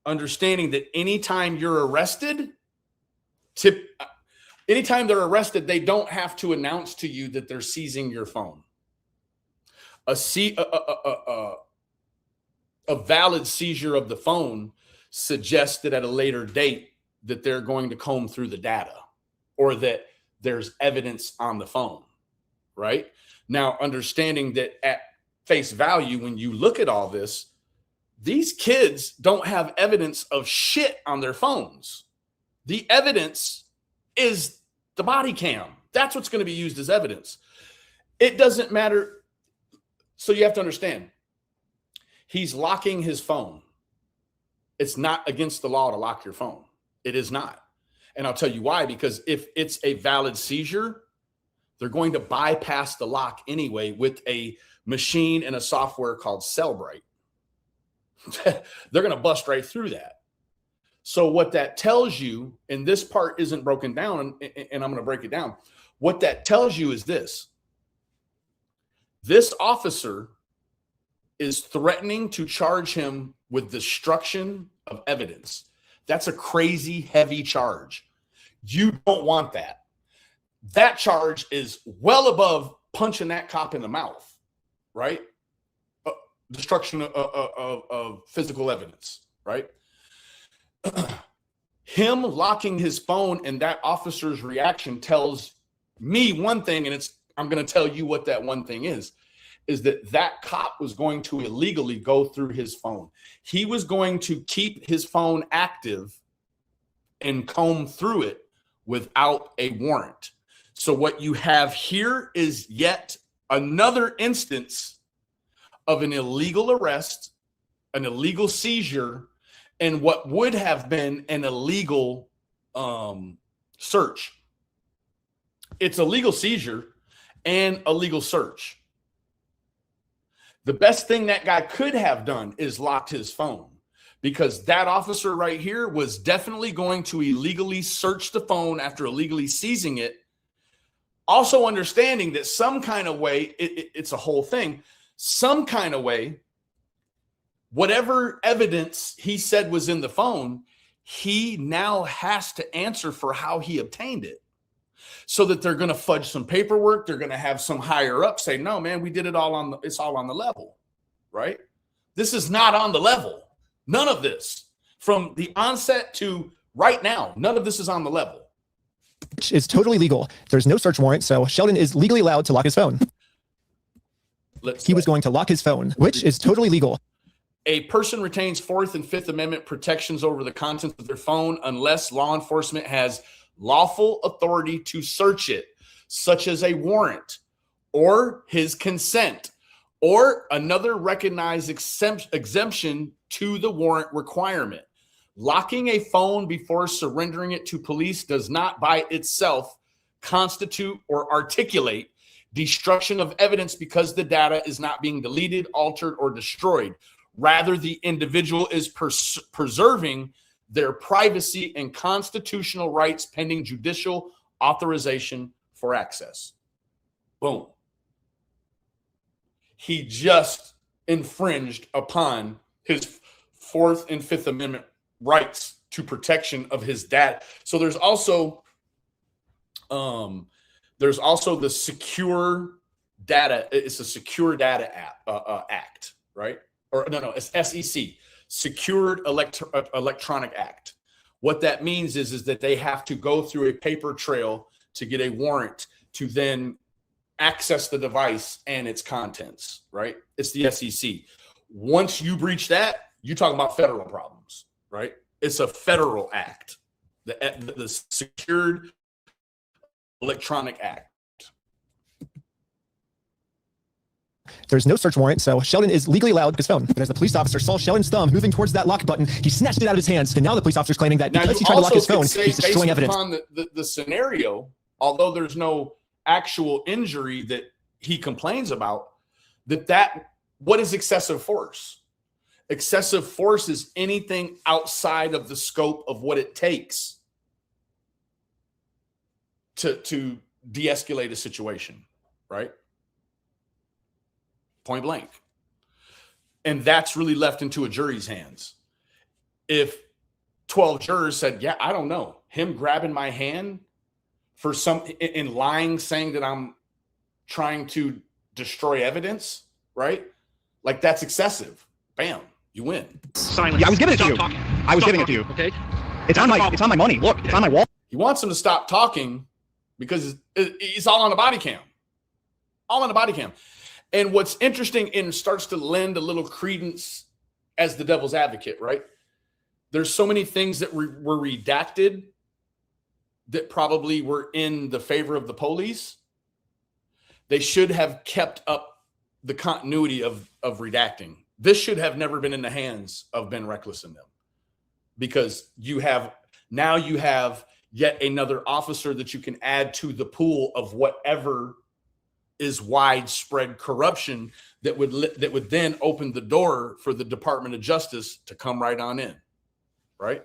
Speaker 3: Understanding that anytime you're arrested, anytime they're arrested, they don't have to announce to you that they're seizing your phone. A valid seizure of the phone suggests that at a later date that they're going to comb through the data or that there's evidence on the phone, right? Now, understanding that at face value, when you look at all this, these kids don't have evidence of shit on their phones. The evidence is the body cam. That's what's going to be used as evidence. It doesn't matter. So you have to understand, he's locking his phone. It's not against the law to lock your phone. It is not. And I'll tell you why, because if it's a valid seizure, they're going to bypass the lock anyway with a machine and a software called Cellbrite. They're going to bust right through that. So what that tells you, and this part isn't broken down, and I'm going to break it down. What that tells you is this. This officer is threatening to charge him with destruction of evidence. That's a crazy heavy charge. You don't want that. That charge is well above punching that cop in the mouth, right? Destruction of physical evidence, right? Him locking his phone and that officer's reaction tells me one thing, and I'm going to tell you what that one thing is. is that that cop was going to illegally go through his phone. He was going to keep his phone active and comb through it without a warrant. So what you have here is yet another instance of an illegal arrest, an illegal seizure, and what would have been an illegal search. It's a legal seizure and a legal search. The best thing that guy could have done is locked his phone, because that officer right here was definitely going to illegally search the phone after illegally seizing it. Also understanding that some kind of way, it's a whole thing, some kind of way, whatever evidence he said was in the phone, he now has to answer for how he obtained it. So that they're going to fudge some paperwork. They're going to have some higher up say, no, man, we did it all on it's all on the level, right? This is not on the level. None of this from the onset to right now, none of this is on the level.
Speaker 4: Which is totally legal. There's no search warrant, so Sheldon is legally allowed to lock his phone. He was going to lock his phone, which is totally legal.
Speaker 3: A person retains Fourth and Fifth Amendment protections over the contents of their phone unless law enforcement has lawful authority to search it, such as a warrant or his consent or another recognized exemption to the warrant requirement. Locking a phone before surrendering it to police does not by itself constitute or articulate destruction of evidence because the data is not being deleted, altered, or destroyed. Rather, the individual is preserving their privacy and constitutional rights pending judicial authorization for access. Boom. He just infringed upon his Fourth and Fifth Amendment rights to protection of his data. So there's also the Secure Data. It's a Secure Data Act, right? Or no, it's SEC. Secured Electronic Act. What that means is that they have to go through a paper trail to get a warrant to then access the device and its contents, right? It's the SEC. Once you breach that, you're talking about federal problems, right? It's a federal act, the Secured Electronic Act.
Speaker 4: There's no search warrant, so Sheldon is legally allowed his phone. But as the police officer saw Sheldon's thumb moving towards that lock button, he snatched it out of his hands. And now the police officer's claiming that because he tried to lock his phone, he's destroying evidence.
Speaker 3: Upon the scenario, although there's no actual injury that he complains about, what is excessive force? Excessive force is anything outside of the scope of what it takes to de-escalate a situation, right? Point blank. And that's really left into a jury's hands. If 12 jurors said, yeah, I don't know, him grabbing my hand for in lying, saying that I'm trying to destroy evidence, right? Like that's excessive. Bam, you win.
Speaker 17: Silence.
Speaker 16: Yeah, I was giving it to
Speaker 17: Stop
Speaker 16: you.
Speaker 17: talking.
Speaker 16: I was
Speaker 17: Stop
Speaker 16: giving it to you.
Speaker 17: talking, Okay.
Speaker 16: It's on my money. Look, it's on my wall.
Speaker 3: He wants him to stop talking because it's all on the body cam. All on the body cam. And what's interesting and starts to lend a little credence as the devil's advocate, right? There's so many things that were redacted that probably were in the favor of the police. They should have kept up the continuity of redacting. This should have never been in the hands of Ben Reckless and them, because you have yet another officer that you can add to the pool of whatever is widespread corruption that would then open the door for the Department of Justice to come right on in, right?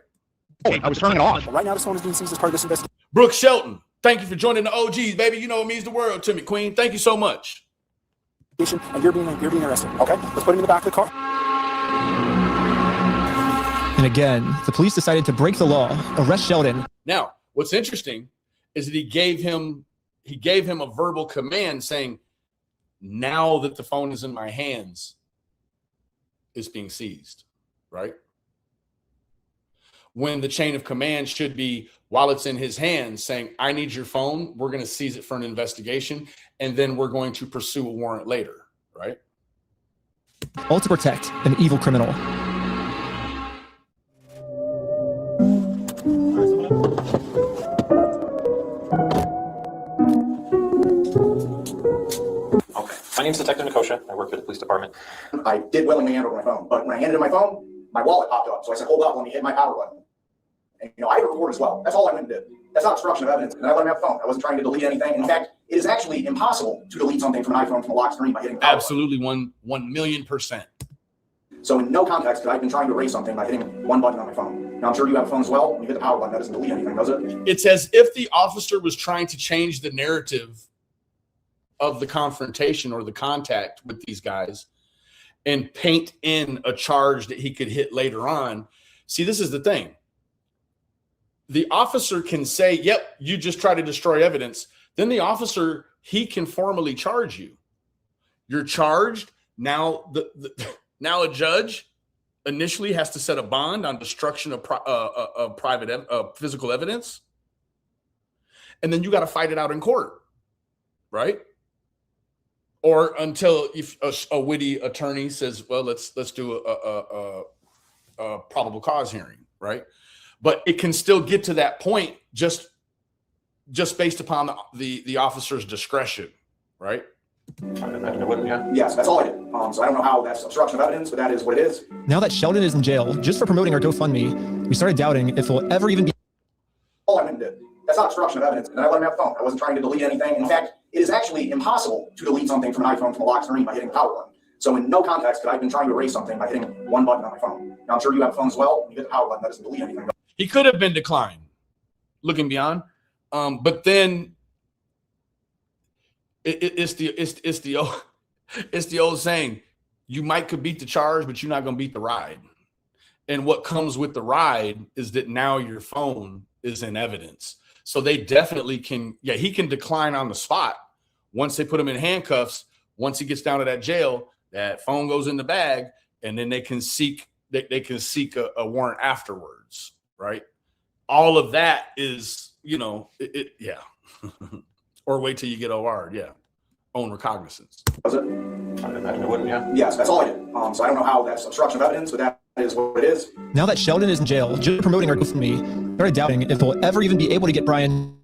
Speaker 16: I was turning it off.
Speaker 8: Right now, this phone is being seized as part of this investigation.
Speaker 3: Brooke Shelton, thank you for joining the OGs, baby. You know it means the world to me, Queen. Thank you so much.
Speaker 8: And you're being arrested. Okay, let's put him in the back of the car.
Speaker 4: And again, the police decided to break the law, arrest Sheldon.
Speaker 3: Now, what's interesting is that he gave him a verbal command saying, now that the phone is in my hands, it's being seized, right? When the chain of command should be, while it's in his hands, saying, I need your phone. We're going to seize it for an investigation, and then we're going to pursue a warrant later, right?
Speaker 4: all to protect an evil criminal.
Speaker 18: Okay. My name's Detective Nikosha. I work for the police department.
Speaker 16: I did willingly hand over my phone, but when I handed him my phone, my wallet popped up. So I said, hold up, let me hit my power button. And, I had a record as well. That's all I went and did. That's not obstruction of evidence. And I let him have the phone. I wasn't trying to delete anything. In fact, it is actually impossible to delete something from an iPhone from a lock screen by hitting power.
Speaker 3: Absolutely, 1,000,000%.
Speaker 16: So in no context could I have been trying to erase something by hitting one button on my phone. Now I'm sure you have a phone as well. When you hit the power button, that doesn't delete anything, does it?
Speaker 3: It's as if the officer was trying to change the narrative of the confrontation or the contact with these guys and paint in a charge that he could hit later on. See, this is the thing. The officer can say, yep, you just try to destroy evidence. Then the officer, he can formally charge you. You're charged. Now now a judge initially has to set a bond on destruction of private physical evidence. And then you got to fight it out in court, right? Or until if a witty attorney says, well, let's do a probable cause hearing, right? But it can still get to that point just based upon the officer's discretion, right?
Speaker 16: Yes, that's all I did. So I don't know how that's obstruction of evidence, but that is what it is.
Speaker 4: Now that Sheldon is in jail just for promoting our GoFundMe, we started doubting if we'll ever even be.
Speaker 16: All I did. That's not obstruction of evidence. And I let him have the phone. I wasn't trying to delete anything. In fact, it is actually impossible to delete something from an iPhone from a lock screen by hitting the power button. So in no context could I have been trying to erase something by hitting one button on my phone. Now I'm sure you have a phone as well. When you hit the power button, that doesn't delete anything.
Speaker 3: He could have been declined, looking beyond. But then it's the old saying, you could beat the charge, but you're not going to beat the ride. And what comes with the ride is that now your phone is in evidence. So they definitely can, he can decline on the spot. Once they put him in handcuffs, once he gets down to that jail, that phone goes in the bag, and then they can seek a warrant afterwards, right? All of that is, or wait till you get OR'd, own recognizance.
Speaker 16: Was it? Yes, that's all I did. So I don't know how that's obstruction of evidence, but that is what it is.
Speaker 4: Now that Sheldon is in jail, just promoting our GoFundMe, started doubting if we'll ever even be able to get Brian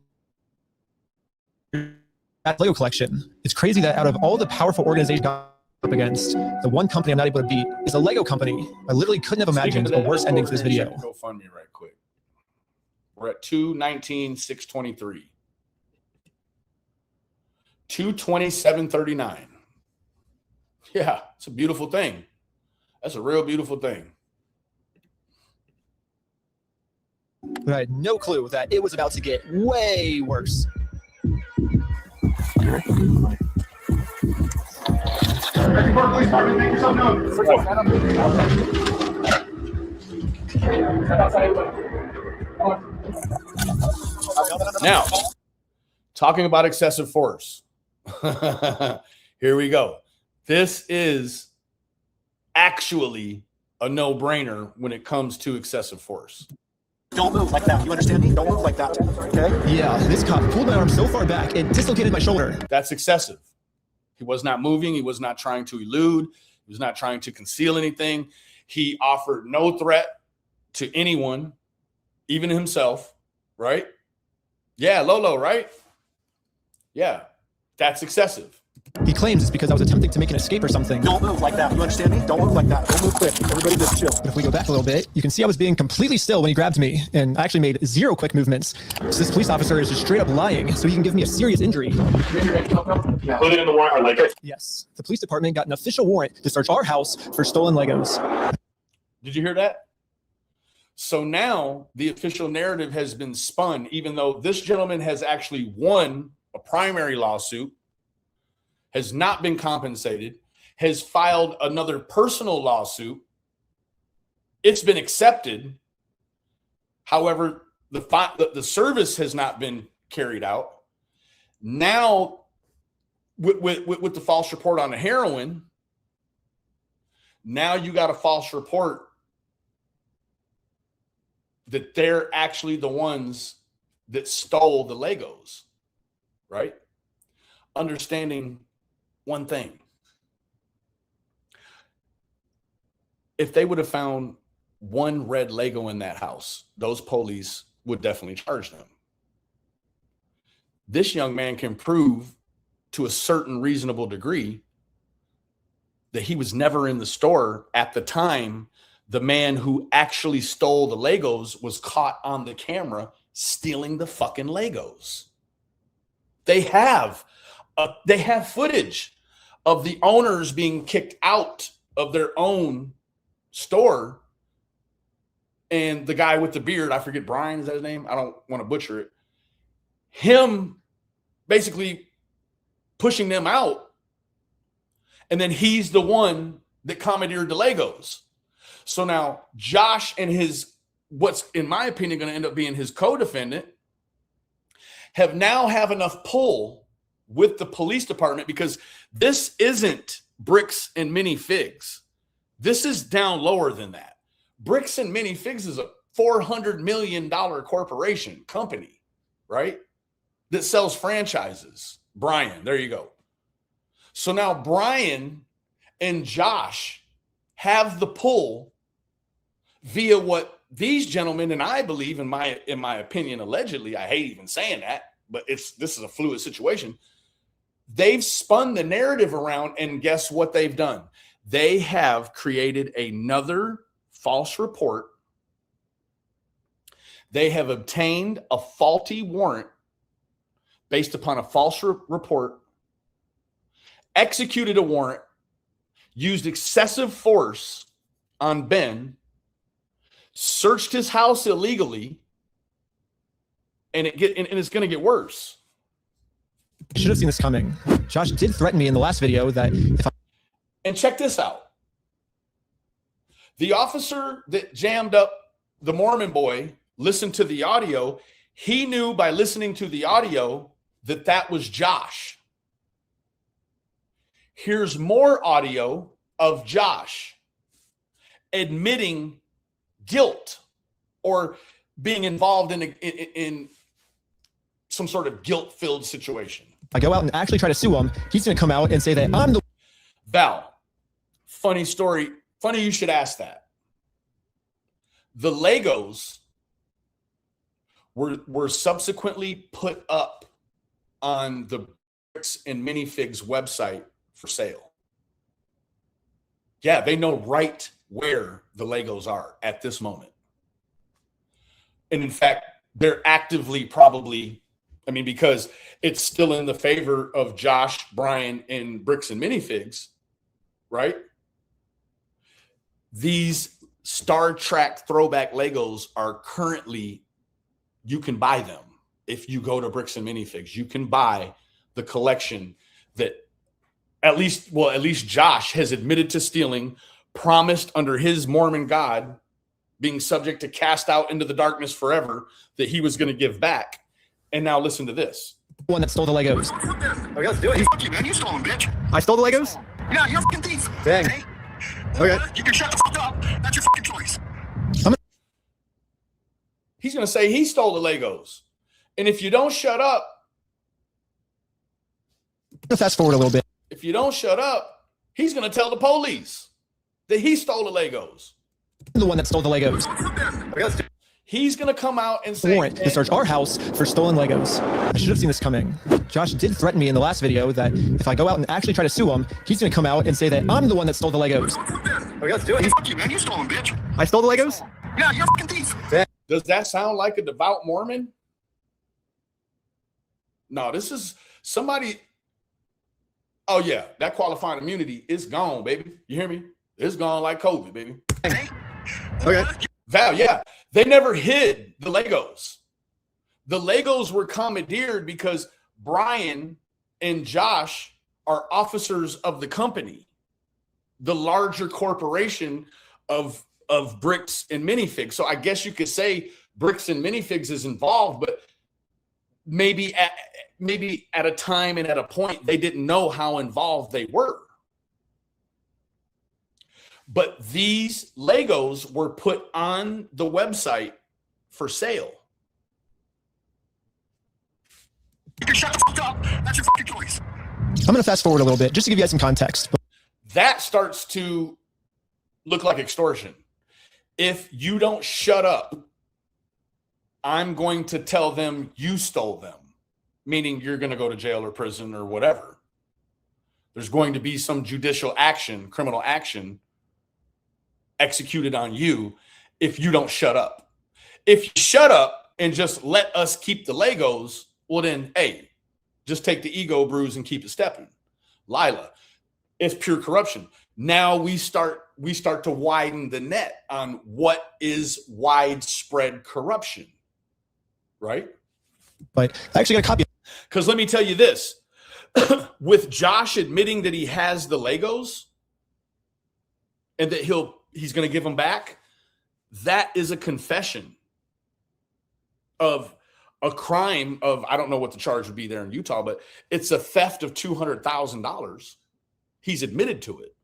Speaker 4: that Lego collection. It's crazy that out of all the powerful organizations up against, the one company I'm not able to beat is a Lego company. I literally couldn't have imagined a worse ending for this video.
Speaker 3: GoFundMe right quick. We're at 219,623. 227.39. Yeah, it's a beautiful thing. That's a real beautiful thing.
Speaker 4: But I had no clue that it was about to get way worse.
Speaker 3: Now, talking about excessive force. Here we go. This is actually a no-brainer when it comes to excessive force.
Speaker 8: Don't move like that. You understand me? Don't move like that. Okay?
Speaker 4: Yeah, this cop pulled my arm so far back it dislocated my shoulder.
Speaker 3: That's excessive. He was not moving. He was not trying to elude. He was not trying to conceal anything. He offered no threat to anyone, even himself, right? Yeah, Lolo, right? Yeah, that's excessive.
Speaker 4: He claims it's because I was attempting to make an escape or something.
Speaker 8: Don't move like that. You understand me? Don't move like that. Don't move quick. Everybody just chill.
Speaker 4: But if we go back a little bit, you can see I was being completely still when he grabbed me, and I actually made 0 quick movements. So this police officer is just straight up lying, so he can give me a serious injury.
Speaker 18: Put it in the warrant, like it.
Speaker 4: Yes, the police department got an official warrant to search our house for stolen Legos.
Speaker 3: Did you hear that? So now the official narrative has been spun, even though this gentleman has actually won a primary lawsuit, has not been compensated, has filed another personal lawsuit. It's been accepted. However, the service has not been carried out. Now, with the false report on the heroin, now you got a false report that they're actually the ones that stole the Legos, right? Understanding one thing. if they would have found one red Lego in that house, those police would definitely charge them. This young man can prove to a certain reasonable degree that he was never in the store at the time the man who actually stole the Legos was caught on the camera stealing the fucking Legos. They have footage of the owners being kicked out of their own store, and the guy with the beard, I forget, Brian, is that his name? I don't want to butcher it. Him basically pushing them out, and then he's the one that commandeered the Legos. So now Josh and his, what's in my opinion going to end up being his co-defendant, have enough pull with the police department, because this isn't Bricks and Minifigs. This is down lower than that. Bricks and Minifigs is a $400 million corporation company, right? That sells franchises. Brian, there you go. So now Brian and Josh have the pull via what these gentlemen, and I believe in my opinion, allegedly, I hate even saying that, but this is a fluid situation. They've spun the narrative around, and guess what they've done? They have created another false report. They have obtained a faulty warrant based upon a false report, executed a warrant, used excessive force on Ben, searched his house illegally, and it's going to get worse.
Speaker 4: I should have seen this coming. Josh did threaten me in the last video that if I...
Speaker 3: And check this out. The officer that jammed up the Mormon boy listened to the audio. He knew by listening to the audio that that was Josh. Here's more audio of Josh admitting guilt or being involved in some sort of guilt-filled situation.
Speaker 4: I go out and actually try to sue him, he's going to come out and say that I'm the...
Speaker 3: Val, funny story. Funny you should ask that. The Legos were subsequently put up on the Bricks and Minifigs website for sale. Yeah, they know right where the Legos are at this moment. And in fact, they're actively probably, because it's still in the favor of Josh, Brian, and Bricks and Minifigs, right? These Star Trek throwback Legos are currently, you can buy them. If you go to Bricks and Minifigs, you can buy the collection that at least Josh has admitted to stealing, promised under his Mormon God, being subject to cast out into the darkness forever, that he was going to give back. And now listen to this.
Speaker 4: The one that stole the Legos.
Speaker 16: Okay, let's do it. Fuck you, man. You stole them, bitch.
Speaker 4: I stole the Legos?
Speaker 16: Yeah, you're a fucking thief.
Speaker 4: Dang.
Speaker 16: Okay?
Speaker 4: Okay.
Speaker 16: You can shut the fuck up. That's your fucking choice.
Speaker 3: He's going to say he stole the Legos. And if you don't shut up,
Speaker 4: fast forward a little bit.
Speaker 3: If you don't shut up, he's going to tell the police that he stole the Legos.
Speaker 4: The one that stole the Legos.
Speaker 3: He's going to come out and say...
Speaker 4: Warrant to search our house for stolen Legos. I should have seen this coming. Josh did threaten me in the last video that if I go out and actually try to sue him, he's going to come out and say that I'm the one that stole the Legos.
Speaker 16: Okay, let's do it. Fuck you, man. You stole them, bitch.
Speaker 4: I stole the Legos?
Speaker 16: Yeah, you're a fucking thief.
Speaker 3: Does that sound like a devout Mormon? No, this is somebody... Oh, yeah, that qualifying immunity is gone, baby. You hear me? It's gone like COVID, baby.
Speaker 4: Okay.
Speaker 3: Val, yeah. They never hid the Legos. The Legos were commandeered because Brian and Josh are officers of the company, the larger corporation of Bricks and Minifigs. So I guess you could say Bricks and Minifigs is involved, but maybe at a time and at a point they didn't know how involved they were. But these Legos were put on the website for sale.
Speaker 16: You can shut the fuck up. That's your fucking choice.
Speaker 4: I'm going to fast forward a little bit just to give you guys some context.
Speaker 3: That starts to look like extortion. If you don't shut up, I'm going to tell them you stole them, meaning you're going to go to jail or prison or whatever. There's going to be some judicial action, criminal action executed on you if you don't shut up. If you shut up and just let us keep the Legos, well then, hey, just take the ego bruise and keep it stepping. Lila, it's pure corruption. Now we start to widen the net on what is widespread corruption, right?
Speaker 4: But I actually got a copy.
Speaker 3: Because let me tell you this, with Josh admitting that he has the Legos and that he's going to give them back, that is a confession of a crime of, I don't know what the charge would be there in Utah, but it's a theft of $200,000. He's admitted to it.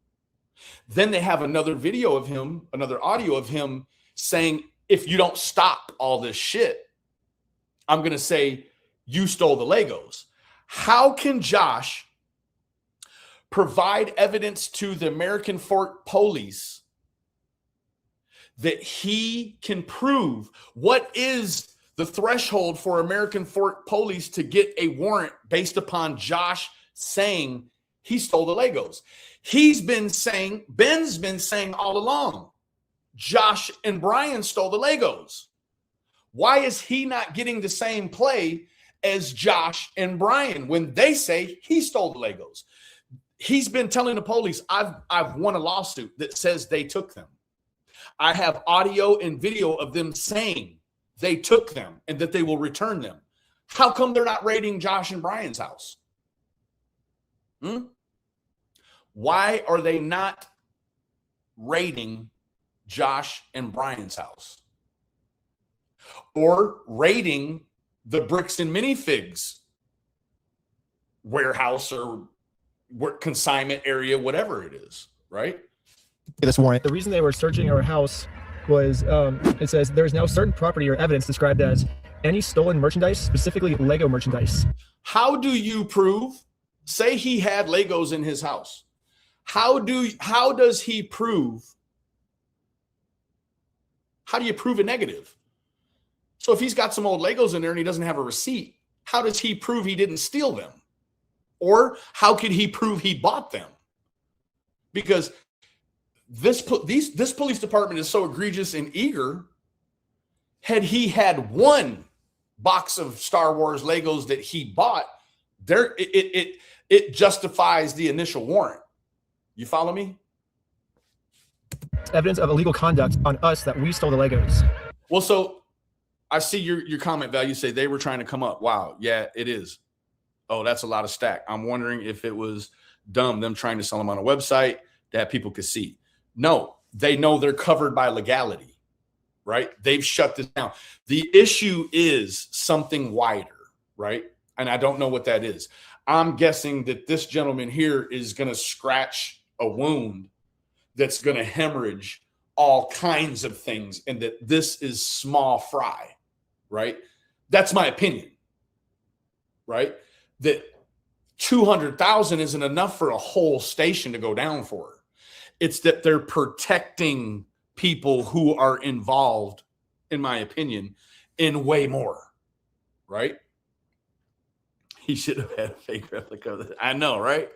Speaker 3: Then they have another video of him, another audio of him saying, if you don't stop all this shit, I'm going to say you stole the Legos. How can Josh provide evidence to the American Fork Police that he can prove what is the threshold for American Fork Police to get a warrant based upon Josh saying he stole the Legos? Ben's been saying all along, Josh and Brian stole the Legos. Why is he not getting the same play as Josh and Brian when they say he stole the Legos? He's been telling the police, I've won a lawsuit that says they took them. I have audio and video of them saying they took them and that they will return them. How come they're not raiding Josh and Brian's house? Why are they not raiding Josh and Brian's house? Or raiding the Bricks and Minifigs warehouse or consignment area, whatever it is, right?
Speaker 4: This warrant.
Speaker 7: The reason they were searching our house was, it says there is now certain property or evidence described as any stolen merchandise, specifically Lego merchandise.
Speaker 3: How do you prove? Say he had Legos in his house. How does he prove? How do you prove a negative? So if he's got some old Legos in there and he doesn't have a receipt, how does he prove he didn't steal them? Or how could he prove he bought them? Because this police department is so egregious and eager. Had he had one box of Star Wars Legos that he bought, it justifies the initial warrant. You follow me?
Speaker 7: Evidence of illegal conduct on us that we stole the Legos.
Speaker 3: Well, so I see your comment value say they were trying to come up. Wow. Yeah, it is. Oh, that's a lot of stack. I'm wondering if it was dumb, them trying to sell them on a website that people could see. No, they know they're covered by legality, right? They've shut this down. The issue is something wider, right? And I don't know what that is. I'm guessing that this gentleman here is going to scratch a wound that's going to hemorrhage all kinds of things, and that this is small fry, right? That's my opinion, right? That 200,000 isn't enough for a whole station to go down for. It's that they're protecting people who are involved, in my opinion, in way more, right? He should have had a fake replica of it. I know, right?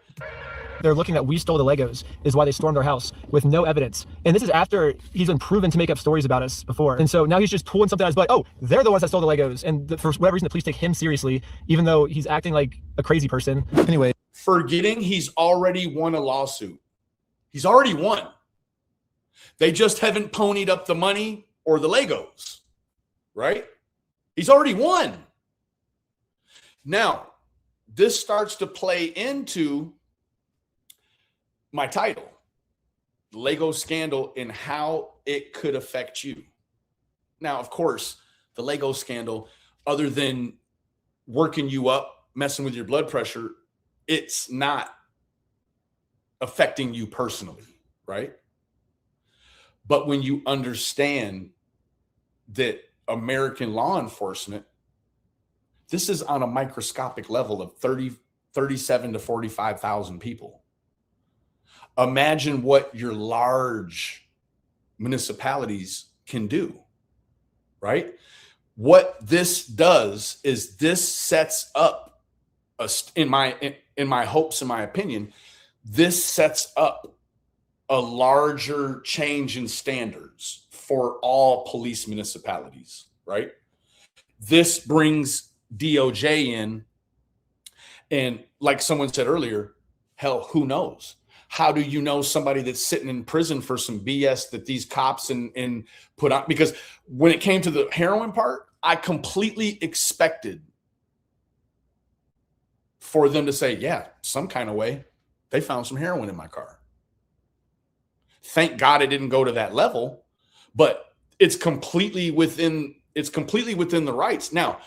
Speaker 7: They're looking at we stole the Legos is why they stormed our house with no evidence. And this is after he's been proven to make up stories about us before. And so now he's just pulling something out of his butt. Oh, they're the ones that stole the Legos. And for whatever reason, the police take him seriously, even though he's acting like a crazy person. Anyway.
Speaker 3: Forgetting he's already won a lawsuit. He's already won. They just haven't ponied up the money or the Legos, right? He's already won. Now, this starts to play into my title, the Lego scandal, and how it could affect you. Now, of course, the Lego scandal, other than working you up, messing with your blood pressure, it's not affecting you personally, right? But when you understand that American law enforcement, this is on a microscopic level of 37 to 45,000 people. Imagine what your large municipalities can do, right? What this does is this sets up, in my hopes, in my opinion, this sets up a larger change in standards for all police municipalities, right? This brings DOJ in, and like someone said earlier, hell, who knows? How do you know somebody that's sitting in prison for some BS that these cops and put on? Because when it came to the heroin part, I completely expected for them to say, yeah, some kind of way they found some heroin in my car. Thank God it didn't go to that level, but it's completely within the rights. Now,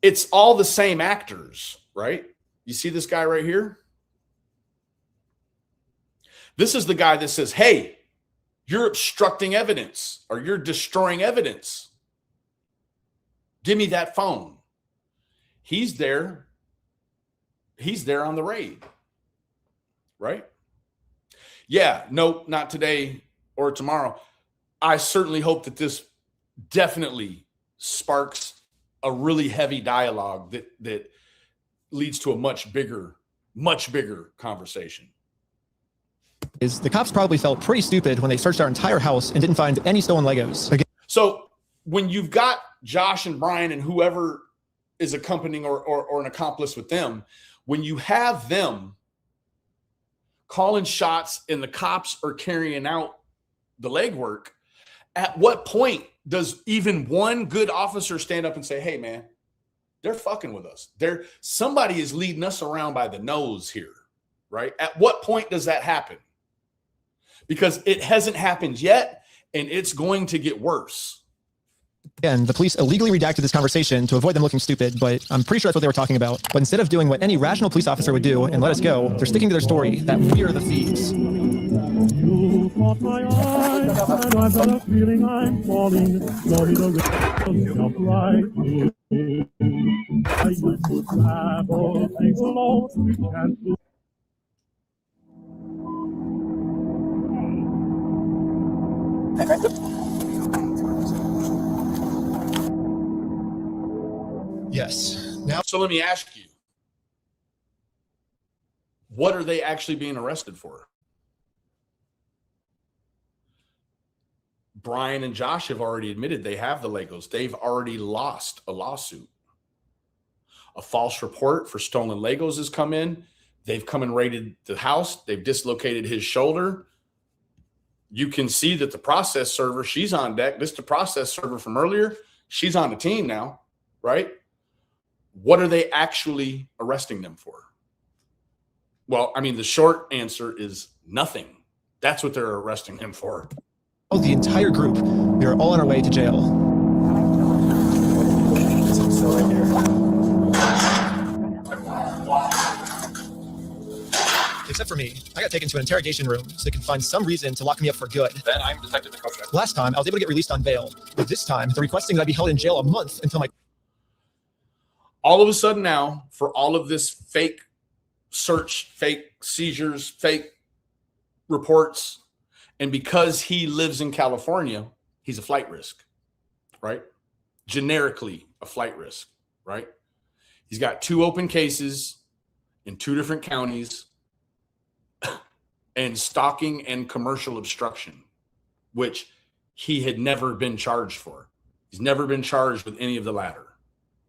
Speaker 3: it's all the same actors, right? You see this guy right here? This is the guy that says, hey, you're obstructing evidence or you're destroying evidence. Give me that phone. He's there. He's there on the raid, right? Yeah, no, not today or tomorrow. I certainly hope that this definitely sparks a really heavy dialogue that leads to a much bigger conversation.
Speaker 4: Is the cops probably felt pretty stupid when they searched our entire house and didn't find any stolen Legos.
Speaker 3: So when you've got Josh and Brian and whoever is accompanying or an accomplice with them, when you have them calling shots and the cops are carrying out the legwork, at what point does even one good officer stand up and say, hey, man, they're fucking with us. Somebody is leading us around by the nose here, right? At what point does that happen? Because it hasn't happened yet, and it's going to get worse.
Speaker 4: Again, the police illegally redacted this conversation to avoid them looking stupid, but I'm pretty sure that's what they were talking about. But instead of doing what any rational police officer would do and let us go, they're sticking to their story that we are the thieves.
Speaker 19: You caught my eye, and I've got a feeling I'm falling. Slowly the rhythm jump right in. I used to travel things alone, we can't do.
Speaker 4: Yes. Now,
Speaker 3: so let me ask you, what are they actually being arrested for? Brian and Josh have already admitted they have the Legos. They've already lost a lawsuit. A false report for stolen Legos has come in. They've come and raided the house. They've dislocated his shoulder. You can see that the process server, she's on deck. This is the process server from earlier. She's on the team now, right? What are they actually arresting them for? Well, I mean, the short answer is nothing. That's what they're arresting him for.
Speaker 4: The entire group, we are all on our way to jail. Except for me. I got taken to an interrogation room so they can find some reason to lock me up for good.
Speaker 18: Then I'm Detective Nakosha.
Speaker 4: Last time, I was able to get released on bail. But this time, they're requesting that I be held in jail a month until my...
Speaker 3: All of a sudden now, for all of this fake search, fake seizures, fake reports, and because he lives in California, he's a flight risk, right? Generically, a flight risk, right? He's got 2 open cases in 2 different counties and stalking and commercial obstruction, which he had never been charged for. He's never been charged with any of the latter.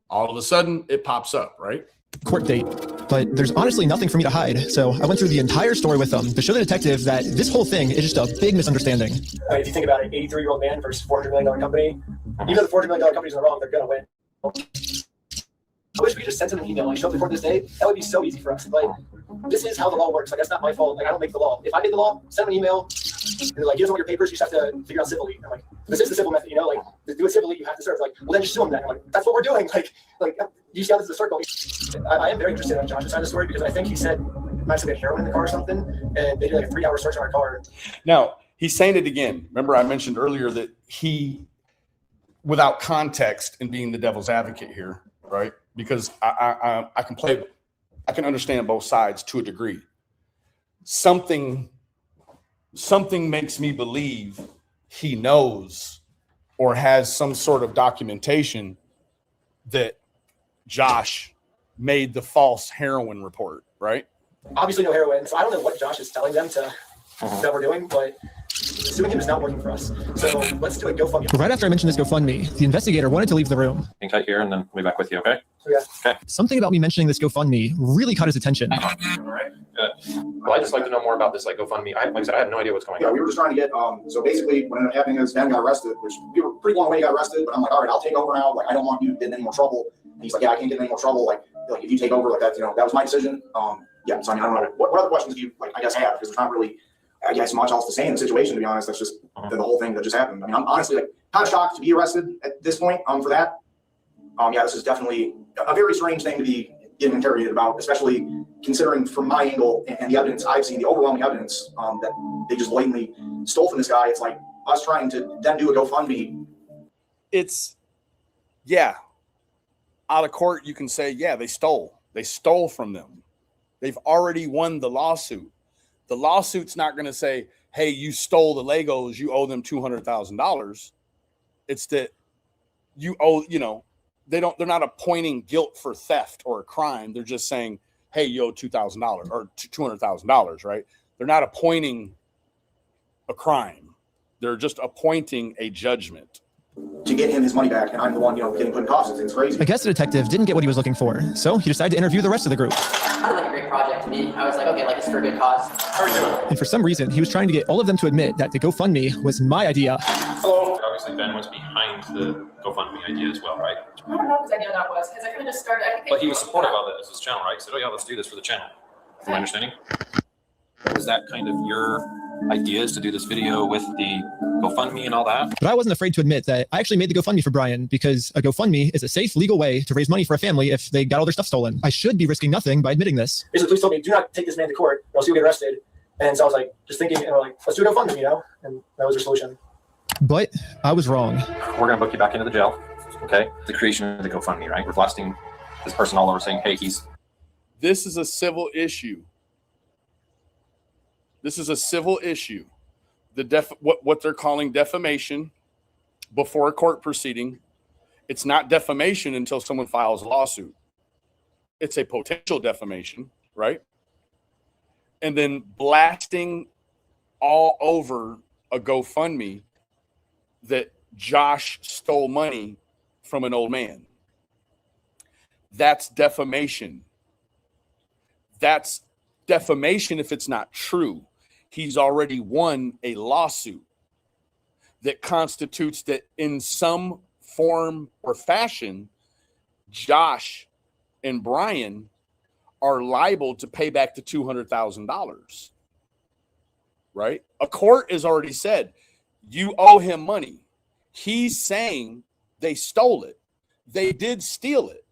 Speaker 3: All of a sudden, it pops up, right?
Speaker 4: Court date. But there's honestly nothing for me to hide. So I went through the entire story with them to show the detectives that this whole thing is just a big misunderstanding.
Speaker 8: If you think about it, 83-year-old man versus $400 million company, even though the $400 million companies are wrong, they're going to win. I wish we could just send them an email and show up before this day. That would be so easy for us. Like, this is how the law works. Like, that's not my fault. Like, I don't make the law. If I made the law, send them an email. And they're like, here's all your papers. You just have to figure out civilly. I'm like, this is the civil method, you know? Like, to do it civilly, you have to serve. Like, well, then just sue them then. I'm like, that's what we're doing. Like, you see how this is a circle. I am very interested in Josh's side of the story because I think he said he might have had heroin in the car or something, and they did like a 3-hour search on our car.
Speaker 3: Now, he's saying it again. Remember, I mentioned earlier that he, without context and being the devil's advocate here, right? Because I can understand both sides to a degree. Something makes me believe he knows or has some sort of documentation that Josh made the false heroin report, right?
Speaker 7: Obviously no heroin, so I don't know what Josh is telling them that we're doing, but suing him is not working for us. So let's do a GoFundMe.
Speaker 4: Right after I mentioned this GoFundMe, the investigator wanted to leave the room.
Speaker 18: Hang tight here and then we'll be back with you, okay?
Speaker 7: Yeah.
Speaker 18: Okay.
Speaker 4: Something about me mentioning this GoFundMe really caught his attention.
Speaker 18: All right. Good. Well, I'd just like to know more about this, like GoFundMe. Like I said, I have no idea what's going on.
Speaker 16: Yeah, we were just trying to get, so basically what ended up happening is Ben got arrested, which we were pretty blown away he got arrested, but I'm like, all right, I'll take over now. Like, I don't want you to get in any more trouble. And he's like, yeah, I can't get in any more trouble. Like if you take over, like that, you know, that was my decision. Yeah, so I mean, I don't know. What other questions do you, like, I guess, have? Because there's not really, I guess, much else to say in the situation, to be honest. That's just the whole thing that just happened. I mean, I'm honestly, like, kind of shocked to be arrested at this point for that. Yeah, this is definitely a very strange thing to be getting interrogated about, especially considering from my angle and the evidence I've seen, the overwhelming evidence that they just blatantly stole from this guy. It's like us trying to then do a GoFundMe.
Speaker 3: It's, yeah, out of court, you can say, yeah, they stole. They stole from them. They've already won the lawsuit. The lawsuit's not going to say, hey, you stole the Legos, you owe them $200,000. It's that you owe, you know, they're not appointing guilt for theft or a crime. They're just saying, hey, you owe $2,000 or $200,000, right? They're not appointing a crime. They're just appointing a judgment.
Speaker 16: To get him his money back, and I'm the one, you know, getting put in cuffs. It's crazy.
Speaker 4: I guess the detective didn't get what he was looking for, so he decided to interview the rest of the group.
Speaker 14: Sounded like a great project to me. I was like, okay, like it's for a good cause. How are you doing?
Speaker 4: And for some reason, he was trying to get all of them to admit that the GoFundMe was my idea.
Speaker 18: Hello. Obviously, Ben was behind the GoFundMe idea as well, right?
Speaker 6: I don't know whose idea that was, because I kind of just started.
Speaker 18: But he was supportive of it as his channel, right? He said, oh yeah, let's do this for the channel. From my understanding. Is that kind of your ideas to do this video with the GoFundMe and all that?
Speaker 4: But I wasn't afraid to admit that I actually made the GoFundMe for Brian because a GoFundMe is a safe, legal way to raise money for a family if they got all their stuff stolen. I should be risking nothing by admitting this.
Speaker 7: Basically, police told me, do not take this man to court, or else you'll get arrested. And so I was like, just thinking, and we're like, let's do a GoFundMe, you know? And that was our solution.
Speaker 4: But I was wrong.
Speaker 18: We're going to book you back into the jail, okay? The creation of the GoFundMe, right? We're blasting this person all over saying, hey, he's...
Speaker 3: This is a civil issue. This is a civil issue. What they're calling defamation before a court proceeding. It's not defamation until someone files a lawsuit. It's a potential defamation, right? And then blasting all over a GoFundMe that Josh stole money from an old man. That's defamation. That's defamation if it's not true. He's already won a lawsuit that constitutes that in some form or fashion, Josh and Brian are liable to pay back the $200,000, right? A court has already said, you owe him money. He's saying they stole it. They did steal it.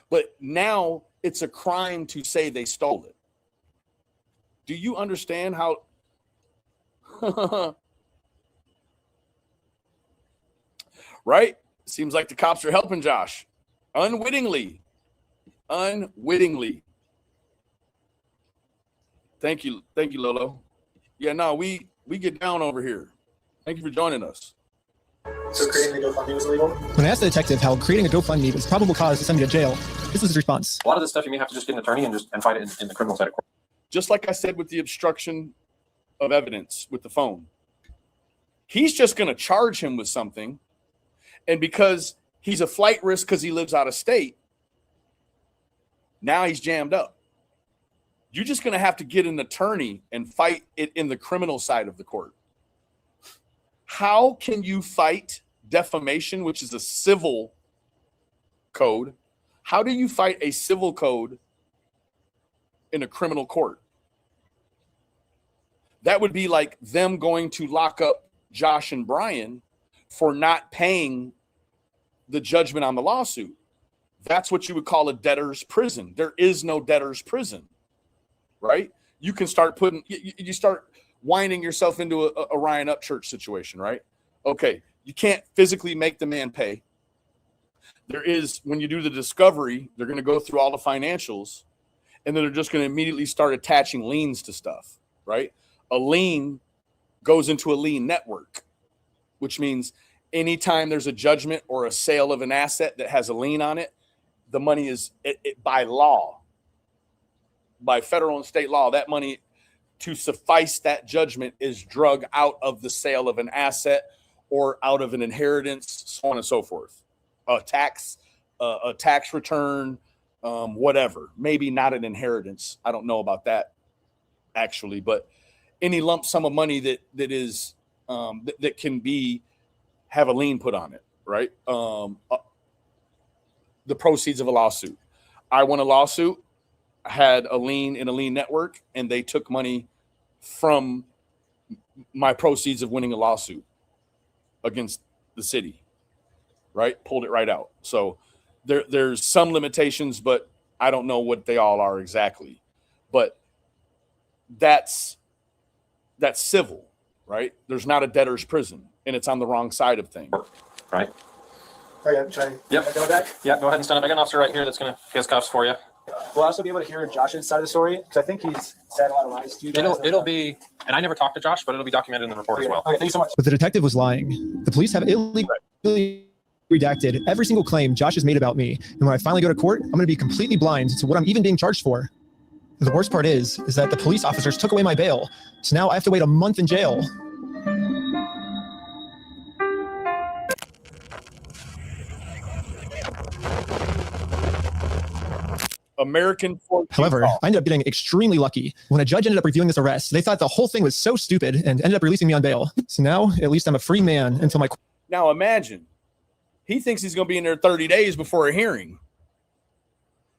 Speaker 3: But now it's a crime to say they stole it. Do you understand how right? Seems like the cops are helping Josh unwittingly. Unwittingly. Thank you, Lolo. Yeah, no, we get down over here. Thank you for joining us.
Speaker 7: So creating the GoFundMe was illegal?
Speaker 4: When I asked the detective how creating a GoFundMe was probable cause to send me to jail, this was his response.
Speaker 18: A lot of this stuff you may have to just get an attorney and fight it in the criminal side of court.
Speaker 3: Just like I said with the obstruction of evidence with the phone. He's just going to charge him with something. And because he's a flight risk because he lives out of state, now he's jammed up. You're just going to have to get an attorney and fight it in the criminal side of the court. How can you fight defamation, which is a civil code? How do you fight a civil code in a criminal court? That would be like them going to lock up Josh and Brian for not paying the judgment on the lawsuit. That's what you would call a debtor's prison. There is no debtor's prison, right? You can start putting, you start winding yourself into a Ryan Upchurch situation, right? Okay, you can't physically make the man pay. There is, when you do the discovery, they're going to go through all the financials, and then they're just going to immediately start attaching liens to stuff, right? A lien goes into a lien network, which means anytime there's a judgment or a sale of an asset that has a lien on it, the money is by law, by federal and state law, that money to suffice that judgment is drug out of the sale of an asset or out of an inheritance, so on and so forth. A tax return, whatever. Maybe not an inheritance. I don't know about that actually, but any lump sum of money that is that can have a lien put on it, right? The proceeds of a lawsuit. I won a lawsuit, had a lien in a lien network, and they took money from my proceeds of winning a lawsuit against the city, right? Pulled it right out. So there's some limitations, but I don't know what they all are exactly. But that's civil, right? There's not a debtor's prison, and it's on the wrong side of things.
Speaker 18: Right.
Speaker 8: Okay,
Speaker 18: Yep.
Speaker 8: go back.
Speaker 18: Yeah, go ahead and stand up. I got an officer right here that's going to get cuffs for you.
Speaker 8: We'll also be able to hear Josh's side of the story because I think he's said a lot of lies to you guys.
Speaker 18: It'll be, and I never talked to Josh, but it'll be documented in the report as well.
Speaker 8: Okay, thank you so much.
Speaker 4: But the detective was lying. The police have illegally redacted every single claim Josh has made about me. And when I finally go to court, I'm going to be completely blind to what I'm even being charged for. The worst part is that the police officers took away my bail. So now I have to wait a month in jail.
Speaker 3: American.
Speaker 4: However, I ended up getting extremely lucky. When a judge ended up reviewing this arrest, they thought the whole thing was so stupid and ended up releasing me on bail. So now, at least I'm a free man until my...
Speaker 3: Now imagine, he thinks he's going to be in there 30 days before a hearing.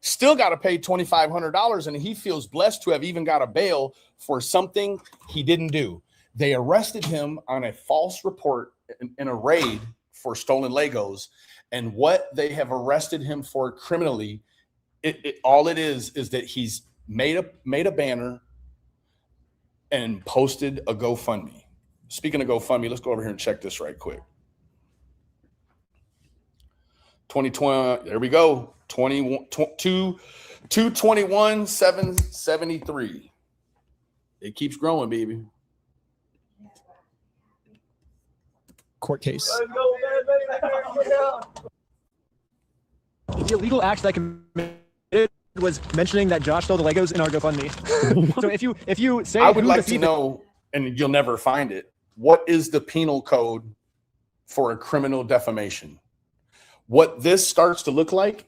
Speaker 3: Still got to pay $2,500, and he feels blessed to have even got a bail for something he didn't do. They arrested him on a false report in a raid for stolen Legos, and what they have arrested him for criminally, all it is that he's made a banner and posted a GoFundMe. Speaking of GoFundMe, let's go over here and check this right quick. 2020, there we go. 221,773. It keeps growing, baby.
Speaker 4: Court case. The illegal act that I committed was mentioning that Josh stole the Legos in our GoFundMe. So if you say,
Speaker 3: I would like to know, and you'll never find it, what is the penal code for a criminal defamation? What this starts to look like,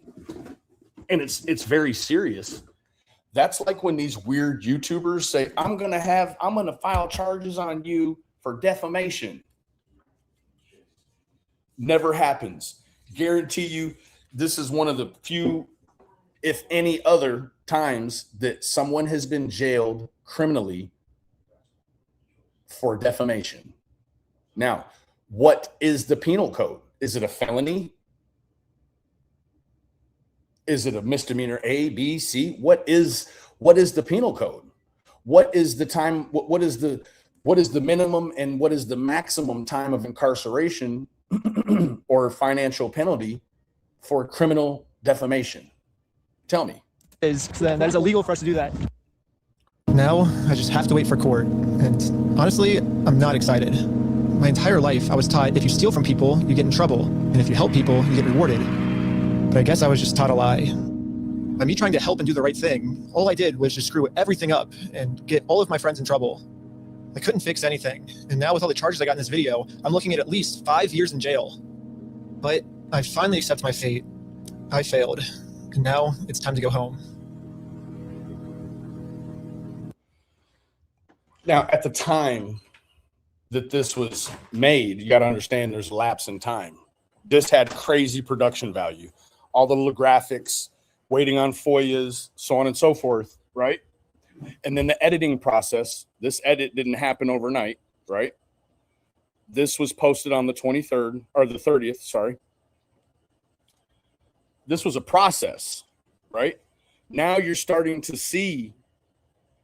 Speaker 3: and it's very serious. That's like when these weird YouTubers say, I'm gonna file charges on you for defamation. Never happens. Guarantee you, this is one of the few, if any other, times that someone has been jailed criminally for defamation. Now, what is the penal code? Is it a felony? Is it a misdemeanor A, B, C? What is the penal code? What is the time? What is the minimum and what is the maximum time of incarceration or financial penalty for criminal defamation? Tell me.
Speaker 4: That is illegal for us to do that. Now I just have to wait for court. And honestly, I'm not excited. My entire life I was taught if you steal from people, you get in trouble. And if you help people, you get rewarded. But I guess I was just taught a lie. By me trying to help and do the right thing, all I did was just screw everything up and get all of my friends in trouble. I couldn't fix anything. And now with all the charges I got in this video, I'm looking at least 5 years in jail. But I finally accept my fate. I failed. And now it's time to go home.
Speaker 3: Now, at the time that this was made, you got to understand there's a lapse in time. This had crazy production value. All the little graphics, waiting on FOIAs, so on and so forth, right? And then the editing process, this edit didn't happen overnight, right? This was posted on the 23rd, or the 30th, sorry. This was a process, right? Now you're starting to see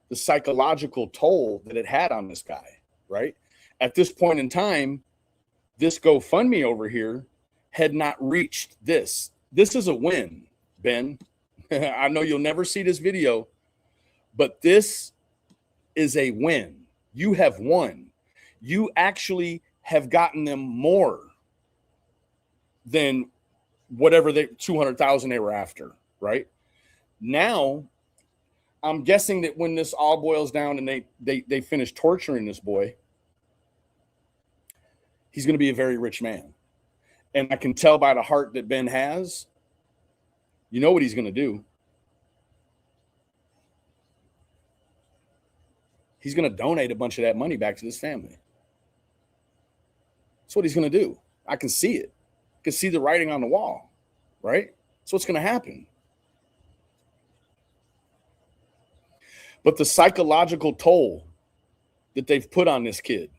Speaker 3: the psychological toll that it had on this guy, right? At this point in time, this GoFundMe over here had not reached this. This is a win, Ben. I know you'll never see this video, but this is a win. You have won. you actually have gotten them more than whatever they 200,000 they were after, right? Now, I'm guessing that when this all boils down and they finish torturing this boy, he's going to be a very rich man. And I can tell by the heart that Ben has, you know what he's going to do. He's going to donate a bunch of that money back to this family. That's what he's going to do. I can see it. I can see the writing on the wall, right? That's what's going to happen. But the psychological toll that they've put on this kid,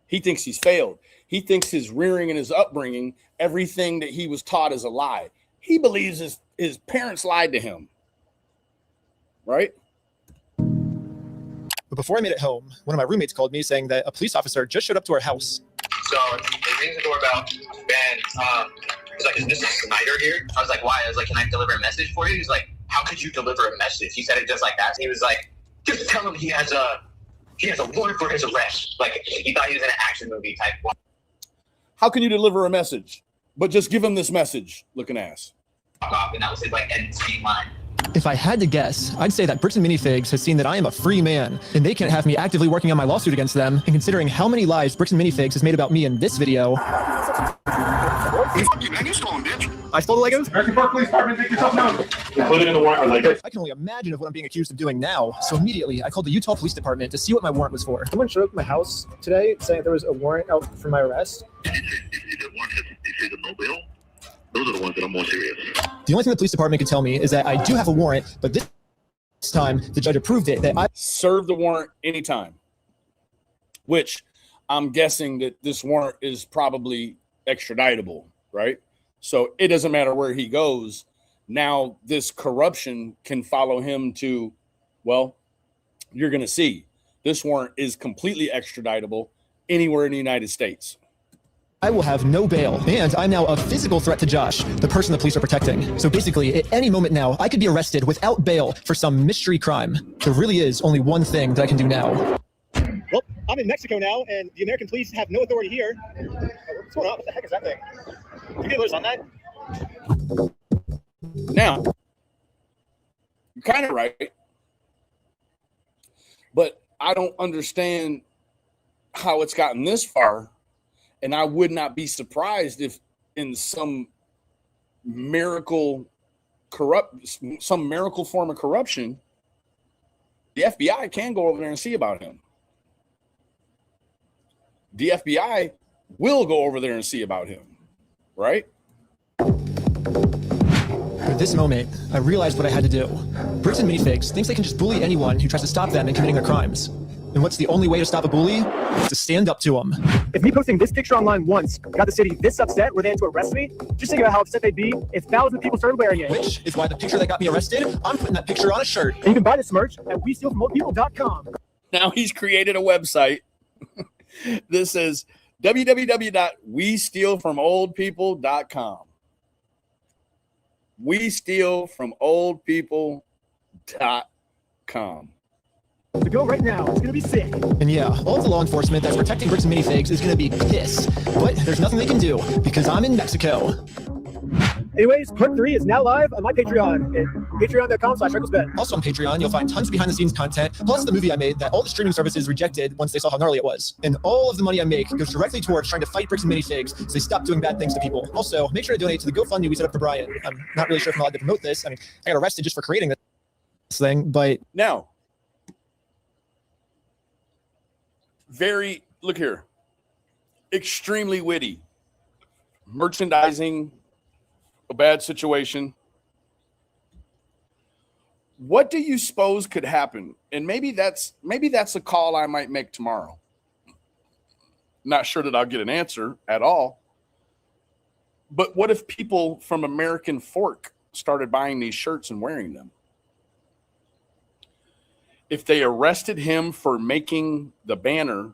Speaker 3: he thinks he's failed. He thinks his rearing and his upbringing, everything that he was taught is a lie. He believes his parents lied to him, right?
Speaker 4: But before I made it home, one of my roommates called me saying that a police officer just showed up to our house.
Speaker 10: So they rings the doorbell. Ben, he's like, "Is Mr. Snyder here?" I was like, "Why?" I was like, "Can I deliver a message for you?" He's like, "How could you deliver a message?" He said it just like that. He was like, "Just tell him he has a warrant for his arrest." Like he thought he was in an action movie type one.
Speaker 3: How can you deliver a message? But just give him this message, looking ass.
Speaker 10: And that was his like end scene line.
Speaker 4: If I had to guess, I'd say that Bricks and Minifigs has seen that I am a free man, and they can't have me actively working on my lawsuit against them. And considering how many lies Bricks and Minifigs has made about me in this video, I stole the Legos.
Speaker 19: American Park Police Department, make yourself known. Included in the warrant are Legos.
Speaker 4: I can only imagine of what I'm being accused of doing now. So immediately, I called the Utah Police Department to see what my warrant was for.
Speaker 7: Someone showed up at my house today saying there was a warrant out for my arrest.
Speaker 19: Those are the ones that are more serious.
Speaker 4: The only thing the police department could tell me is that I do have a warrant, but this time the judge approved it that I
Speaker 3: serve the warrant anytime, which I'm guessing that this warrant is probably extraditable, right? So it doesn't matter where he goes. Now this corruption can follow him to, well, you're going to see. This warrant is completely extraditable anywhere in the United States.
Speaker 4: I will have no bail, and I'm now a physical threat to Josh, the person the police are protecting. So basically, at any moment now, I could be arrested without bail for some mystery crime. There really is only one thing that I can do now.
Speaker 7: Well, I'm in Mexico now, and the American police have no authority here. What's going on? What the heck is that thing? Can you get loose on that?
Speaker 3: Now, you're kind of right, but I don't understand how it's gotten this far. And I would not be surprised if in some miracle form of corruption, the FBI can go over there and see about him. The FBI will go over there and see about him, right?
Speaker 4: At this moment, I realized what I had to do. Bricks and Minifigs thinks they can just bully anyone who tries to stop them in committing their crimes. And what's the only way to stop a bully? It's to stand up to them.
Speaker 7: If me posting this picture online once got the city this upset where they had to arrest me, just think about how upset they'd be if thousands of people started wearing it.
Speaker 4: Which is why the picture that got me arrested, I'm putting that picture on a shirt.
Speaker 7: And you can buy this merch at WeStealFromOldPeople.com.
Speaker 3: Now he's created a website. This is www.WeStealFromOldPeople.com. WeStealFromOldPeople.com.
Speaker 7: So go right now. It's going to be sick.
Speaker 4: And yeah, all of the law enforcement that's protecting Bricks and Minifigs is going to be pissed. But there's nothing they can do because I'm in Mexico.
Speaker 7: Anyways, part 3 is now live on my Patreon at patreon.com/RecklessBen.
Speaker 4: Also on Patreon, you'll find tons of behind-the-scenes content, plus the movie I made that all the streaming services rejected once they saw how gnarly it was. And all of the money I make goes directly towards trying to fight Bricks and Minifigs so they stop doing bad things to people. Also, make sure to donate to the GoFundMe we set up for Brian. I'm not really sure if I'm allowed to promote this. I mean, I got arrested just for creating this thing, but...
Speaker 3: Now, look here, extremely witty, merchandising a bad situation. What do you suppose could happen? And maybe that's a call I might make tomorrow. Not sure that I'll get an answer at all. But what if people from American Fork started buying these shirts and wearing them? If they arrested him for making the banner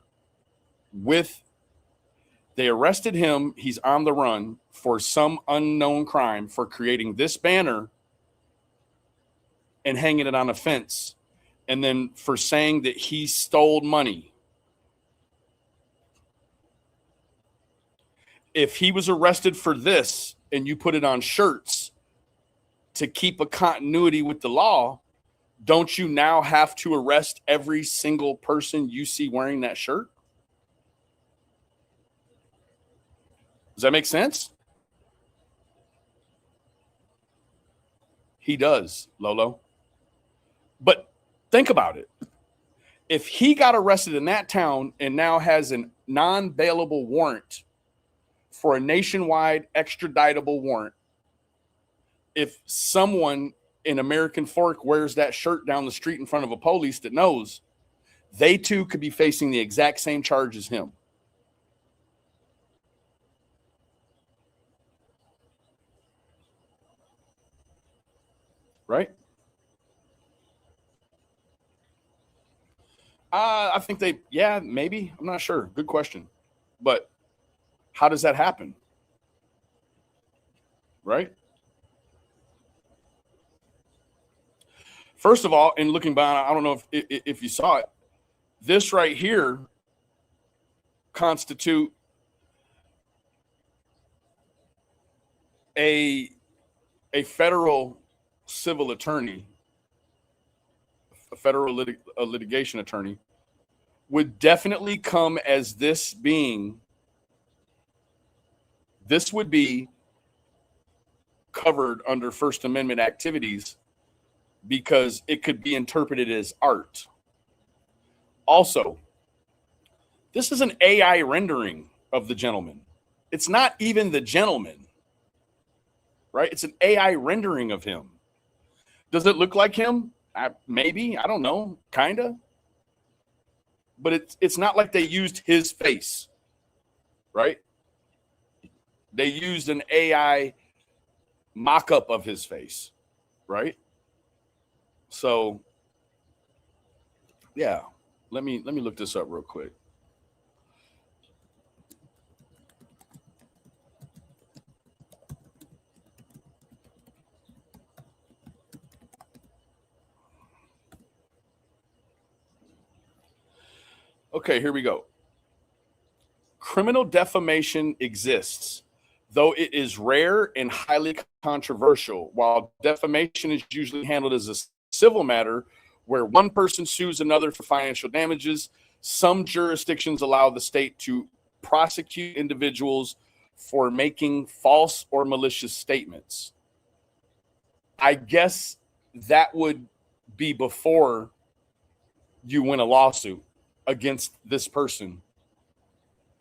Speaker 3: they arrested him, he's on the run for some unknown crime for creating this banner and hanging it on a fence, and then for saying that he stole money if he was arrested for this and you put it on shirts to keep a continuity with the law, don't you now have to arrest every single person you see wearing that shirt? Does that make sense? He does, Lolo. But think about it. If he got arrested in that town and now has a non-bailable warrant for a nationwide extraditable warrant, if someone in American Fork wears that shirt down the street in front of a police that knows, they too could be facing the exact same charge as him. Right? I think maybe. I'm not sure. Good question. But how does that happen? Right? First of all, in looking back, I don't know if you saw it, this right here constitute a federal civil attorney, a federal litigation attorney, would definitely come as this would be covered under First Amendment activities because it could be interpreted as art. Also, this is an AI rendering of the gentleman. It's not even the gentleman, right? It's an AI rendering of him. Does it look like him? Maybe, I don't know, kind of. But it's not like they used his face, right? They used an AI mock-up of his face, right? So, yeah, let me look this up real quick. Okay, here we go. Criminal defamation exists, though it is rare and highly controversial. While defamation is usually handled as a civil matter where one person sues another for financial damages, some jurisdictions allow the state to prosecute individuals for making false or malicious statements. I guess that would be before you win a lawsuit against this person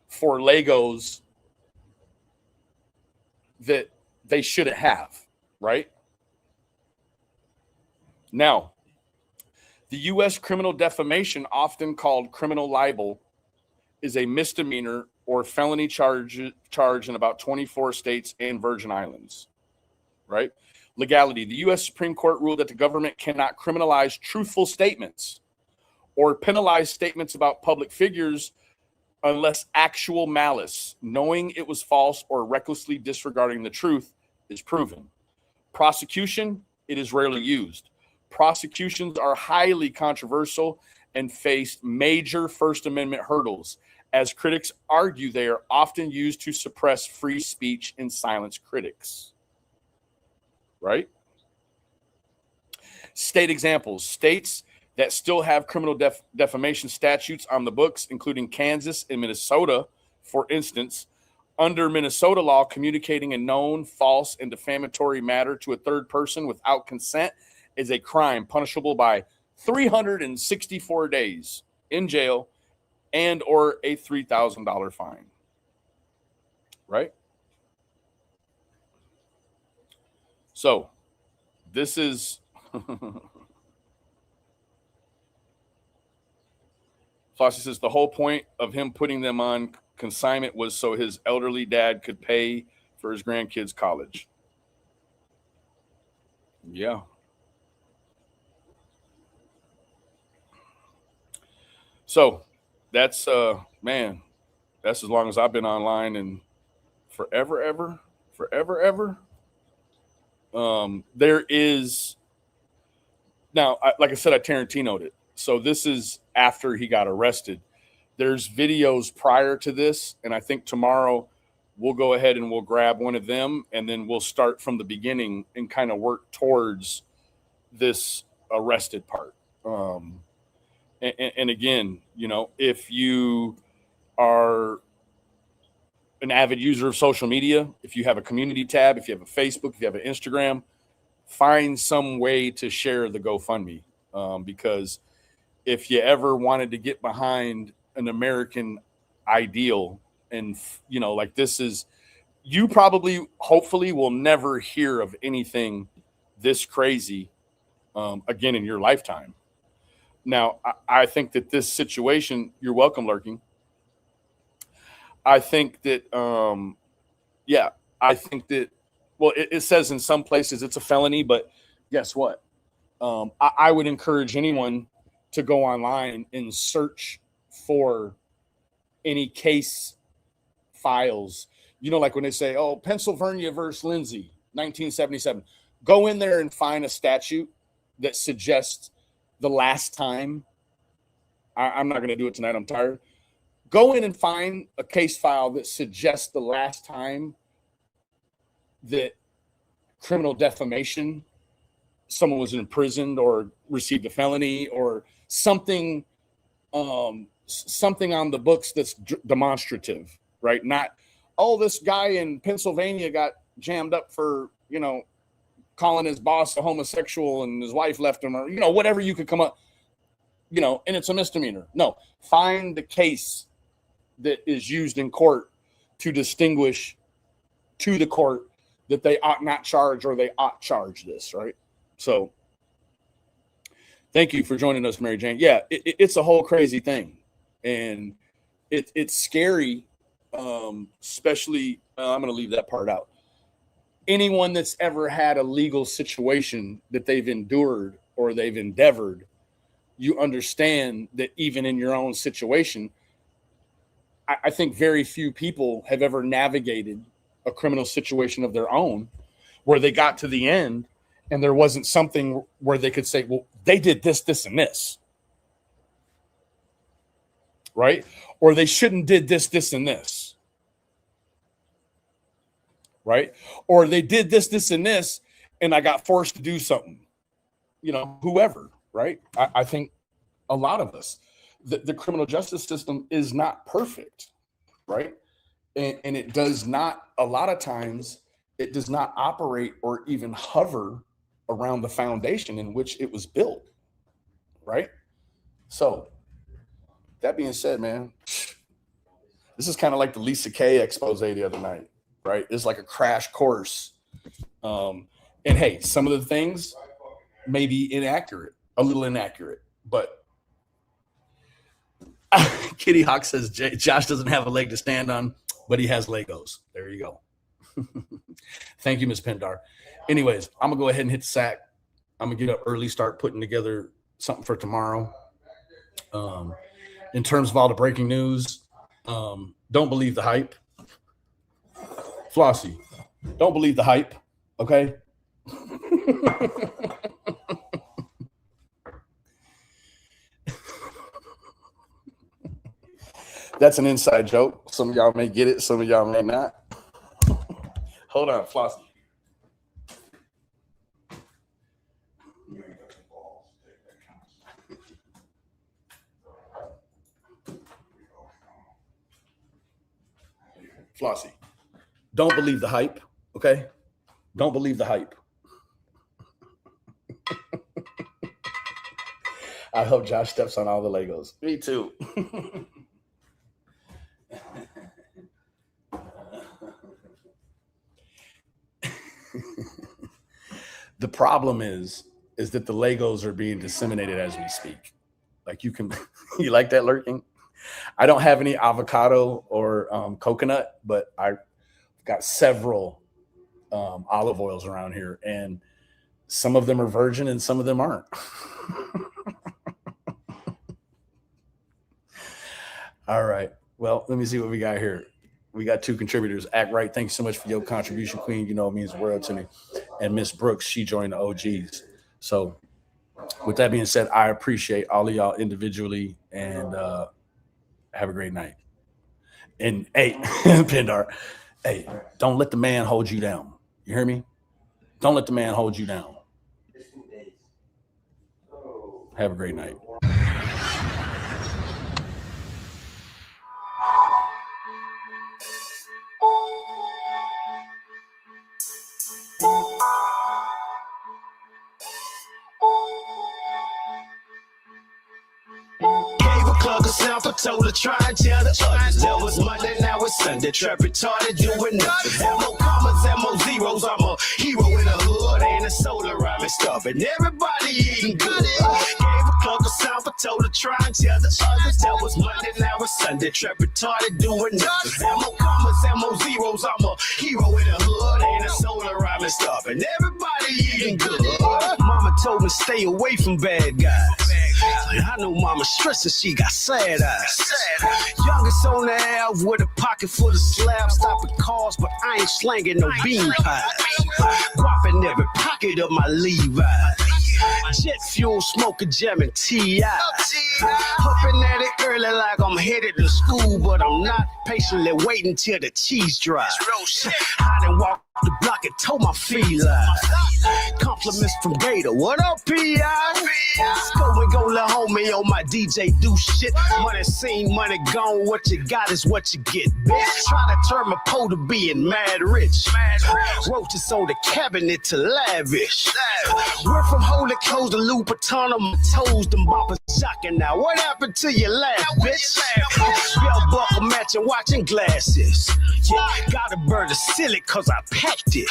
Speaker 3: for Legos that they shouldn't have, right? Now, the U.S. criminal defamation, often called criminal libel, is a misdemeanor or felony charge in about 24 states and Virgin Islands, right? Legality. The U.S. Supreme Court ruled that the government cannot criminalize truthful statements or penalize statements about public figures unless actual malice, knowing it was false or recklessly disregarding the truth, is proven. Prosecution, it is rarely used. Prosecutions are highly controversial and face major First Amendment hurdles. As critics argue, they are often used to suppress free speech and silence critics. Right? State examples. States that still have criminal defamation statutes on the books, including Kansas and Minnesota, for instance. Under Minnesota law, communicating a known false and defamatory matter to a third person without consent is a crime punishable by 364 days in jail and or a $3,000 fine. Right? So, this is Flossie says the whole point of him putting them on consignment was so his elderly dad could pay for his grandkids' college. Yeah. So that's man, that's as long as I've been online and forever. There is now, like I said, I Tarantino'd it. So this is after he got arrested. There's videos prior to this, and I think tomorrow we'll go ahead and we'll grab one of them, and then we'll start from the beginning and kind of work towards this arrested part. And again, you know, if you are an avid user of social media, if you have a community tab, if you have a Facebook, if you have an Instagram, find some way to share the GoFundMe. Because if you ever wanted to get behind an American ideal, and, you know, like this is, you probably, hopefully will never hear of anything this crazy again in your lifetime. Now, I think that this situation, you're welcome, Lurking. I think that, I think that, well, it says in some places it's a felony, but guess what? I would encourage anyone to go online and search for any case files. You know, like when they say, oh, Pennsylvania versus Lindsay, 1977. Go in there and find a statute that suggests the last time. I'm not going to do it tonight. I'm tired. Go in and find a case file that suggests the last time that criminal defamation, someone was imprisoned or received a felony or something, something on the books that's demonstrative, right? Not, oh, this guy in Pennsylvania got jammed up for, you know, calling his boss a homosexual and his wife left him, or, you know, whatever you could come up, you know, and it's a misdemeanor. No, find the case that is used in court to distinguish to the court that they ought not charge or they ought charge this, right? So thank you for joining us, Mary Jane. Yeah, it's a whole crazy thing. And it's scary, especially, I'm going to leave that part out. Anyone that's ever had a legal situation that they've endured or they've endeavored, you understand that even in your own situation, I think very few people have ever navigated a criminal situation of their own where they got to the end and there wasn't something where they could say, well, they did this, this, and this, right? Or they shouldn't did this, this, and this, right? Or they did this, this, and this, and I got forced to do something, you know, whoever, right? I think a lot of us, the criminal justice system is not perfect, right? And it does not, a lot of times, it does not operate or even hover around the foundation in which it was built, right? So, that being said, man, this is kind of like the Lisa Kay expose the other night, right? It's like a crash course. And hey, some of the things may be inaccurate, a little inaccurate, but Kitty Hawk says Josh doesn't have a leg to stand on, but he has Legos. There you go. Thank you, Ms. Pendar. Anyways, I'm going to go ahead and hit the sack. I'm going to get up early, start putting together something for tomorrow. In terms of all the breaking news, don't believe the hype. Flossie, don't believe the hype, okay? That's an inside joke. Some of y'all may get it. Some of y'all may not. Hold on, Flossie. Flossie, don't believe the hype, okay? Don't believe the hype. I hope Josh steps on all the Legos. Me too. The problem is that the Legos are being disseminated as we speak. Like you like that, Lurking? I don't have any avocado or coconut, but I've got several olive oils around here, and some of them are virgin and some of them aren't. All right. Well, let me see what we got here. We got two contributors. Act Right, thanks so much for your contribution, Queen. You know it means the world to me. And Miss Brooks, she joined the OGs. So with that being said, I appreciate all of y'all individually, and have a great night. And hey, Pendar, Hey, don't let the man hold you down. You hear me? Don't let the man hold you down. Have a great night.
Speaker 1: Gave a club a sample, told her try and tell the others. That was Monday, now it's Sunday. Trap retarded, doing nothing. Ammo commas, ammo zeros. I'm a hero in the hood, ain't a solar rhyming stuff. And everybody eating good. Gave a club a sample, told her try and tell the others. That was Monday, now it's Sunday. Trap retarded, doing nothing. Ammo commas, ammo zeros. I'm a hero in the hood, ain't a solar rhyming stuff. And everybody eating good. Mama told me stay away from bad guys. I know mama stressing, she got sad eyes. Youngest on the Ave with a pocket full of slabs, stopping cars, but I ain't slanging no bean pies. Guap in every pocket of my Levi's. Jet fuel, smoking, jamming T.I. Hopping at it early like I'm headed to school, but I'm not patiently waiting till the cheese dries. I done walked the block and told my feline. Compliments from Gator. What up, P.I.? Go little homie on my DJ do shit. Money seen, money gone. What you got is what you get, bitch. Try to turn my pole to being mad rich. Roaches on the cabinet to lavish. We're from holy clothes to Louboutin on my toes. Them boppers shocking now. What happened to your laugh, bitch? Belt buckle matching watching glasses. Yeah, gotta burn the silly cause I packed it.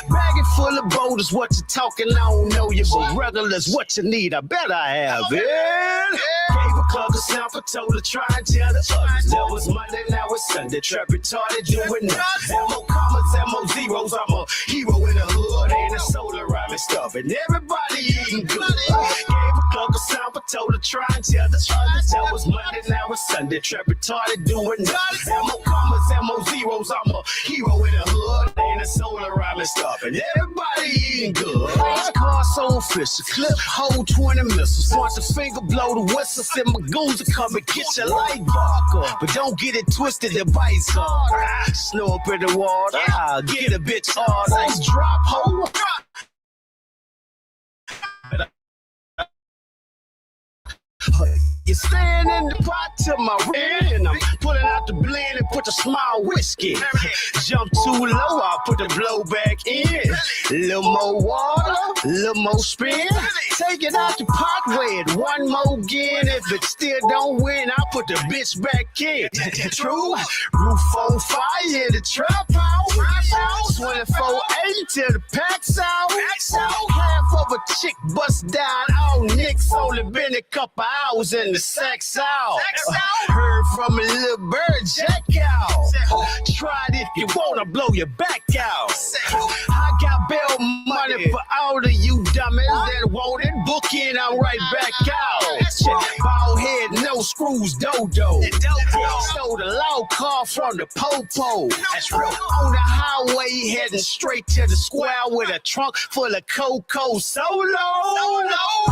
Speaker 1: Bag it full of boulders, what you talking? I don't know you, but regulars, what you need, I bet I have it. Gave a club a sample, told her try and tell the others. That was Monday, now it's Sunday. Trap retarded, doing nothing. Ammo commas, ammo zeros. I'm a hero in the hood, ain't a solar rhyming stuff. And everybody eating good. Gave a club a sample, told her try and tell the others. That was Monday, now it's Sunday. Trap retarded, doing nothing. Ammo commas, ammo zeros. I'm a hero in the hood, ain't a solar rhyming stuff. And everybody eating good. Car so fishy, clip hold 20 missiles. Watch a finger blow the whistle, send my goons to come and get your light bar. But don't get it twisted, the bites hard. Snow up in the water, get a bitch hard. Nice drop, hole. You stand in the pot to my rear, and I'm pulling out the blend and put the small whiskey. Jump too low, I'll put the blow back in. Little more water, little more spin. Take it out the pot, weigh it one more again. If it still don't win, I'll put the bitch back in. True, roof on fire, the trap out. 24/8 till the pack's out. Half of a chick bust down, all nicks. Only been a couple hours in the sex out. Heard from a little bird, check out. Try it if you wanna blow your back out. I got bail money for all of you dummies that want it. Book in, I'm right back out. Bald head, no screws, dodo. Stole the low car from the popo. That's real. On the highway, heading straight to the square with a trunk full of cocoa solo.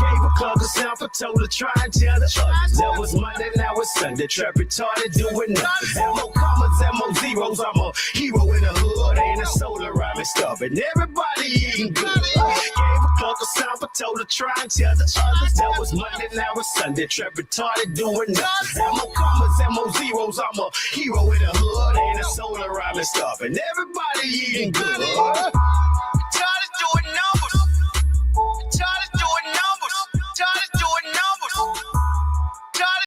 Speaker 1: Gave a club a sample, told her try and tell the others. That was Monday, now it's Sunday. Trap retarded, doing nothing. Ammo commas, ammo zeros. I'm a hero in the hood, ain't a solar rhyming stuff. And everybody eating good. Gave a club a sample, told her try and tell the others. That was Monday, now it's Sunday. Trap retarded, doing nothing. Ammo commas, ammo zeros. I'm a hero in the hood, ain't a solar rhyming stuff. And everybody eating good.